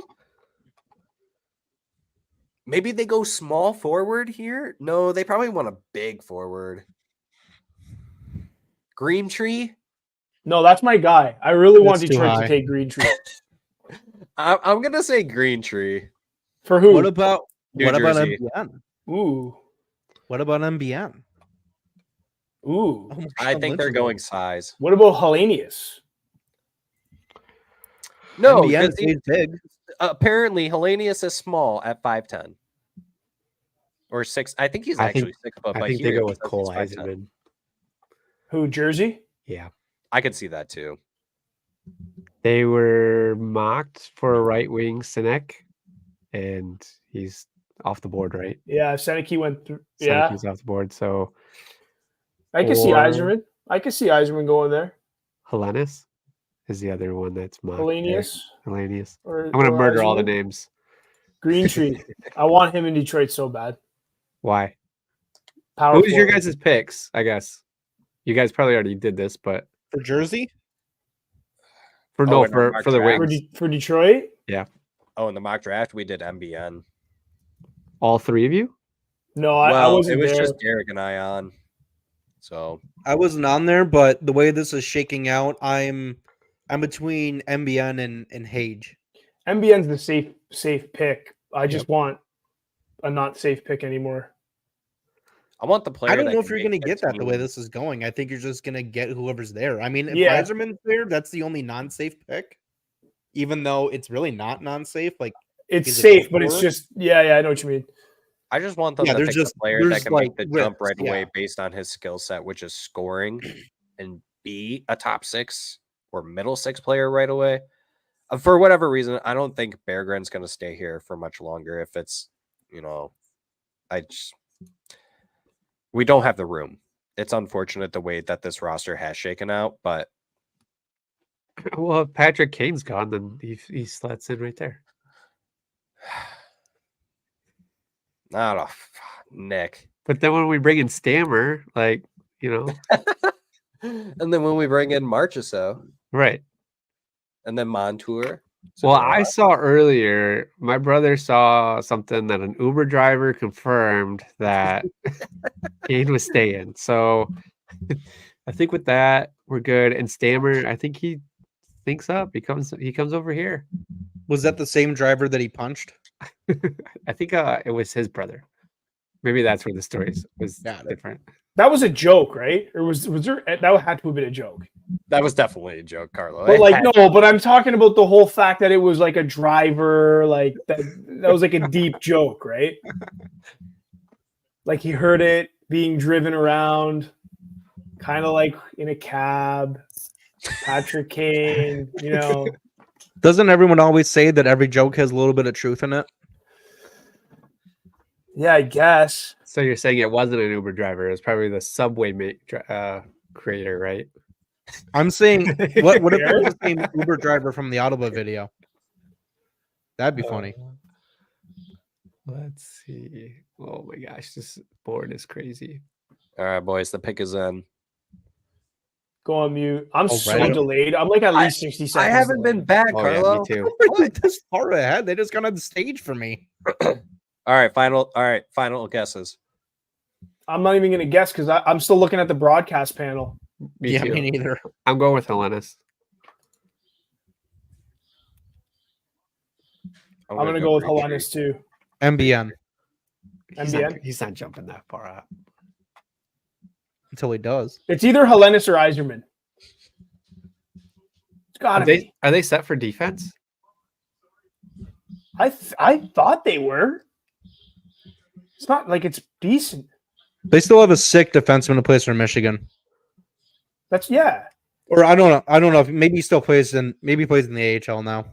Maybe they go small forward here? No, they probably want a big forward. Green Tree? No, that's my guy. I really want That's too Detroit high. to take Green Tree. I'm going to say Green Tree. For who? What about New what about Jersey. MBN? Ooh. What about MBN? Ooh. Oh, I think they're going size. What about Hellenius? No, MBN 'cause he- plays big. apparently Hellenius is small at 5'10". Or 6. I think he's I think- actually 6 foot. I but think they here go it with says Cole he's 5'10". Eiserman. Who? Jersey? Yeah. I could see that too. They were mocked for a right wing Sinek, and he's off the board, right? Yeah, Seneke went through. Yeah. He's off the board. So I can see Or- Iserman. I can see Iserman going there. Helenis is the other one that's mocked. there. Hellenius. Hellenius. Or, I'm gonna or murder all the Iserman. names. Green Tree. I want him in Detroit so bad. Why? Power Who was your forward. guys' picks? I guess you guys probably already did this, but For Jersey? for Oh, no in our for the draft. for, Wings, for Detroit? Oh, in the mock draft, we did MBN. all three of you. No, I Well, wasn't it was there. just Derek and I on. So I wasn't on there, but the way this is shaking out, I'm between MBN and Hage. MBN's the safe pick. I just want a not safe pick anymore. I want the player. I don't that know if can you're going to make get that the way team. this is going. I think you're just going to get whoever's there. I mean, if Yeah. Iserman's there, that's the only non-safe pick, even though it's really not non-safe. Like, It's Is it safe, both but it's forward? just I know what you mean. I just want them Yeah, to there's pick just- a player that there's, can like, make the jump rips, right away yeah. based on his skill set, which is scoring, and be a top 6 or middle 6 player right away. For whatever reason, I don't think Berggren's going to stay here for much longer. If it's, we don't have the room. It's unfortunate the way that this roster has shaken out, but Well, if Patrick Kane's gone, then he slots in right there. not a Nick. But then when we bring in Stammer, like And then when we bring in Marchessault right? and then Montour, Well, I saw earlier, my brother saw something that an Uber driver confirmed that Kane was staying. So I think with that, we're good. And Stammer, I think he thinks up. He comes over here. Was that the same driver that he punched? I think it was his brother. Maybe that's where the story was different. That was a joke, right? Or was there? That had to have been a joke. That was definitely a joke, Carlo. But like, no, but I'm talking about the whole fact that it was like a driver, like that was like a deep joke, right? Like he heard it being driven around, kind of like in a cab. Patrick Kane, you know. Doesn't everyone always say that every joke has a little bit of truth in it? Yeah, I guess. So you're saying it wasn't an Uber driver? It was probably the Subway creator, right? I'm saying, what if it was the same Uber driver from the Ottawa video? That'd be funny. Let's see. Oh my gosh, this board is crazy. All right, boys, the pick is in. Go on mute. I'm so right. delayed. I'm like at least 60 seconds. I haven't been back, Oh, yeah, Carlo. me too. This far ahead. They just got on the stage for me. All right, final guesses. I'm not even gonna guess because I'm still looking at the broadcast panel. Me too. Me neither. I'm going with Helenis. I'm gonna go with Helenis too. MBN MBN. He's not jumping that far up. until he does. It's either Helenis or Iserman. It's gotta be. Are they set for defense? I thought they were. It's not like it's decent. They still have a sick defenseman who plays for Michigan. That's yeah. Or I don't know. I don't know if maybe he still plays in the AHL now.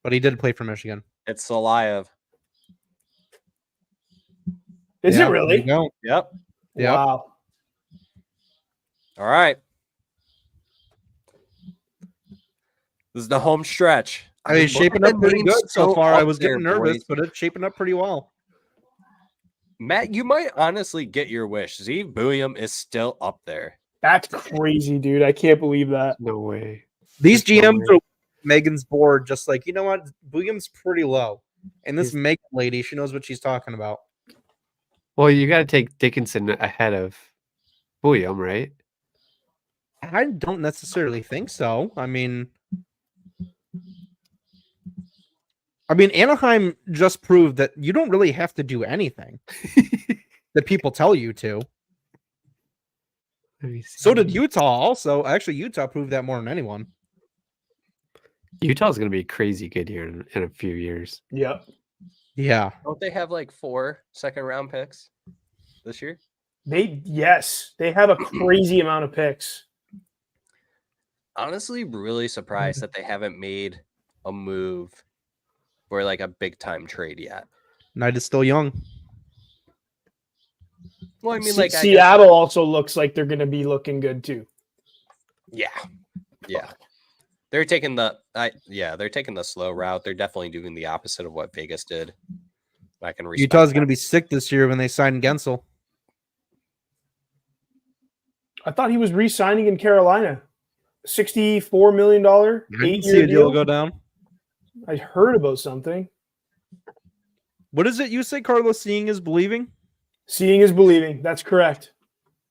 But he did play for Michigan. It's Salayev. Is Yeah, it really? there you go. Yep. Yep. Wow. All right. This is the home stretch. I mean, it's shaping up pretty good so far. I was there, getting nervous, boys. but it's shaping up pretty well. Matt, you might honestly get your wish. Zeev Buium is still up there. That's crazy, dude. I can't believe that. No way. These There's no GMs way. are Megan's board, just like, you know what? William's pretty low. And this Megan lady, she knows what she's talking about. Well, you got to take Dickinson ahead of William, right? I don't necessarily think so. I mean, Anaheim just proved that you don't really have to do anything that people tell you to. So did Utah also. Actually, Utah proved that more than anyone. Utah's going to be crazy good here in a few years. Yep. Yeah. Don't they have like 4 second-round picks this year? They have a crazy amount of picks. Honestly, really surprised that they haven't made a move for like a big-time trade yet. Knight is still young. Well, I mean, like Seattle also looks like they're going to be looking good too. Yeah. They're taking the slow route. They're definitely doing the opposite of what Vegas did. I can respect Utah's going to be sick this year when they sign Gensel. I thought he was re-signing in Carolina. $64 million, 8-year deal deal. go down. I heard about something. What is it you say, Carlos? Seeing is believing? Seeing is believing. That's correct.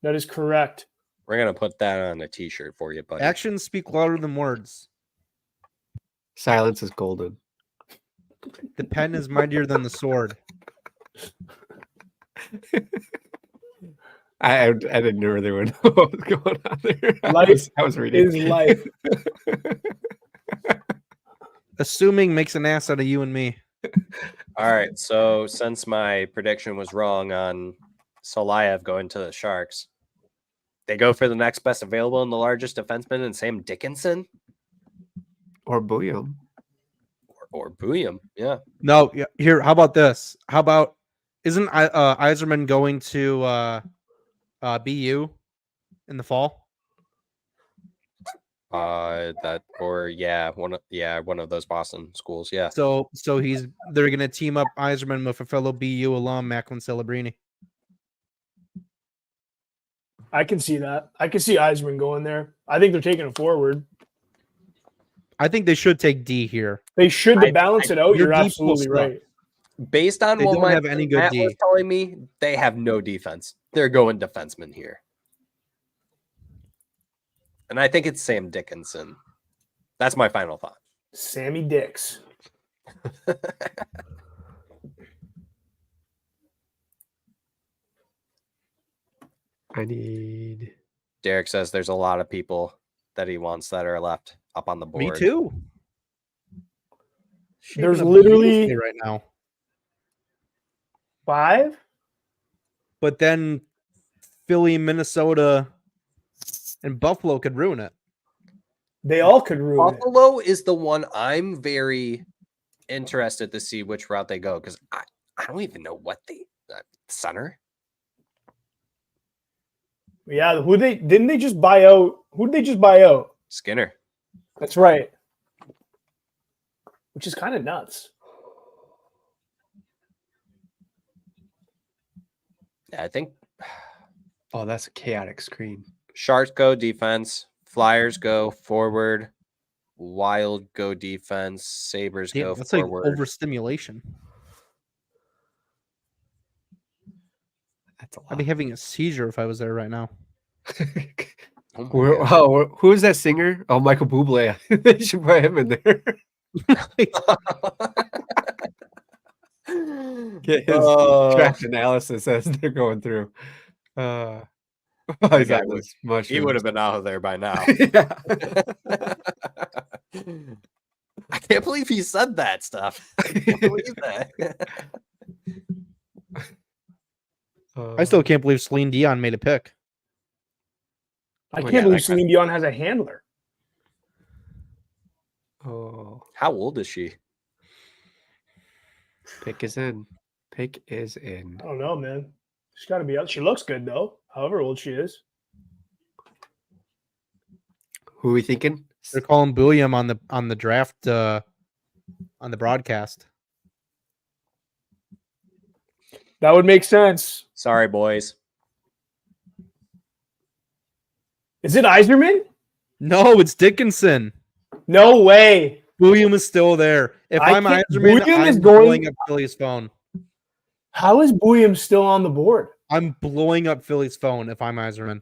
That is correct. We're gonna put that on a T-shirt for you, buddy. Actions speak louder than words. Silence is golden. The pen is mightier than the sword. I didn't know they would know what was going on there. Life I was reading. is life. Assuming makes an ass out of you and me. All right. So since my prediction was wrong on Salayev going to the Sharks, they go for the next best available and the largest defenseman in Sam Dickinson Or William. or Buium. Yeah. No, here. How about this? How about isn't Iserman going to BU in the fall? One of those Boston schools. Yeah. So they're gonna team up Iserman with a fellow BU alum, Macklin Celebrini. I can see that. I can see Eisman going there. I think they're taking a forward. I think they should take D here. They should to balance it out. Your You're D absolutely pulls up. right. Based on They what don't my have any good Matt D. was telling me, they have no defense. They're going defenseman here. And I think it's Sam Dickinson. That's my final thought. Sammy Dix. I need. Derek says there's a lot of people that he wants that are left up on the board. Me too. There's Shaping up literally- beautifully right now. 5? But then Philly, Minnesota, and Buffalo could ruin it. They all could ruin it. Buffalo is the one I'm very interested to see which route they go because I don't even know what they center. Yeah, didn't they just buy out? Who did they just buy out? Skinner. That's right. Which is kind of nuts. Yeah, I think Oh, that's a chaotic screen. Sharks go defense, Flyers go forward, Wild go defense, Sabres Damn, go that's like forward. overstimulation. That's a I'd be lot. having a seizure if I was there right now. Oh my God. Who is that singer? Oh, Michael Bublé. They should put him in there. Get his draft analysis as they're going through. He's guy on would- this mushrooms. He would have been out of there by now. Yeah. I can't believe he said that stuff. I can't believe that. I still can't believe Celine Dion made a pick. I Oh, can't yeah, believe that guy- Celine Dion has a handler. Oh, How old is she? pick is in. Pick is in. I don't know, man. She's got to be out. She looks good though, however old she is. Who are we thinking? They're calling Bulliam on the draft on the broadcast. That would make sense. Sorry, boys. Is it Yzerman? No, it's Dickinson. No way. William is still there. If I I'm can't- Iserman, William is I'm going- blowing up Philly's phone. How is William still on the board? I'm blowing up Philly's phone if I'm Iserman.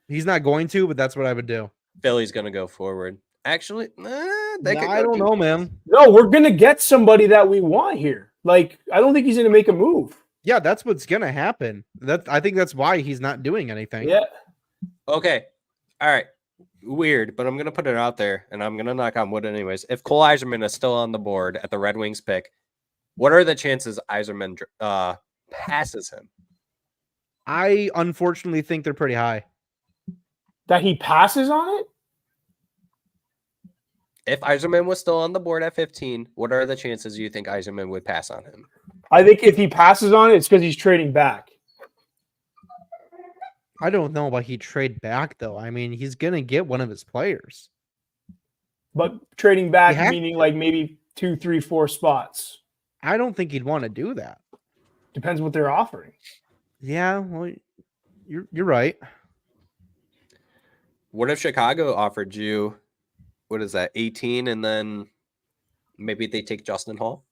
He's not going to, but that's what I would do. Philly's gonna go forward. Actually, they could I go don't know, man. No, we're gonna get somebody that we want here. Like, I don't think he's gonna make a move. Yeah, that's what's gonna happen. I think that's why he's not doing anything. Yeah. Okay. All right. Weird, but I'm gonna put it out there, and I'm gonna knock on wood anyways. If Cole Yzerman is still on the board at the Red Wings pick, what are the chances Yzerman passes him? I unfortunately think they're pretty high. That he passes on it? If Yzerman was still on the board at 15, what are the chances you think Yzerman would pass on him? I think if he passes on it, it's because he's trading back. I don't know about he trade back though. I mean, he's gonna get one of his players. But trading back You have meaning like maybe 2, 3, 4 spots. I don't think he'd want to do that. Depends what they're offering. Yeah, well, you're right. What if Chicago offered you, what is that, 18, and then maybe they take Justin Hall?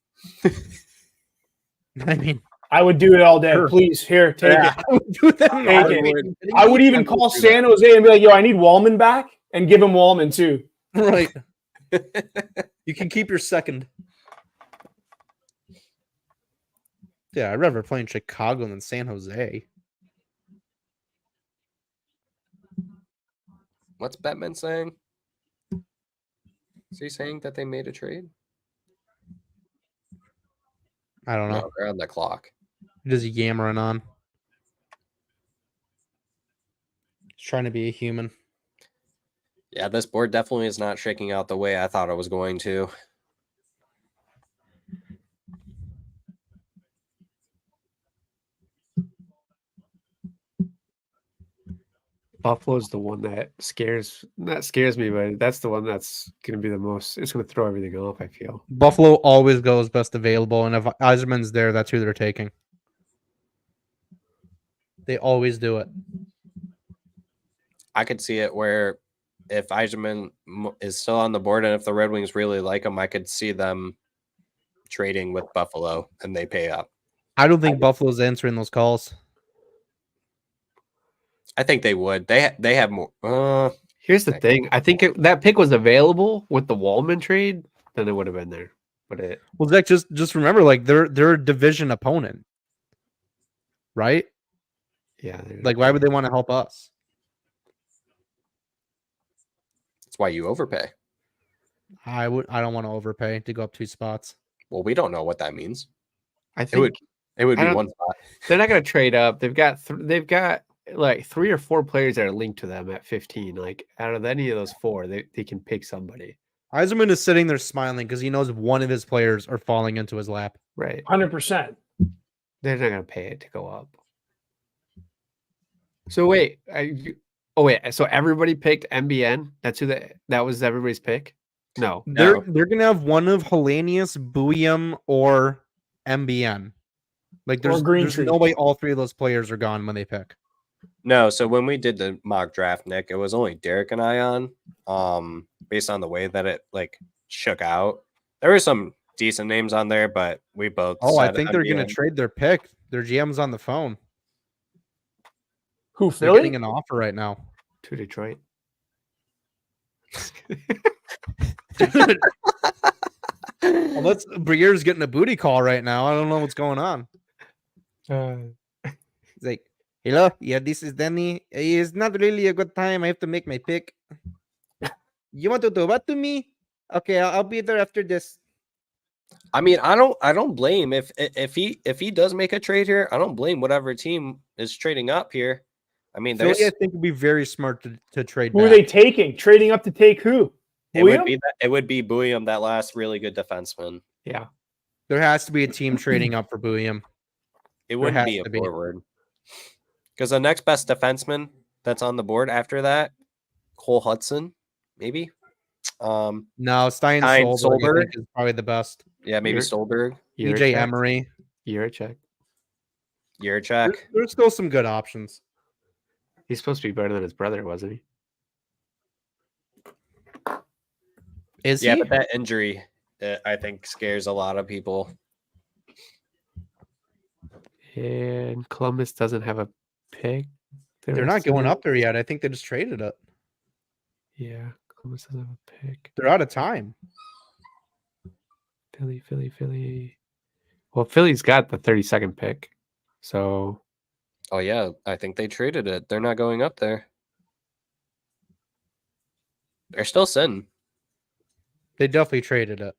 I mean, I would do it all day. Sure. Please, here, take it. I would do that. Take it. I would even call San Jose and be like, yo, I need Wallman back, and give him Wallman too. Right. You can keep your second. Yeah, I'd rather play in Chicago than San Jose. What's Batman saying? Is he saying that they made a trade? I don't know. No, they're on the clock. Just yammering on. He's trying to be a human. Yeah, this board definitely is not shaking out the way I thought it was going to. Buffalo's the one that not scares me, but that's the one that's going to be the most. It's going to throw everything off, I feel. Buffalo always goes best available, and if Yzerman's there, that's who they're taking. They always do it. I could see it where if Eisenman is still on the board and if the Red Wings really like him, I could see them trading with Buffalo and they pay up. I don't think Buffalo's answering those calls. I think they would. They have more. Here's the thing. I think that pick was available with the Wallman trade, then it would have been there. But Well, Zach, just remember, like they're a division opponent, right? yeah, Like, why would they want to help us? That's why you overpay. I don't want to overpay to go up 2 spots. Well, we don't know what that means. I think It would I be don't- one spot. they're not going to trade up. They've got like 3 or 4 players that are linked to them at 15. Like out of any of those 4, they can pick somebody. Eisenman is sitting there smiling because he knows one of his players are falling into his lap. Right. 100%. They're not going to pay it to go up. So wait, so everybody picked MBN? That's who that was everybody's pick? No. They're gonna have one of Hellenius, Bouillon, or MBN. Like there's Greentree. no way all 3 of those players are gone when they pick. No, so when we did the mock draft, Nick, it was only Derek and I on. Based on the way that it like shook out. There were some decent names on there, but we both I said think they're gonna MBN. trade their pick. Their GM's on the phone. Who, They're Philly? getting an offer right now. To Detroit. Unless Briere's getting a booty call right now. I don't know what's going on. He's like, hello, yeah, this is Danny. It's not really a good time. I have to make my pick. You want to do what to me? Okay, I'll be there after this. I mean, I don't blame if he does make a trade here. I don't blame whatever team is trading up here. I mean, Philly, there's I think, would be very smart to trade Who are back. they taking? Trading up to take who? it would be Bouillon, that last really good defenseman. Yeah. There has to be a team trading up for Bouillon. It wouldn't has be a to be. forward. Because the next best defenseman that's on the board after that, Cole Hudson, maybe. No, Stein Stein Solberg, I Solberg? think, is probably the best. Yeah, maybe Stolberg, EJ Emery. Yurichek. Yurchak. There's still some good options. He's supposed to be better than his brother, wasn't he? Is Yeah, he? but that injury, I think, scares a lot of people. And Columbus doesn't have a pick. They're not going up there yet. I think they just traded it. Yeah, Columbus doesn't have a pick. They're out of time. Philly. Well, Philly's got the 32nd pick. So Oh yeah, I think they traded it. They're not going up there. They're still sitting. They definitely traded it.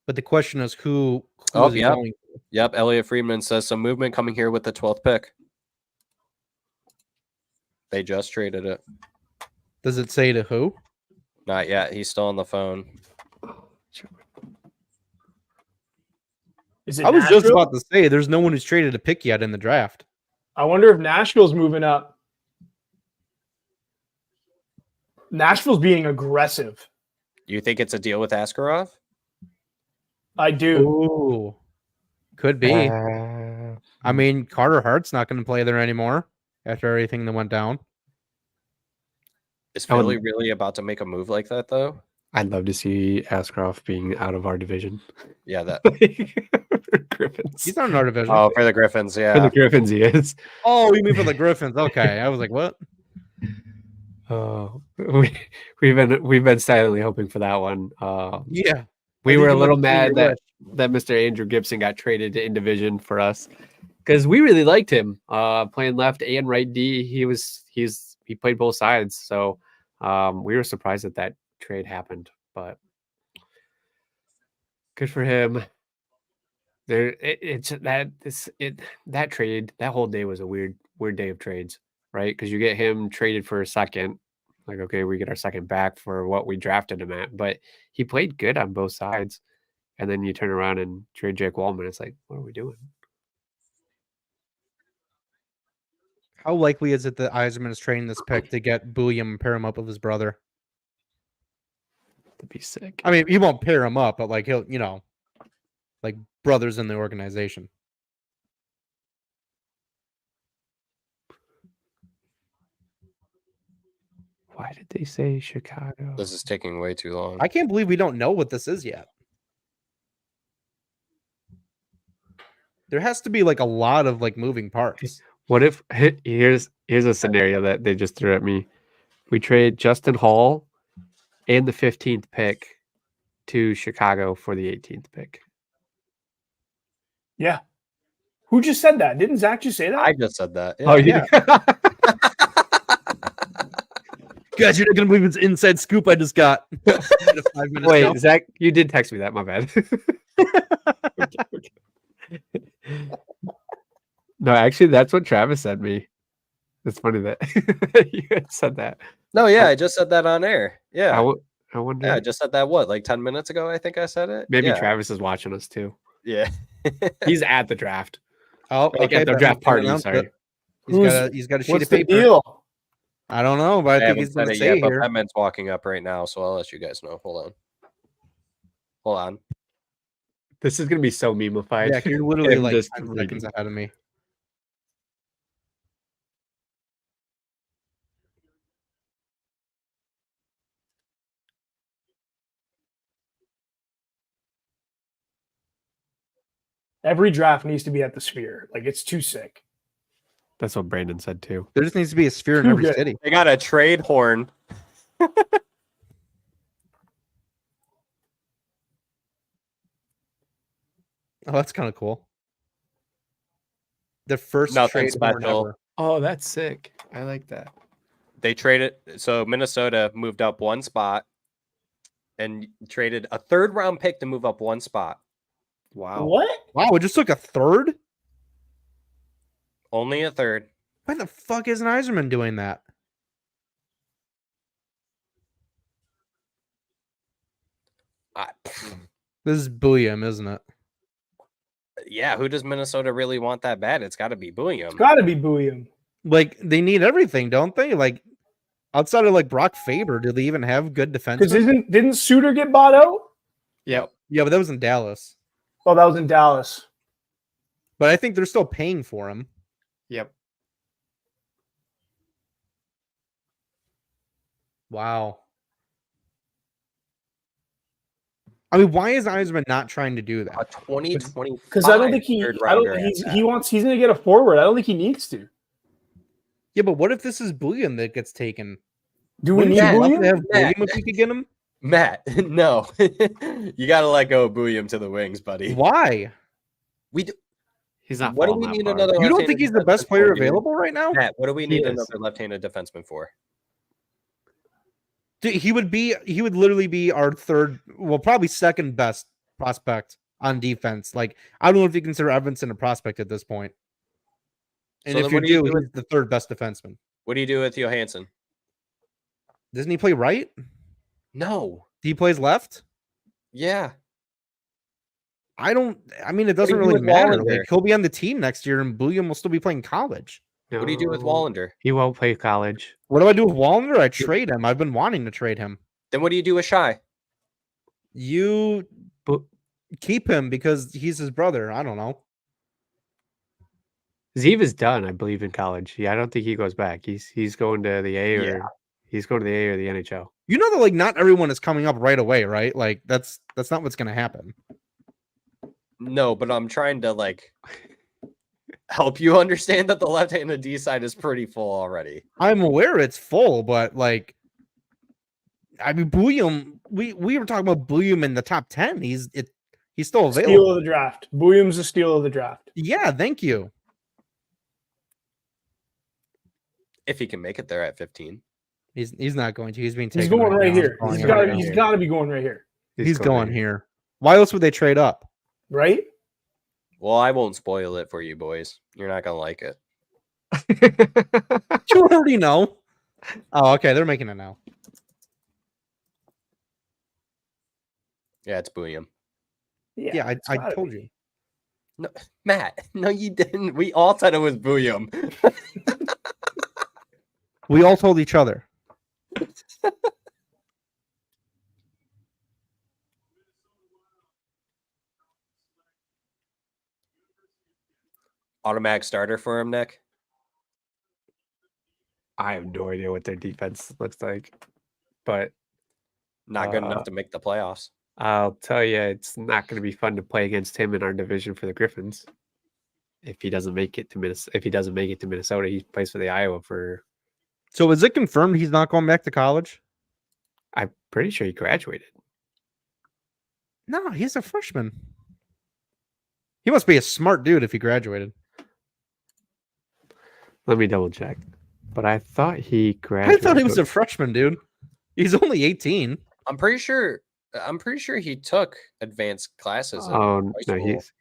But the question is who Oh, is he yeah. going to? Yep, Elliot Friedman says some movement coming here with the 12th pick. They just traded it. Does it say to who? Not yet. He's still on the phone. Is it I was just Nashville? about to say there's no one who's traded a pick yet in the draft. I wonder if Nashville's moving up. Nashville's being aggressive. You think it's a deal with Askarov? I do. Ooh. Could be. I mean, Carter Hart's not going to play there anymore after everything that went down. Is I would- Philly really about to make a move like that, though? I'd love to see Ascroft being out of our division. Yeah, that. Griffins. He's not in our division. Oh, for the Griffins, For yeah. the Griffins, he is. Oh, you mean for the Griffins? Okay, I was like, what? Oh, we've been silently hoping for that one. Yeah, We I were think a you little went to mad your that Mr. Andrew Gibson got traded to in division for us because we really liked him playing left and right D. He played both sides, so we were surprised that trade happened, but good for him. That trade, that whole day was a weird day of trades, right? Because you get him traded for a second, like okay, we get our second back for what we drafted him at, but he played good on both sides, and then you turn around and trade Jake Wallman. It's like, what are we doing? How likely is it that Eiserman is trading this pick to get Bouillon and pair him up with his brother? That'd be sick. I mean, he won't pair him up, but like he'll, like brothers in the organization. Why did they say Chicago? This is taking way too long. I can't believe we don't know what this is yet. There has to be like a lot of like moving parts. What if here's a scenario that they just threw at me. We trade Justin Hall and the 15th pick to Chicago for the 18th pick. Yeah. Who just said that? Didn't Zach just say that? I just said that. Oh, Yeah. Guys, you're not gonna believe it's inside scoop I just got. 5 minutes Wait, ago. Zach, you did text me that. My bad. No, actually, that's what Travis sent me. It's funny that you had said that. No, yeah, I just said that on air. Yeah. I wonder. Yeah, I just said that like 10 minutes ago, I think I said it. Maybe Yeah. Travis is watching us too. Yeah. He's at the draft. Oh, Like, at the but draft he's party. announced Sorry. it. He's got a sheet What's of the paper. deal? I don't know, but I think haven't he's said gonna it say yet, but here. Batman's walking up right now, so I'll let you guys know. Hold on. This is gonna be so memeified. Yeah, you're literally Him like just 10 reading. seconds ahead of me. Every draft needs to be at the Sphere. Like, it's too sick. That's what Brandon said too. There just needs to be a sphere in Too every good. city. They got a trade horn. Oh, that's kind of cool. The first Nothing trade horn special. ever. Oh, that's sick. I like that. They traded, so Minnesota moved up one spot and traded a 3rd round pick to move up one spot. Wow. What? Wow, it just took a third? Only a 3rd. Why the fuck isn't Iserman doing that? This is Bulliam, isn't it? Yeah, who does Minnesota really want that bad? It's got to be Bulliam. It's got to be Bulliam. Like, they need everything, don't they? Like, outside of like Brock Faber, do they even have good Because defensemen? didn't Suter get bought out? Yep. Yeah, but that was in Dallas. Oh, that was in Dallas. But I think they're still paying for him. Yep. Wow. I mean, why is Iserman not trying to do A that? 2020 Because I don't think he's going to get a forward. I don't think he needs to. Yeah, but what if this is Bulliam that gets taken? Do we Wouldn't need you love Bulliam? to have Matt. Bulliam if we could get him? Matt, no. You got to let go of Bulliam to the wings, buddy. Why? We do, He's not. what do falling we that need far. another You don't left-handed think he's the best defenseman player for, dude? available right now? Matt, what do we He need is. another left-handed defenseman for? Dude, he would literally be our third, well, probably second best prospect on defense. Like, I don't know if you consider Evanson a prospect at this point. And So if then you what do you do, do he's the third best defenseman. What do you do with Johansson? Doesn't he play right? No. He plays left? Yeah. I mean, it do doesn't you do really with matter. Wallander? Like, he'll be on the team next year, and Bulliam will still be playing college. What do you do with No, Wallander? He won't play college. What do I do with Wallander? I trade him. I've been wanting to trade him. Then what do you do with Shy? You But keep him because he's his brother. I don't know. Zeev is done, I believe, in college. Yeah, I don't think he goes back. He's going to the A or he's going to the A or the NHL. You know that like not everyone is coming up right away, right? Like that's not what's going to happen. No, but I'm trying to like help you understand that the left-handed D side is pretty full already. I'm aware it's full, but like, I mean, Bulliam. We were talking about Bulliam in the top 10. He's still available. Steal of the draft. Bulliam's a steal of the draft. Yeah, thank you. If he can make it there at 15. He's not going to. He's being taken. He's going right now. here. He's He's going got right he's here. got to be going right here, He's going here. Why else would they trade up? right? Well, I won't spoil it for you boys. You're not gonna like it. You already know. Oh, okay. They're making it now. Yeah, it's Bulliam. Yeah, it's I gotta told be. you. No, Matt, no, you didn't. We all said it was Bulliam. We all told each other. Automatic starter for him, Nick. I have no idea what their defense looks like, but Not good enough to make the playoffs. I'll tell you, it's not going to be fun to play against him in our division for the Griffins. If he doesn't make it to Minnesota, he plays for the Iowa for. So is it confirmed he's not going back to college? I'm pretty sure he graduated. No, he's a freshman. He must be a smart dude if he graduated. Let me double check. But I thought he I graduated. thought he was a freshman, dude. He's only 18. I'm pretty sure he took advanced classes. In Oh high no, school. he's.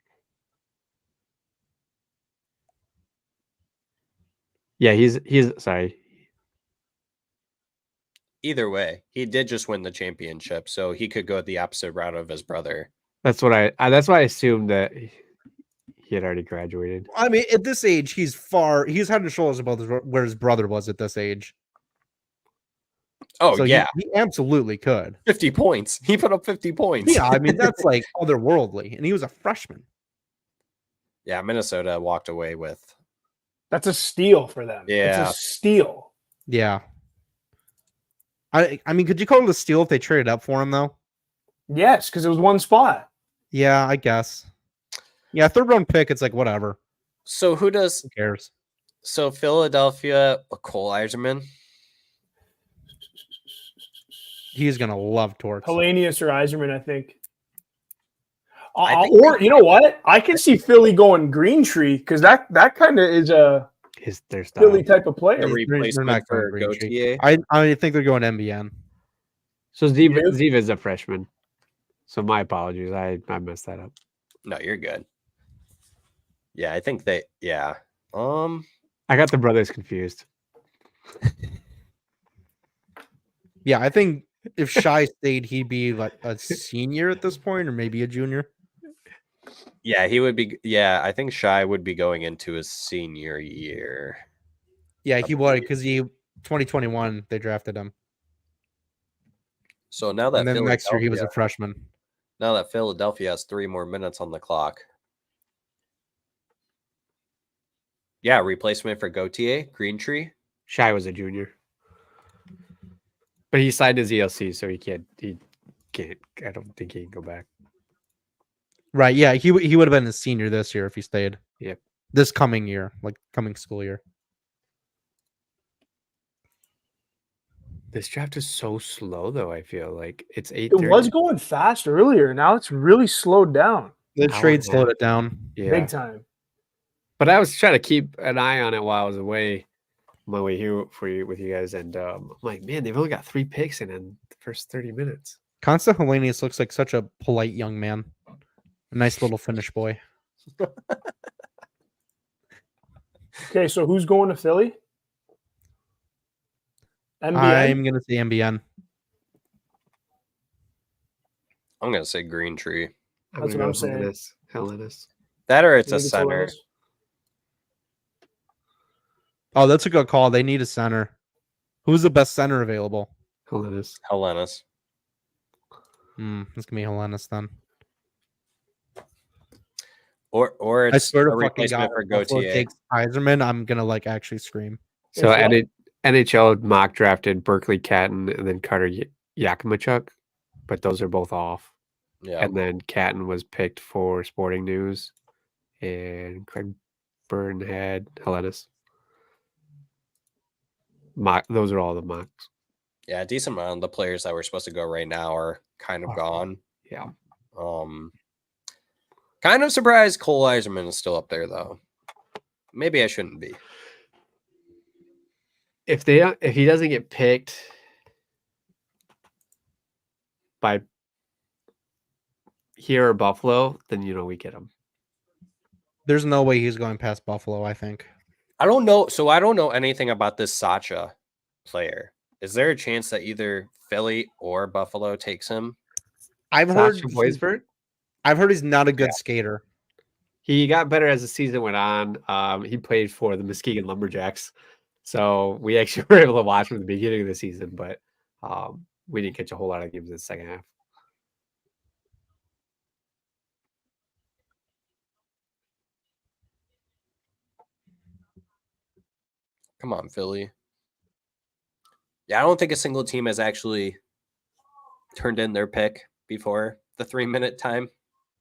Yeah, he's sorry. Either way, he did just win the championship, so he could go the opposite route of his brother. That's what that's why I assumed that he had already graduated. I mean, at this age, he's head and shoulders above where his brother was at this age. Oh, So yeah. he absolutely could. 50 points. He put up 50 points. Yeah, I mean, that's like otherworldly. And he was a freshman. Yeah, Minnesota walked away with. That's a steal for them. Yeah. It's a steal. Yeah. I mean, could you call it a steal if they traded up for him, though? Yes, because it was one spot. Yeah, I guess. Yeah, third round pick, it's like, whatever. So who cares? So Philadelphia, Cole Eiserman. He's going to love Torts. Hellenius or Iserman, I think. I think Or you know what? I can see Philly going Green Tree because that kind of is a Their style. Philly type of player. The replacement not for going Green Gautier. I think they're going MBN. So Yeah. Ziva is a freshman. So my apologies. I messed that up. No, you're good. Yeah, I think they. Yeah. I got the brothers confused. Yeah, I think if Shai stayed, he'd be like a senior at this point, or maybe a junior. Yeah, he would be. Yeah, I think Shai would be going into his senior year. Yeah, he would because 2021 they drafted him, So now that and then next year he was a Philadelphia- freshman. Now that Philadelphia has 3 more minutes on the clock. Yeah, replacement for Gautier, Green Tree. Shai was a junior. But he signed his ELC, so he can't. I don't think he can go back. Right? Yeah, he would have been a senior this year if he stayed. Yep. This coming year, like coming school year. This draft is so slow, though. I feel like it's 8. It was going fast earlier. Now it's really slowed down The How trade is slowed that? it down. Yeah. big time. But I was trying to keep an eye on it while I was away, my way here with you guys, and I'm like, man, they've only got 3 picks in the first 30 minutes. Consta Hellenius looks like such a polite young man. A nice little Finnish boy. Okay, so who's going to Philly? NBA. I'm gonna say MBN. I'm gonna say Green Tree. That's what I'm saying. Hellenis. That or it's You a think it's center. Hellenius? Oh, that's a good call. They need a center. Who's the best center available? Hellenis. Hellenis. It's gonna be Hellenis then. Or I it's swear a to fucking replacement God, for if Buffalo Gautier. takes Iserman, I'm gonna like actually scream. So Guess what? NHL mock drafted Berkeley Catton and then Carter Yakimichuk, but those are both off. Yeah. And then Catton was picked for Sporting News, and Craig Byrne had Hellenis. Those are all the mocks. Yeah, a decent amount of the players that were supposed to go right now are kind of gone. Yeah. Kind of surprised Cole Eiserman is still up there though. Maybe I shouldn't be. If he doesn't get picked by here or Buffalo, then we get him. There's no way he's going past Buffalo, I think. I don't know. So I don't know anything about this Sacha player. Is there a chance that either Philly or Buffalo takes him? I've heard he's not a good skater. He got better as the season went on. He played for the Muskegon Lumberjacks, so we actually were able to watch from the beginning of the season, but we didn't catch a whole lot of games in the second half. Come on, Philly. Yeah, I don't think a single team has actually turned in their pick before the 3-minute time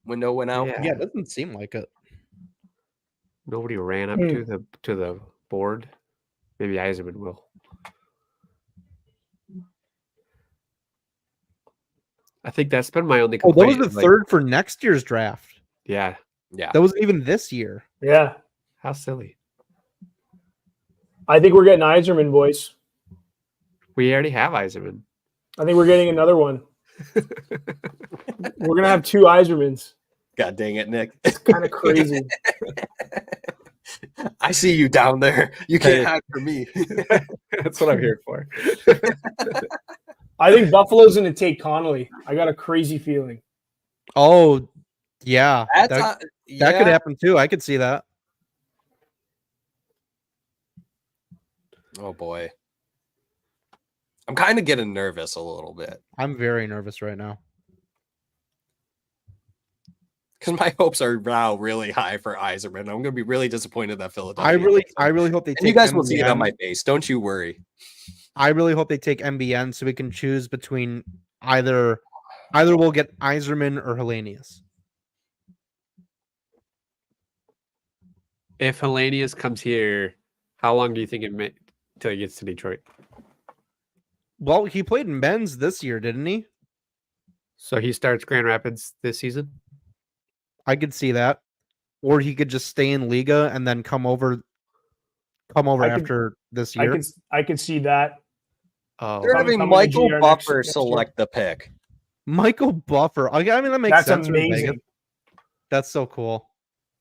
window went out. Yeah, it doesn't seem like it. Nobody ran up to the board. Maybe Eiserman will. I think that's been my only Oh, that complaint. was the third for next year's draft. Yeah. Yeah. That wasn't even this year. Yeah. How silly. I think we're getting Iserman, boys. We already have Eiserman. I think we're getting another one. We're gonna have 2 Isermans. God dang it, Nick. It's kind of crazy. I see you down there. You can't hide from me. That's what I'm here for. I think Buffalo's gonna take Connolly. I got a crazy feeling. Oh, yeah. That That could happen too. I could see that. Oh boy. I'm kind of getting nervous a little bit I'm very nervous right now. because my hopes are now really high for Eiserman. I'm going to be really disappointed that Philadelphia. I really hope they And take you guys will see it on MBN. my face. Don't you worry. I really hope they take MBN so we can choose between either we'll get Iserman or Hellenius. If Hellenius comes here, how long do you think it may till he gets to Detroit? Well, he played in men's this year, didn't he? So he starts Grand Rapids this season? I could see that. Or he could just stay in Liga and then come over after this year. I could see that. Oh, They're having coming to Michael GR Buffer next year. select the pick. Michael Buffer. I mean, that makes That's sense. for amazing. Vegas. That's so cool.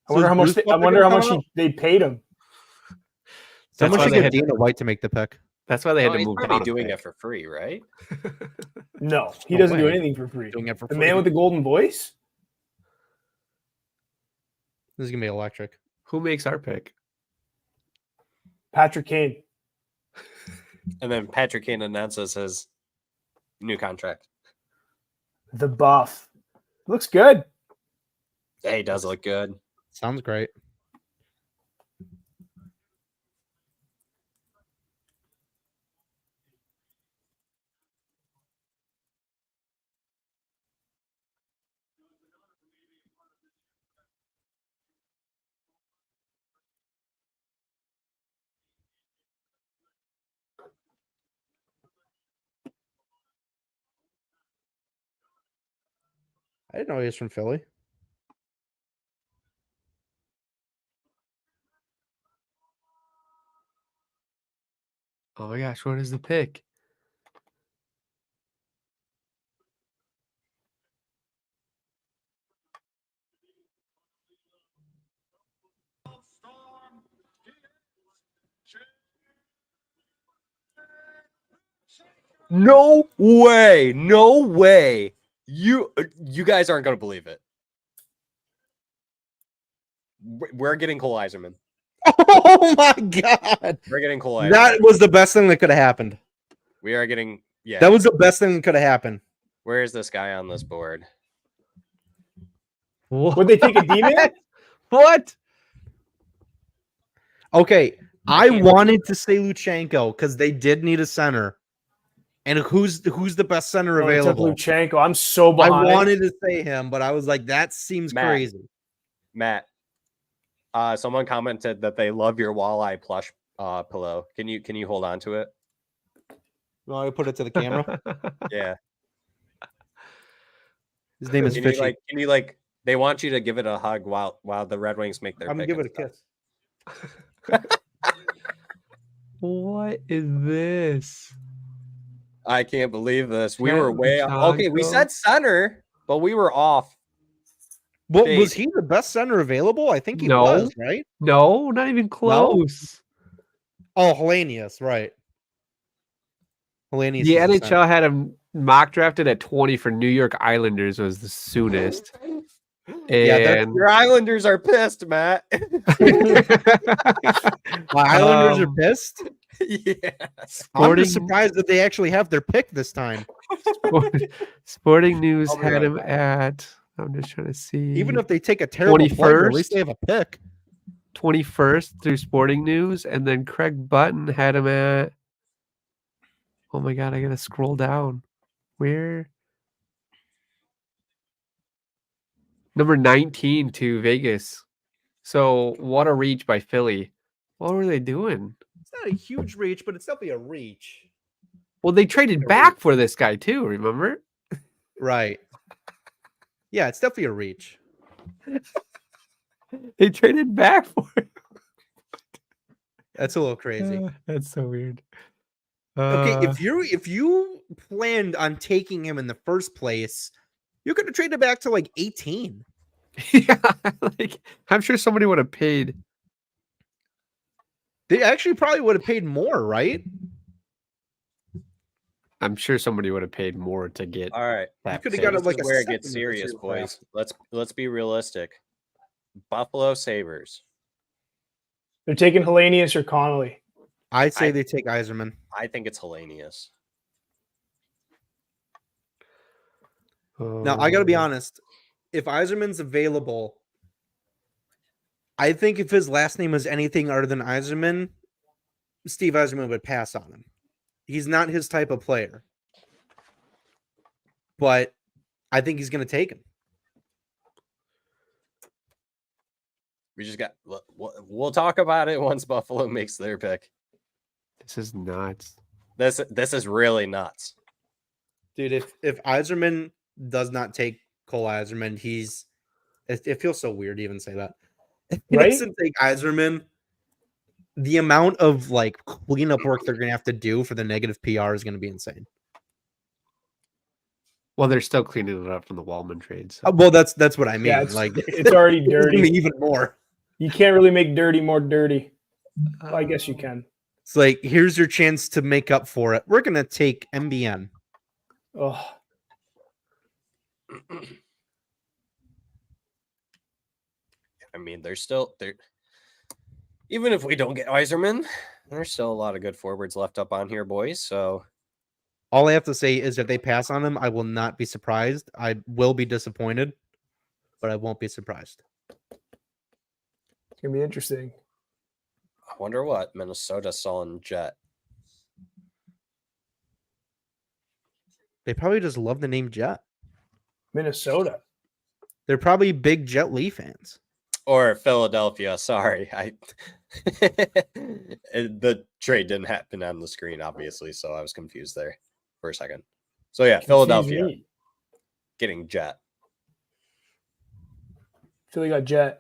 I wonder So how much. is Bruce I Buffer wonder how gonna much come out? they paid him. Someone why should they get had to- Dana White to make the pick. that's why they had Oh, to he's move probably down. doing it for free, right? No, he No doesn't do way. anything for free. Doing it for The free. man with the golden voice. This is gonna be electric. Who makes our pick? Patrick Kane. And then Patrick Kane announces his new contract. The buff. Looks good. Yeah, he does look good. Sounds great. I didn't know he was from Philly. Oh my gosh, what is the pick? No way. No way. You guys aren't going to believe it. We're getting Cole Eiserman. Oh my god. We're getting Cole Eiserman. That was the best thing that could have happened. We are getting, yeah. That was the best thing that could have happened. Where is this guy on this board? Would they take a D-man? What? Okay, I wanted to say Luchenko because they did need a center. And who's the best center Oh, they took available? Luchenko. I'm so I behind. wanted to say him, but I was like, that seems Matt. crazy. Matt. Someone commented that they love your walleye plush pillow. Can you hold on to it? No, I put it to the camera. Yeah. His name is Can Fishy. you they want you to give it a hug while the Red Wings make their I'm gonna pick give it and a stuff. kiss. What is this? I can't believe this. We Trent were way off. Okay, we Luchenko. said center, but we were off. Well, Big. was he the best center available? I think he No. was, right? No, not even close. Oh, Hellenius, right. Hellenius. The is the NHL had him mock drafted at 20 for New York Islanders was the soonest. Yeah, that's- And Your Islanders are pissed, Matt. center. My Islanders are Um, pissed. Yeah. I'm Sporting, just surprised that they actually have their pick this time. Sporting News I'll be had right him back. at, I'm just trying to see. Even if they take a terrible player, at 21st? least they have a pick. 21st through Sporting News, and then Craig Button had him at Oh my god, I gotta scroll down. Where? Number 19 to Vegas. So what a reach by Philly. What were they doing? It's not a huge reach, but it's definitely a reach. Well, they traded back for this guy too, remember? Right. Yeah, it's definitely a reach. They traded back for it. That's a little crazy. That's so weird. Okay, if you planned on taking him in the first place, you could have traded back to like 18. Yeah, like I'm sure somebody would have paid. They actually probably would have paid more, right? I'm sure somebody would have paid more to get. All right. that coulda pick. got it This like is a where it second gets or serious, two, boys. Let's be realistic. Buffalo Sabres. They're taking Hellenius or Connolly. I'd say they take Yzerman. I think it's Hellenius. Now, I got to be honest. If Yzerman's available, I think if his last name was anything other than Yzerman, Steve Yzerman would pass on him. He's not his type of player. But I think he's going to take him. We just got. We'll talk about it once Buffalo makes their pick. This is nuts. This is really nuts, Dude, if Yzerman does not take Cole Yzerman, it feels so weird to even say that. If he Right? doesn't take Yzerman, the amount of like cleanup work they're going to have to do for the negative PR is going to be insane. Well, they're still cleaning it up from the Wallman trade. So. Well, that's what I mean. Yeah, it's, like it's already it's gonna be dirty. even more. You can't really make dirty more dirty. Well, I guess you can. It's like, here's your chance to make up for it. We're gonna take MBN. Oh, I mean, there's still there. Even if we don't get Yzerman, there's still a lot of good forwards left up on here, boys. So All I have to say is if they pass on him, I will not be surprised. I will be disappointed, but I won't be surprised. it's gonna be interesting. I wonder what Minnesota saw in Jet. They probably just love the name Jet. Minnesota. They're probably big Jet Li fans. Or Philadelphia. Sorry, the trade didn't happen on the screen, obviously, so I was confused there for a second. So yeah, Philadelphia Me. getting Jet. Philly got Jet.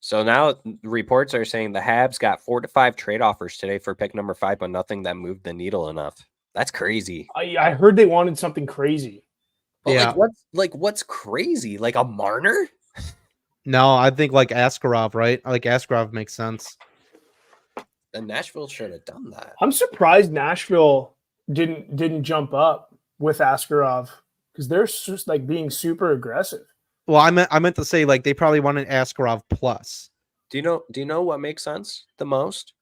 So now reports are saying the Habs got 4 to 5 trade offers today for pick number 5, but nothing that moved the needle enough. That's crazy. I heard they wanted something crazy. But Yeah. what's crazy? Like a Marner? No, I think like Askarov, right? Like Askarov makes sense. And Nashville should have done that. I'm surprised Nashville didn't jump up with Askarov because they're just like being super aggressive. Well, I meant to say like they probably wanted Askarov plus. Do you know what makes sense the most?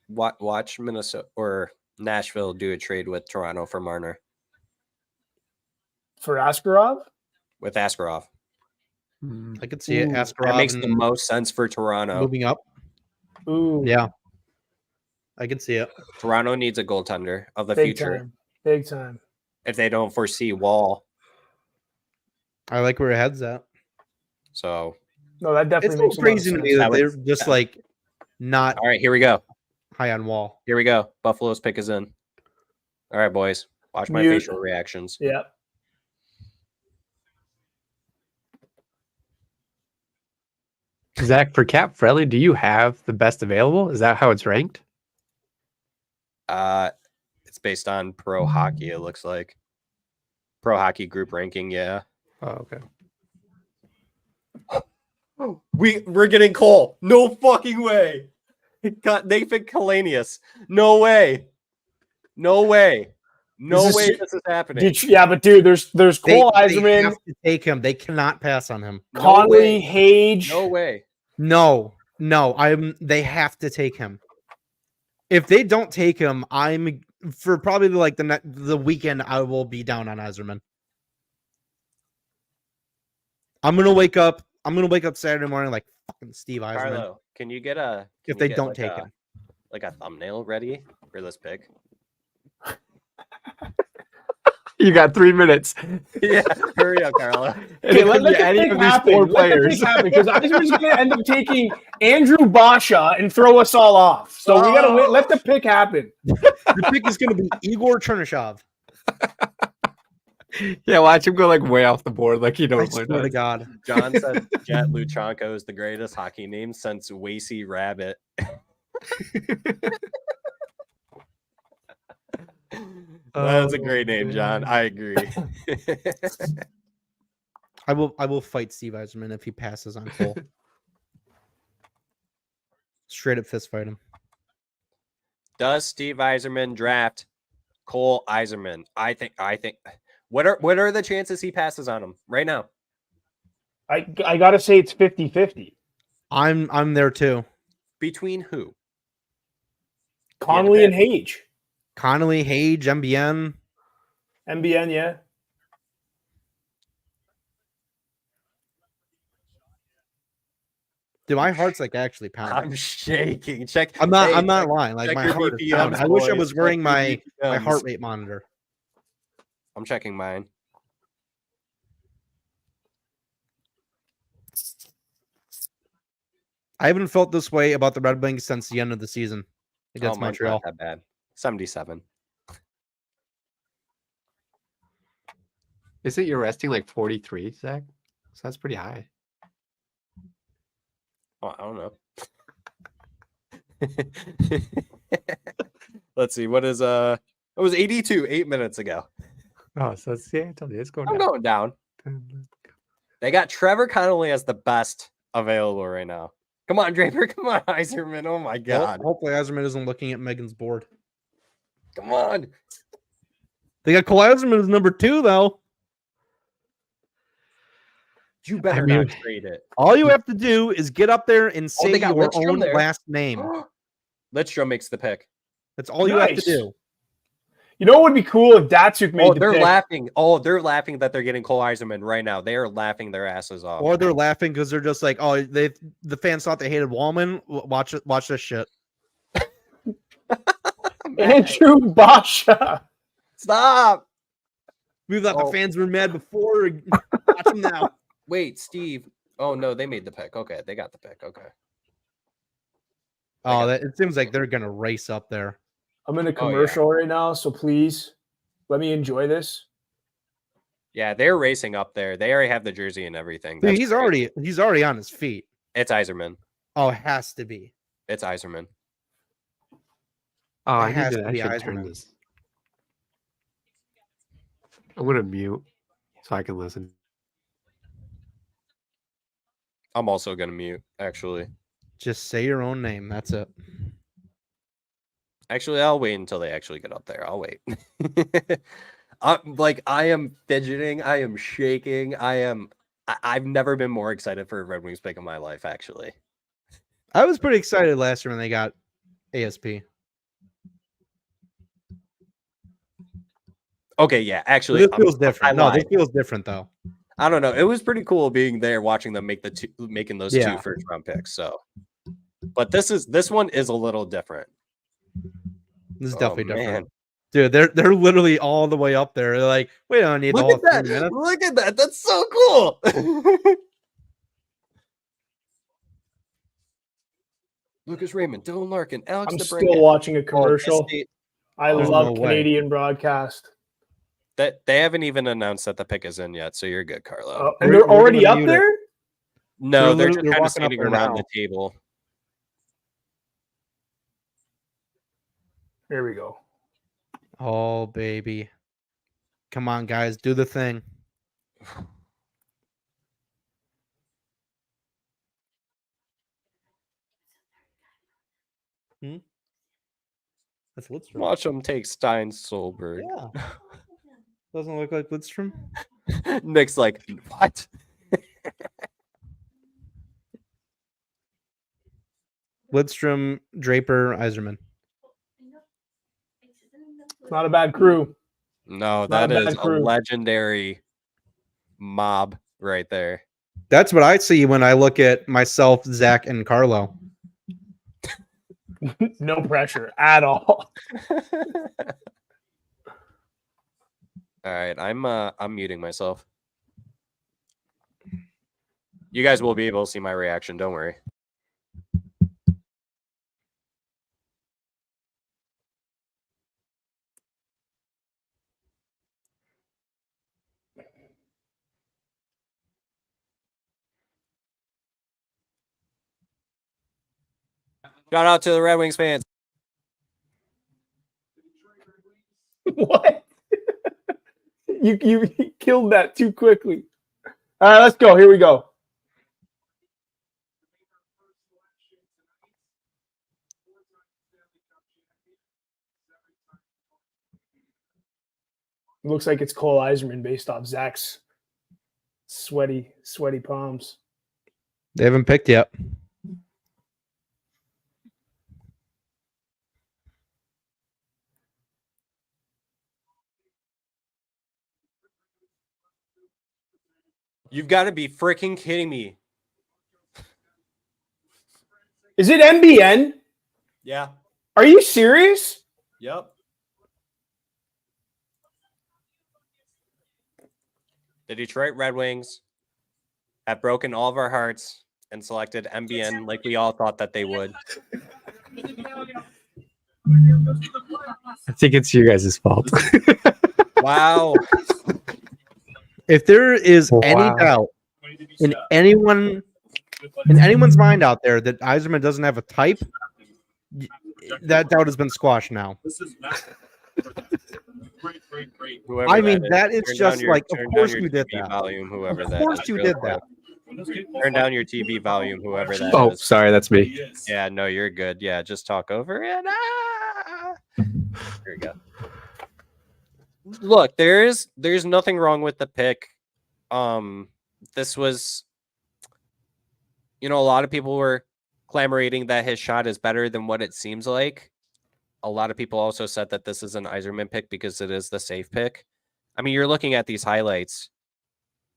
Watch Minnesota or Nashville do a trade with Toronto for Marner. For Askarov? With Askarov. I could see it. Ooh, Askarov That makes the and most sense for Toronto. moving up. Ooh, Yeah, I could see it. Toronto needs a goaltender of the big future time. Big time. if they don't foresee Wall. I like where your head's at. So, No, that It's definitely so makes a lot of crazy to me sense. that That they're would- just like not all right, here we go. high on Wall. Here we go. Buffalo's pick is in. All right, boys. Watch my Mute. facial reactions. Yeah. Zach, for Cap Friendly, do you have the best available? Is that how it's ranked? It's based on Pro Hockey, it looks like. Pro Hockey group ranking, yeah. Oh, okay. We're getting Cole. No fucking way. Got Nathan Kalanius. No way. No way. No This is way su- this is happening. But dude, there's Cole They Yzerman, have to take him. They cannot pass on him. No Conley, way. Hage. No way. No. They have to take him. If they don't take him, I'm for probably like the weekend. I will be down on Yzerman. I'm gonna wake up Saturday morning like fucking Steve Eisman Carlo, can you get a if they don't take him. like a thumbnail ready for this pick? You got 3 minutes. Yeah, hurry up, Carlo. Okay, It could let be the any pick of these happen. four Let the players. pick happen because Eisman's going to end up taking Andrew Basha and throw us all off. So we got to let the pick happen. The pick is gonna be Igor Chernyshov. Yeah, watch him go like way off the board, like you I don't swear to God. John said Jet Luchanko is the greatest hockey name since Wacy Rabbit. That's a great name, John. I agree. I will fight Steve Eisman if he passes on Cole. Straight up fist fight him. Does Steve Yzerman draft Cole Yzerman? I think. What are the chances he passes on him right now? I got to say it's 50-50. I'm there too. Between who? Connolly and Hage. Connolly, Hage, MBN. MBN, yeah. Dude, my heart's like actually pounding. I'm shaking. Check. I'm not check- lying. Like check my your heart is BPMs, pounding. I wish I boys. was Check wearing your my BPMs. heart rate monitor. I'm checking mine. I haven't felt this way about the Red Wings since the end of the season against mine's Montreal. not that bad. 77. Isn't your resting like 43, Zach? So that's pretty high. Oh, I don't know. Let's see. What is it was 82 8 minutes ago. Oh, so it's, yeah, I told you it's going I'm down. going down. They got Trevor Connolly as the best available right now. Come on, Draper. Come on, Yzerman. Oh my God. Hopefully Yzerman isn't looking at Megan's board. Come on. They got Cole Yzerman as number 2, though. You better mean- not trade it. All you have to do is get up there and say they got your Lidstrom own there. last name. Lidstrom makes the pick. That's all you have to Nice. do. You know what would be cool if Datsuk made Oh, the they're pick? laughing. Oh, they're laughing that they're getting Cole Yzerman right now. They are laughing their asses off. Or they're laughing because they're just like, oh, the fans thought they hated Wallman. Watch this shit. Andrew Basha. Stop. We thought Oh. the fans were mad before. Watch them now. Wait, Steve. Oh no, they made the pick. Okay, they got the pick. Okay. Oh, it seems like they're gonna race up there. I'm in a Oh, yeah. commercial right now, so please let me enjoy this. Yeah, they're racing up there. They already have the jersey and everything. Dude, That's he's great. already on his feet. It's Yzerman. Oh, it has to be. It's Yzerman. Oh, I has need to. to I be should turn Yzerman. this. I'm gonna mute so I can listen. I'm also gonna mute. Actually, Just say your own name. That's it. I'll wait until they actually get up there. I'll wait. I am fidgeting. I am shaking. I've never been more excited for a Red Wings pick in my life. Actually, I was pretty excited last year when they got ASP. okay, yeah. Actually, This feels I different. No, this lied. feels different though. I don't know. It was pretty cool being there, watching them making those Yeah. two first round picks. So, but this one is a little different. This is Oh, definitely different. man. Dude, they're literally all the way up there. They're like, we don't need the Look whole at that! 3 minutes. Look at that! That's so cool. Lucas Raymond, Dylan Larkin, Alex I'm DeBrincat. still watching a Oh, this commercial. state- I Oh, love no way. Canadian broadcast. that they haven't even announced that the pick is in yet, so you're good, Carlo. And We're- they're we're already gonna up mute it. there? No, they're just they're kind of walking up standing there around now. the table. Here we go. Oh, baby. Come on, guys. Do the thing. That's Lidstrom. Watch them take Stein Solberg. Yeah. Doesn't look like Lidstrom. Nick's like, what? Lidstrom, Draper, Yzerman. Not a bad crew. No, Not that a is bad a crew. legendary mob right there. That's what I see when I look at myself, Zach, and Carlo. No pressure at all. All right, I'm muting myself. You guys will be able to see my reaction. Don't worry. Shout out to the Red Wings fans. What? You killed that too quickly. All right, let's go. Here we go. Looks like it's Cole Eiserman based off Zach's sweaty palms. They haven't picked yet. You've got to be freaking kidding me. Is it MBN? Yeah. Are you serious? Yep. The Detroit Red Wings have broken all of our hearts and selected MBN like we all thought that they would. I think it's you guys' fault. Wow. If there is any Wow. doubt in anyone's mind out there that Eiserman doesn't have a type, that doubt has been squashed now. Whoever I mean, is, that is turn just down your- like, of turn down course your you did TV that. Volume, whoever Of that course is, you real did quick. that. Turn down your TV volume, whoever that is. Oh, sorry, that's me. Yeah, no, you're good. Yeah, just talk over it. Here we go. Look, there's nothing wrong with the pick. This was, a lot of people were clamoring that his shot is better than what it seems like. A lot of people also said that this is an Eiserman pick because it is the safe pick. I mean, you're looking at these highlights.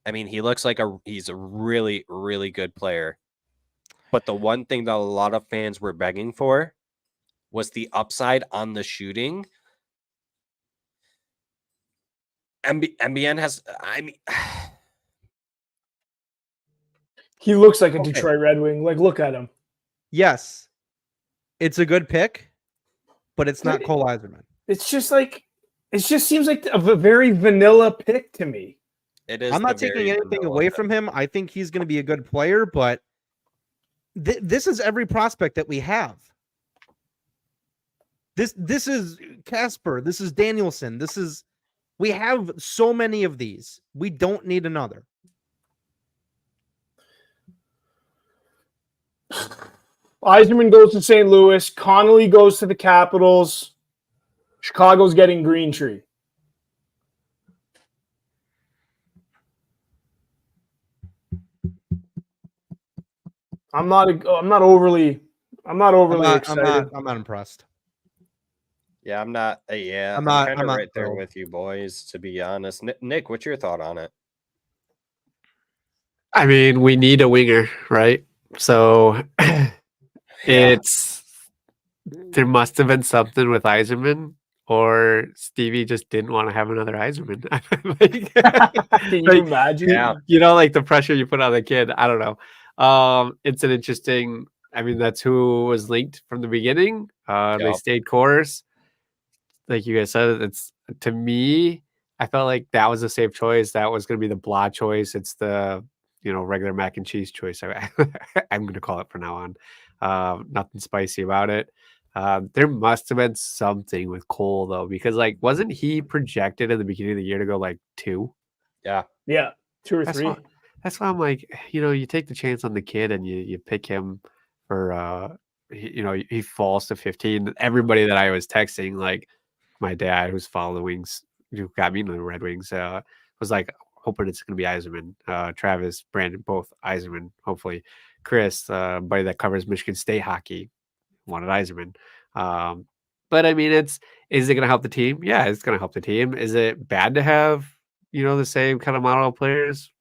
I mean, he looks like he's a really, really good player. But the one thing that a lot of fans were begging for was the upside on the shooting. MBN has, I mean, He looks like a Okay. Detroit Red Wing. Like, look at him. Yes, it's a good pick, but it's not Cole Eiserman. It's just like it just seems like a very vanilla pick to me. it is. I'm not the taking very anything vanilla away pick. from him. I think he's going to be a good player, but this is every prospect that we have. This is Casper. This is Danielson. We have so many of these. We don't need another. Eiserman goes to St. Louis. Connolly goes to the Capitals. Chicago's getting Green Tree. I'm not overly excited. I'm not impressed. Yeah, I'm not. Yeah, I'm I'm kind not of right there thrilled. with you boys, to be honest. Nick, what's your thought on it? I mean, we need a winger, right? So there must have been something with Eiserman, or Stevie just didn't want to have another Eiserman. Can you imagine? Yeah. Like the pressure you put on the kid. I don't know. It's an interesting. I mean, that's who was linked from the beginning. They Yep. stayed course. Like you guys said, it's, to me, I felt like that was a safe choice. That was going to be the blah choice. It's the regular mac and cheese choice. I'm going to call it from now on. Nothing spicy about it. There must have been something with Cole though, because wasn't he projected in the beginning of the year to go like 2? Yeah. Yeah, 2 or That's 3. that's why I'm like, you take the chance on the kid and you pick him for he falls to 15. Everybody that I was texting, like my dad who's following, who got me into the Red Wings, was like hoping it's gonna be Eiserman. Travis, Brandon, both Eiserman, hopefully. Chris, buddy that covers Michigan State hockey, wanted Eiserman. But I mean, is it gonna help the team? Yeah, it's gonna help the team. Is it bad to have the same kind of model of players?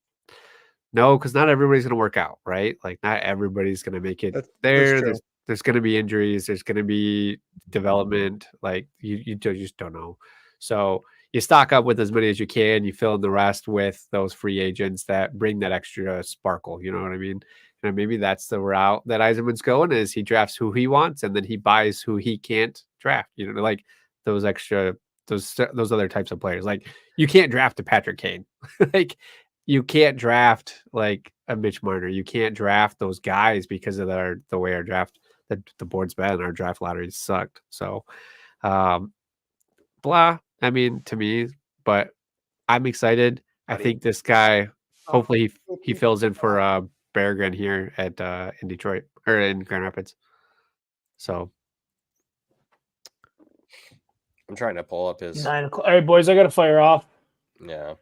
No, because not everybody's going to work out, right? Like not everybody's going to make it That's there. true. There's going to be injuries. There's going to be development. Like you just don't know. So you stock up with as many as you can. You fill in the rest with those free agents that bring that extra sparkle. You know what I mean? And maybe that's the route that Eisenman's going is he drafts who he wants and then he buys who he can't draft. You know, like those extra those other types of players. Like you can't draft a Patrick Kane. Like you can't draft like a Mitch Marner. You can't draft those guys because of the way our draft the board's been. Our draft lottery sucked. So blah. I mean, to me, but I'm excited. I think this guy hopefully he fills in for Berggren here at in Detroit or in Grand Rapids. So I'm trying to pull up his 9 o'clock. All right, boys, I got to fire off. yeah.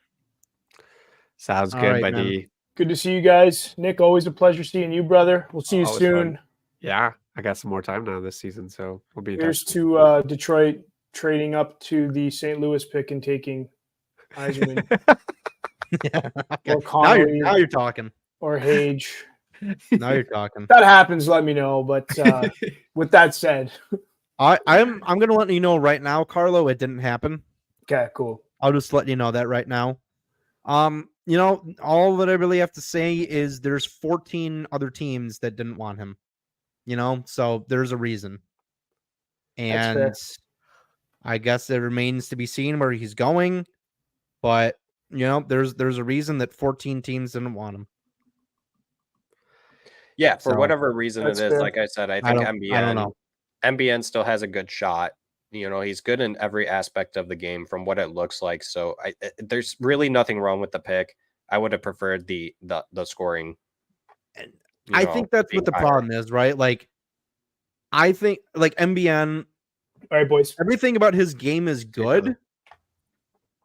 sounds All good, right, buddy. Good to see you guys. Nick, always a pleasure seeing you, brother. We'll see you Always soon. fun. Yeah, I got some more time now this season, so we'll be in Here's touch. to Detroit trading up to the St. Louis pick and taking Eiserman Yeah. or Now Connolly you're talking. or Hage. Now you're talking. If that happens, let me know. But with that said, I'm gonna let you know right now, Carlo. It didn't happen. okay, cool. I'll just let you know that right now. You know, all that I really have to say is there's 14 other teams that didn't want him. You know, so there's a reason. That's And I guess it remains to be seen where he's going. But you know, there's a reason that 14 teams didn't want him. Yeah, for So, whatever reason it that's is, fair. like I said, I I think don't know. MBN still has a good shot. You know, he's good in every aspect of the game from what it looks like. So there's really nothing wrong with the pick. I would have preferred the scoring. I think that's being what the higher. problem is, right? Like, I think like MBN, All right, boys. everything about his game is good.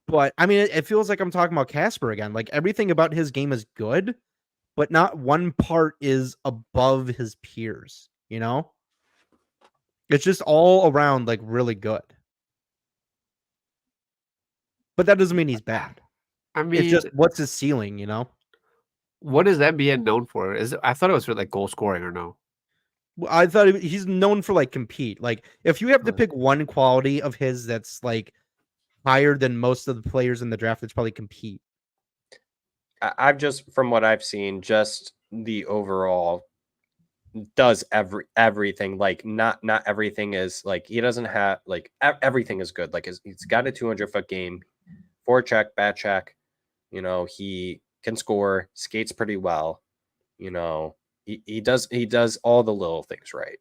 But I mean, it feels like I'm talking about Casper again. Like everything about his game is good, but not one part is above his peers, you know? It's just all around like really good. But that doesn't mean he's bad. I mean, It's just what's his ceiling, you know? what is MBN known for? I thought it was for like goal scoring or no? I thought he's known for like compete. Like if you have to pick one quality of his that's like higher than most of the players in the draft, it's probably compete. I've just from what I've seen, just the overall does everything. Like not everything is like he doesn't have like everything is good. Like he's got a 200-foot game, forecheck, back check. You know, he can score, skates pretty well. You know, he does all the little things right.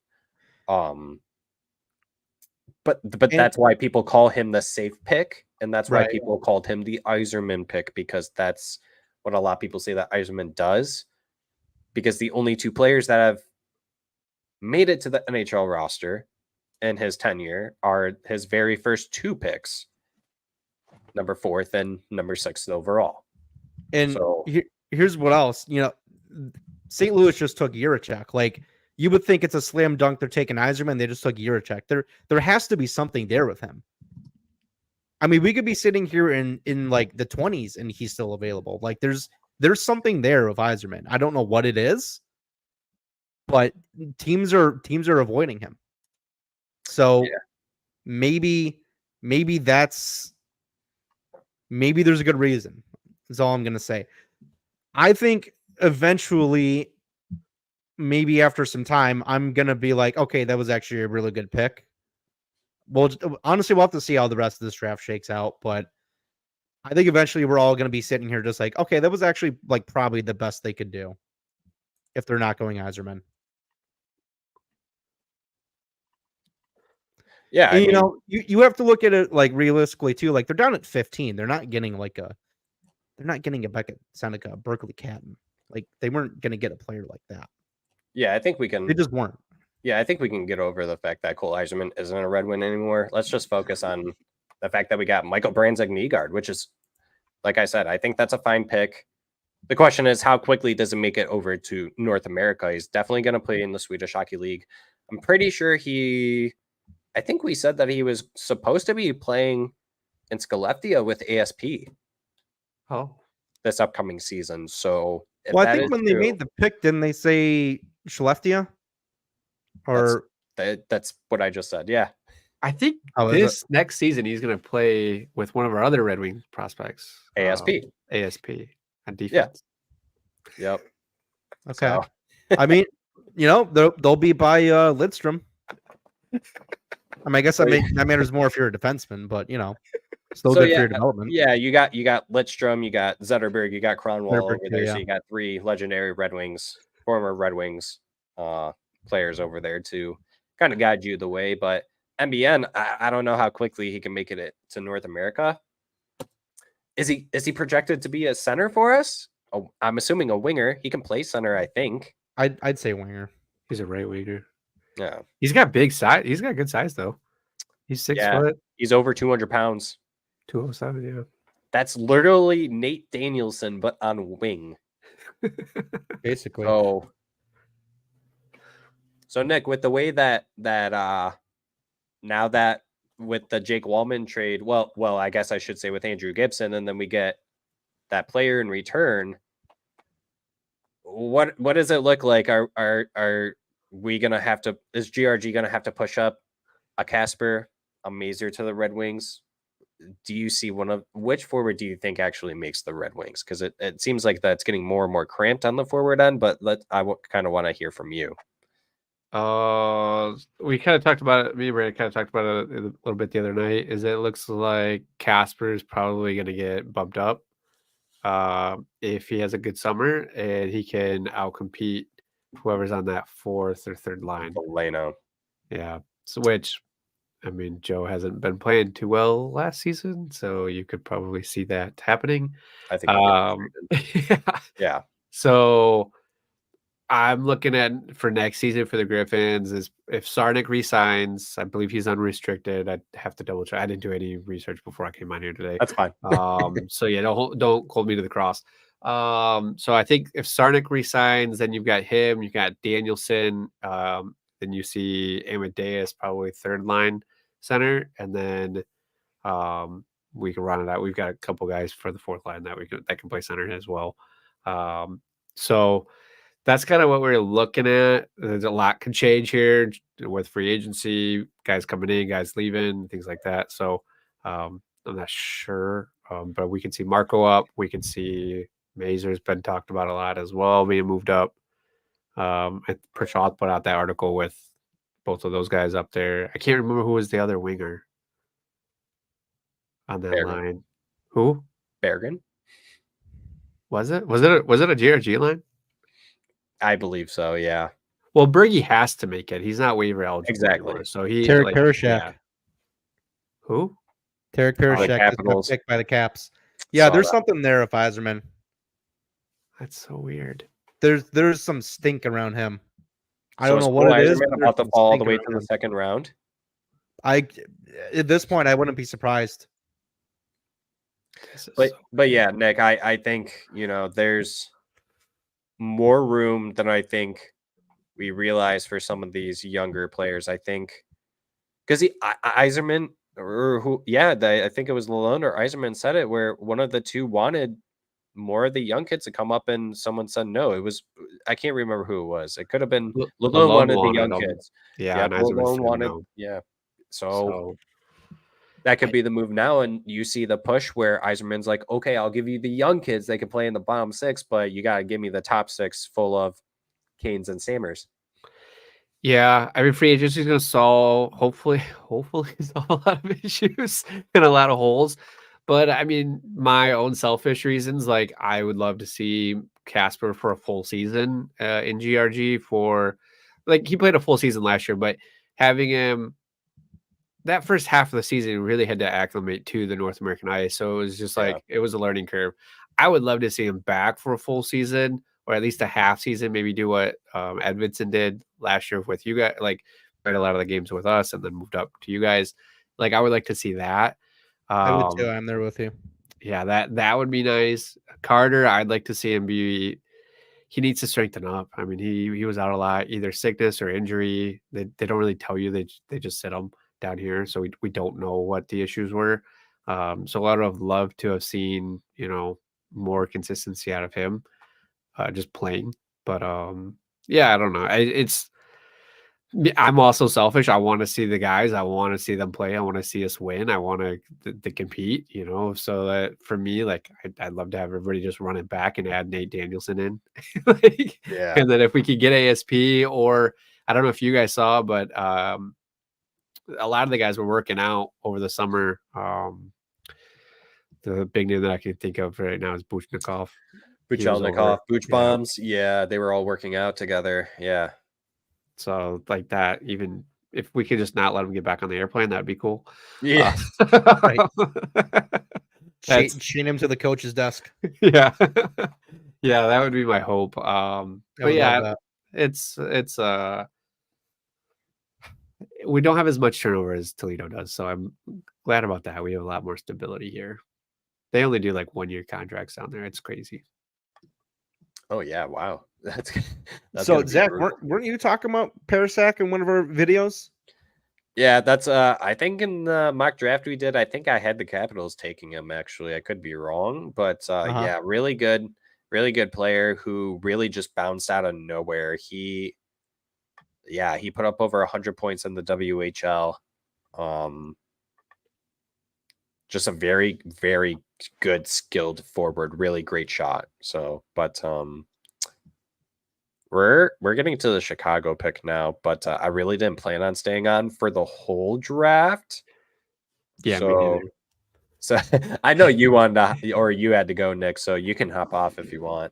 But that's why people call him the safe pick, and that's why Right. people called him the Yzerman pick, because that's what a lot of people say that Yzerman does. Because the only two players that have made it to the NHL roster in his tenure are his very first two picks, number 4th and number 6th overall. And So here's what else, you know, St. Louis just took Jiricek. Like you would think it's a slam dunk. They're taking Yzerman. They just took Jiricek. There has to be something there with him. I mean, we could be sitting here in like the 20s and he's still available. Like there's something there with Yzerman. I don't know what it is, but teams are avoiding him. So maybe there's a good reason. That's all I'm gonna say. I think eventually, maybe after some time, I'm gonna be like, okay, that was actually a really good pick. Well, honestly, we'll have to see how the rest of this draft shakes out, but I think eventually we're all gonna be sitting here just like, okay, that was actually like probably the best they could do if they're not going Yzerman. yeah, And, you know, you have to look at it like realistically too. Like they're down at 15. They're not getting a Beckett, Seneca, Berkeley Catton. Like they weren't going to get a player like that. yeah, I think we can. They just weren't. Yeah, I think we can get over the fact that Cole Yzerman isn't a Red Wing anymore. Let's just focus on the fact that we got Michael Brandzeg-Nygaard, which is, like I said, I think that's a fine pick. The question is, how quickly does it make it over to North America? He's definitely going to play in the Swedish Hockey League. I'm pretty sure I think we said that he was supposed to be playing in Skellefteå with ASP Oh, this upcoming season. So Well, I think when they made the pick, didn't they say Shleftia? Or that's what I just said. Yeah. I think Oh, is this next season he's going to play with one of our other Red Wings prospects, ASP. ASP on defense. Yep. okay. So, I mean, they'll be by Lidstrom. I mean, I guess that matters more if you're a defenseman, but still good for your development. Yeah, you got Lidstrom, you got Zetterberg, you got Cronwall over there. Yeah. So you got 3 legendary Red Wings, former Red Wings players over there to kind of guide you the way. But MBN, I don't know how quickly he can make it to North America. Is he projected to be a center for us? Oh, I'm assuming a winger. He can play center, I think. I'd say winger. He's a right winger. Yeah. He's got big size. He's got good size though. He's 6 foot. He's over 200 pounds. 207, yeah. That's literally Nate Danielson, but on wing. Basically. So Nick, with the way that now that with the Jake Wallman trade, well, I guess I should say with Andrew Gibson, and then we get that player in return. What does it look like? Are we gonna have to? Is GRG gonna have to push up a Casper, a Mazer to the Red Wings? Do you see which forward do you think actually makes the Red Wings? Because it seems like that's getting more and more cramped on the forward end. But I kind of want to hear from you. We kind of talked about it. Me and Brandon kind of talked about it a little bit the other night. Is it looks like Casper is probably going to get bumped up if he has a good summer and he can outcompete whoever's on that 4th or 3rd line. Leno. Yeah. So which, I mean, Joe hasn't been playing too well last season, so you could probably see that happening. I think. Yeah. So I'm looking at for next season for the Griffins is if Sarnik resigns, I believe he's unrestricted. I'd have to double check. I didn't do any research before I came on here today. That's fine. So yeah, don't hold me to the cross. So I think if Sarnik resigns, then you've got him, you've got Danielson, then you see Amadeus probably 3rd line center, and then we can run it out. We've got a couple guys for the 4th line that can play center as well. So that's kind of what we're looking at. There's a lot can change here with free agency, guys coming in, guys leaving, things like that. So I'm not sure, but we can see Marco up. We can see Mazer's been talked about a lot as well, being moved up. Pershaw put out that article with both of those guys up there. I can't remember who was the other winger on that line. Who? Bergen. Was it? Was it a GRG line? I believe so. Yeah. Well, Bergie has to make it. He's not waiver eligible. Exactly. Anymore, so he Tarek Parashak. Yeah. Who? Tarek Parashak got picked by the Caps. Yeah, there's something there of Yzerman. That's so weird. There's some stink around him. I don't know what it is. About to fall all the way to the 2nd round. At this point, I wouldn't be surprised. But yeah, Nick, I think there's more room than I think we realize for some of these younger players. I think because Yzerman or who, I think it was Lalonde or Yzerman said it, where one of the two wanted more of the young kids to come up, and someone said no. It was I can't remember who it was. It could have been Lalonde wanted the young kids. Yeah, Lalonde wanted. No. Yeah, so that could be the move now, and you see the push where Yzerman's like, okay, I'll give you the young kids. They can play in the bottom 6, but you got to give me the top 6 full of Canes and Sammers. Yeah, I mean, free agency is going to solve, hopefully solve a lot of issues and a lot of holes. But I mean, my own selfish reasons, like I would love to see Casper for a full season in GRG he played a full season last year, but having him that first half of the season really had to acclimate to the North American ice. So it was just it was a learning curve. I would love to see him back for a full season or at least a half season, maybe do what Edmondson did last year with you guys, like played a lot of the games with us and then moved up to you guys. Like I would like to see that. I would too. I'm there with you. Yeah, that would be nice. Carter, I'd like to see him he needs to strengthen up. I mean, he was out a lot, either sickness or injury. They don't really tell you. They just sit him down here. So we don't know what the issues were. So a lot of love to have seen, more consistency out of him. just playing. But yeah, I don't know. I'm also selfish. I want to see the guys. I want to see them play. I want to see us win. I want to compete, so that for me, like, I'd love to have everybody just run it back and add Nate Danielson in. Yeah. And then if we could get ASP, or I don't know if you guys saw, but a lot of the guys were working out over the summer. The big name that I can think of right now is Buchnikov. Buchelnikov, Booch yeah. Bombs. Yeah, they were all working out together. Yeah. So like that, even if we could just not let him get back on the airplane, that'd be cool. Yeah. Right. That's- Chain him to the coach's desk. Yeah. Yeah, that would be my hope. I But would yeah, love that. it's we don't have as much turnover as Toledo does, so I'm glad about that. We have a lot more stability here. They only do like 1-year contracts down there. It's crazy. Oh yeah, wow. That's So gonna be Zach, brutal. weren't you talking about Parasak in one of our videos? Yeah, that's I think in the mock draft we did, I think I had the Capitals taking him actually. I could be wrong, but yeah, really good player who really just bounced out of nowhere. He put up over 100 points in the WHL. Just a very, very good, skilled forward, really great shot. So, but we're getting to the Chicago pick now, but I really didn't plan on staying on for the whole draft. Yeah, me neither. So I know you wanted to, or you had to go, Nick. So you can hop off if you want.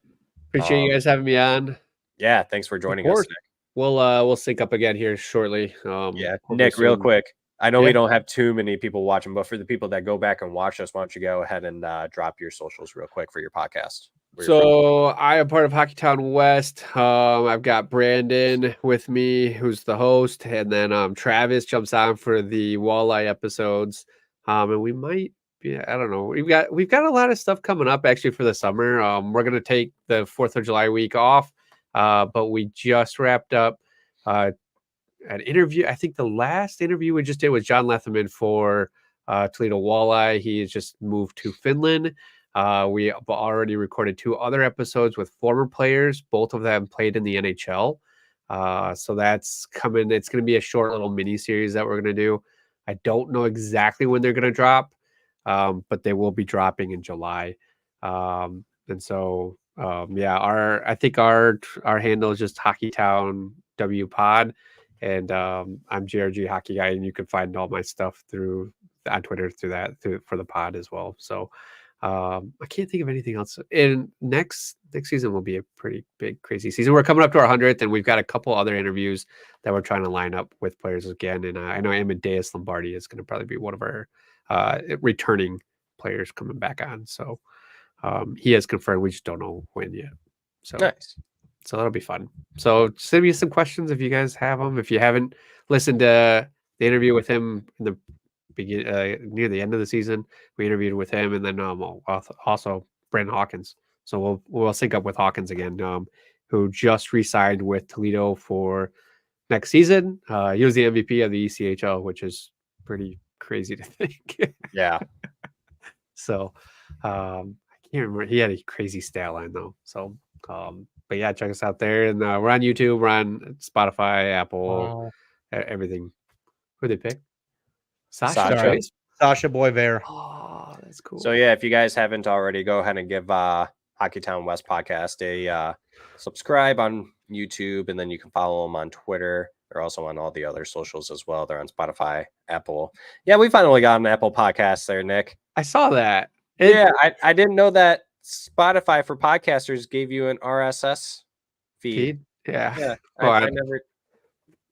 Appreciate you guys having me on. Yeah, thanks for joining us, course. Nick. We'll sync up again here shortly. Yeah, hopefully Nick, real soon. quick. I know Yeah. we don't have too many people watching, but for the people that go back and watch us, why don't you go ahead and drop your socials real quick for your podcast? So I am part of Hockeytown West. I've got Brandon with me, who's the host, and then Travis jumps on for the walleye episodes. And we might be, I don't know. We've got a lot of stuff coming up actually for the summer. We're gonna take the 4th of July week off. But we just wrapped up an interview. I think the last interview we just did was John Letherman for Toledo Walleye. He has just moved to Finland. We have already recorded 2 other episodes with former players. Both of them played in the NHL. So that's coming. It's going to be a short little mini series that we're going to do. I don't know exactly when they're going to drop, but they will be dropping in July. And so, yeah, I think our handle is just Hockeytown W Pod. And I'm JRG Hockey Guy, and you can find all my stuff on Twitter for the pod as well. So I can't think of anything else. And next season will be a pretty big, crazy season. We're coming up to our 100th, and we've got a couple other interviews that we're trying to line up with players again. And I know Amadeus Lombardi is going to probably be one of our returning players coming back on. So he has confirmed. We just don't know when yet. So nice. So that'll be fun. So send me some questions if you guys have them. If you haven't listened to the interview with him in the near the end of the season, we interviewed with him, and then also Brandon Hawkins. So we'll sync up with Hawkins again, who just re-signed with Toledo for next season. He was the MVP of the ECHL, which is pretty crazy to think. Yeah. So I can't remember. He had a crazy stat line though. So but yeah, check us out there, and we're on YouTube, we're on Spotify, Apple, everything. Who they pick? Sasha. Sasha Boyver. Oh, that's cool. So yeah, if you guys haven't already, go ahead and give Hockeytown West podcast a subscribe on YouTube, and then you can follow them on Twitter. They're also on all the other socials as well. They're on Spotify, Apple. Yeah, we finally got an Apple podcast there, Nick. I saw that. Yeah, I didn't know that Spotify for podcasters gave you an RSS feed. Yeah. Yeah. Well, I never.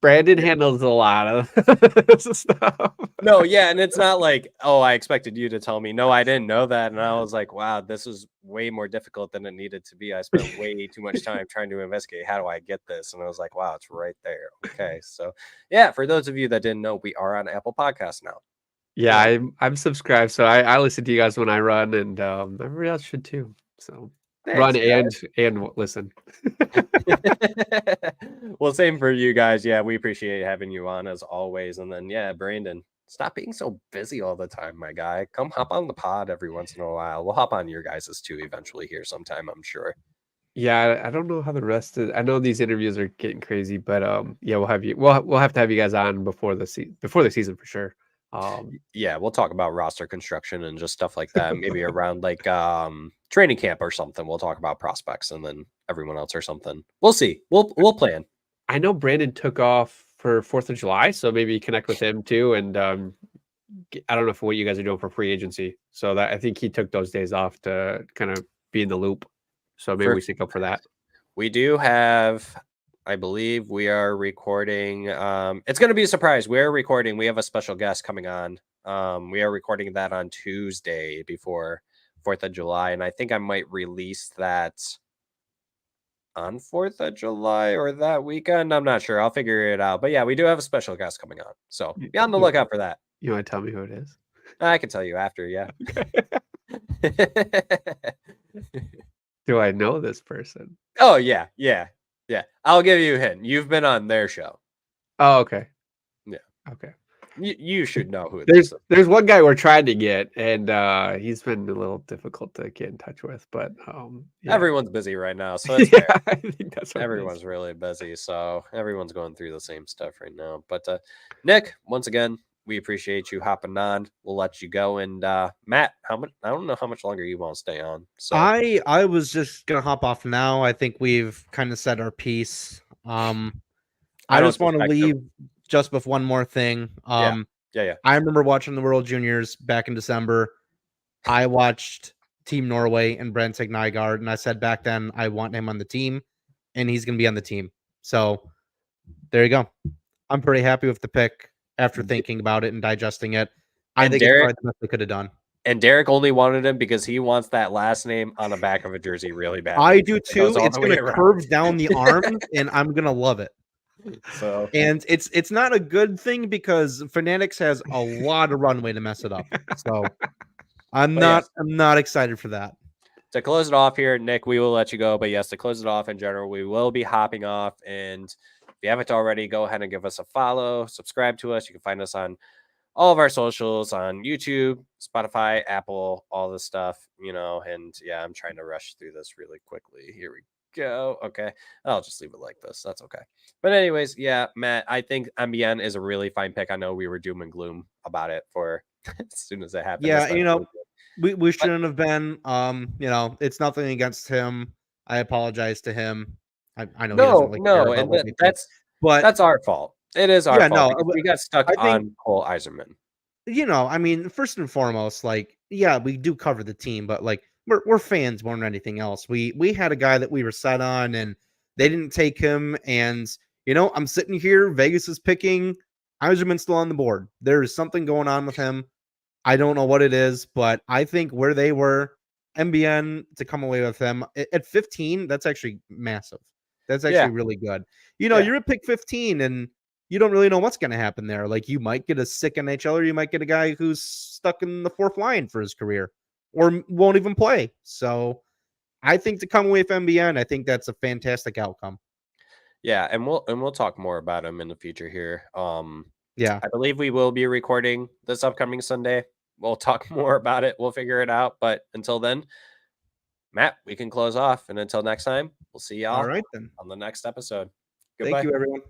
Brandon handles a lot of stuff. No, yeah, and it's not like, oh, I expected you to tell me. No, I didn't know that, and I was like, wow, this is way more difficult than it needed to be. I spent way too much time trying to investigate how do I get this, and I was like, wow, it's right there. Okay, so yeah, for those of you that didn't know, we are on Apple Podcasts now. Yeah, I'm subscribed, so I listen to you guys when I run, and everybody else should too. So Thanks, run guys. and listen. Well, same for you guys. Yeah, we appreciate having you on as always. And then yeah, Brandon, stop being so busy all the time, my guy. Come hop on the pod every once in a while. We'll hop on your guys's too eventually here sometime, I'm sure. Yeah, I don't know how the rest is. I know these interviews are getting crazy, but yeah, we'll have you. We'll have to have you guys on before the season for sure. Yeah, we'll talk about roster construction and just stuff like that. Maybe around like training camp or something. We'll talk about prospects and then everyone else or something. We'll see. We'll plan. I know Brandon took off for 4th of July, so maybe connect with him too. And I don't know what you guys are doing for free agency. So that I think he took those days off to kind of be in the loop. So maybe we sync up for that. We do have, I believe we are recording. It's going to be a surprise. We're recording. We have a special guest coming on. We are recording that on Tuesday before 4th of July. And I think I might release that on 4th of July or that weekend. I'm not sure. I'll figure it out. But yeah, we do have a special guest coming on. So be on the lookout for that. You want to tell me who it is? I can tell you after. Yeah. Do I know this person? Oh, yeah. I'll give you a hint. You've been on their show. Oh, okay. Yeah. Okay. You should know who it is. There's one guy we're trying to get, and he's been a little difficult to get in touch with, but yeah. Everyone's busy right now, so it's fair. I think that's what Everyone's really busy, so everyone's going through the same stuff right now. But Nick, once again, we appreciate you hopping on. We'll let you go. And Matt, how much? I don't know how much longer you want to stay on. So I was just gonna hop off now. I think we've kind of said our piece. I just want to leave just with one more thing. Yeah. I remember watching the World Juniors back in December. I watched Team Norway and Brentig Nygaard, and I said back then I want him on the team, and he's going to be on the team. So there you go. I'm pretty happy with the pick after thinking about it and digesting it. I think it's probably the best they could have done. And Derek only wanted him because he wants that last name on the back of a jersey really bad. I do too. It's going to curve down the arm, and I'm going to love it. So, and it's not a good thing because Fanatics has a lot of runway to mess it up. So I'm not excited for that. To close it off here, Nick, we will let you go. But yes, to close it off in general, we will be hopping off. And if you haven't already, go ahead and give us a follow, subscribe to us. You can find us on all of our socials on YouTube, Spotify, Apple, all this stuff, and yeah, I'm trying to rush through this really quickly. Here we go. Okay. I'll just leave it like this. That's okay. But anyways, yeah, Matt, I think MBN is a really fine pick. I know we were doom and gloom about it for as soon as it happened. Yeah, we shouldn't have been. It's nothing against him. I apologize to him. I know he doesn't really care about what we think, but that's our fault. It is our fault. We got stuck on Cole Eiserman. First and foremost, we do cover the team, but we're fans more than anything else. We had a guy that we were set on, and they didn't take him. And I'm sitting here. Vegas is picking. Eiserman's still on the board. There is something going on with him. I don't know what it is, but I think where they were, MBN to come away with them at 15, that's actually massive. That's actually really good. You're at pick 15, and you don't really know what's going to happen there. You might get a sick NHL, or you might get a guy who's stuck in the fourth line for his career, or won't even play. So I think to come away with MBN, I think that's a fantastic outcome. Yeah, and we'll talk more about him in the future here. Yeah, I believe we will be recording this upcoming Sunday. We'll talk more about it. We'll figure it out. But until then, Matt, we can close off. And until next time, we'll see y'all all right then on the next episode. Goodbye. Thank you, everyone.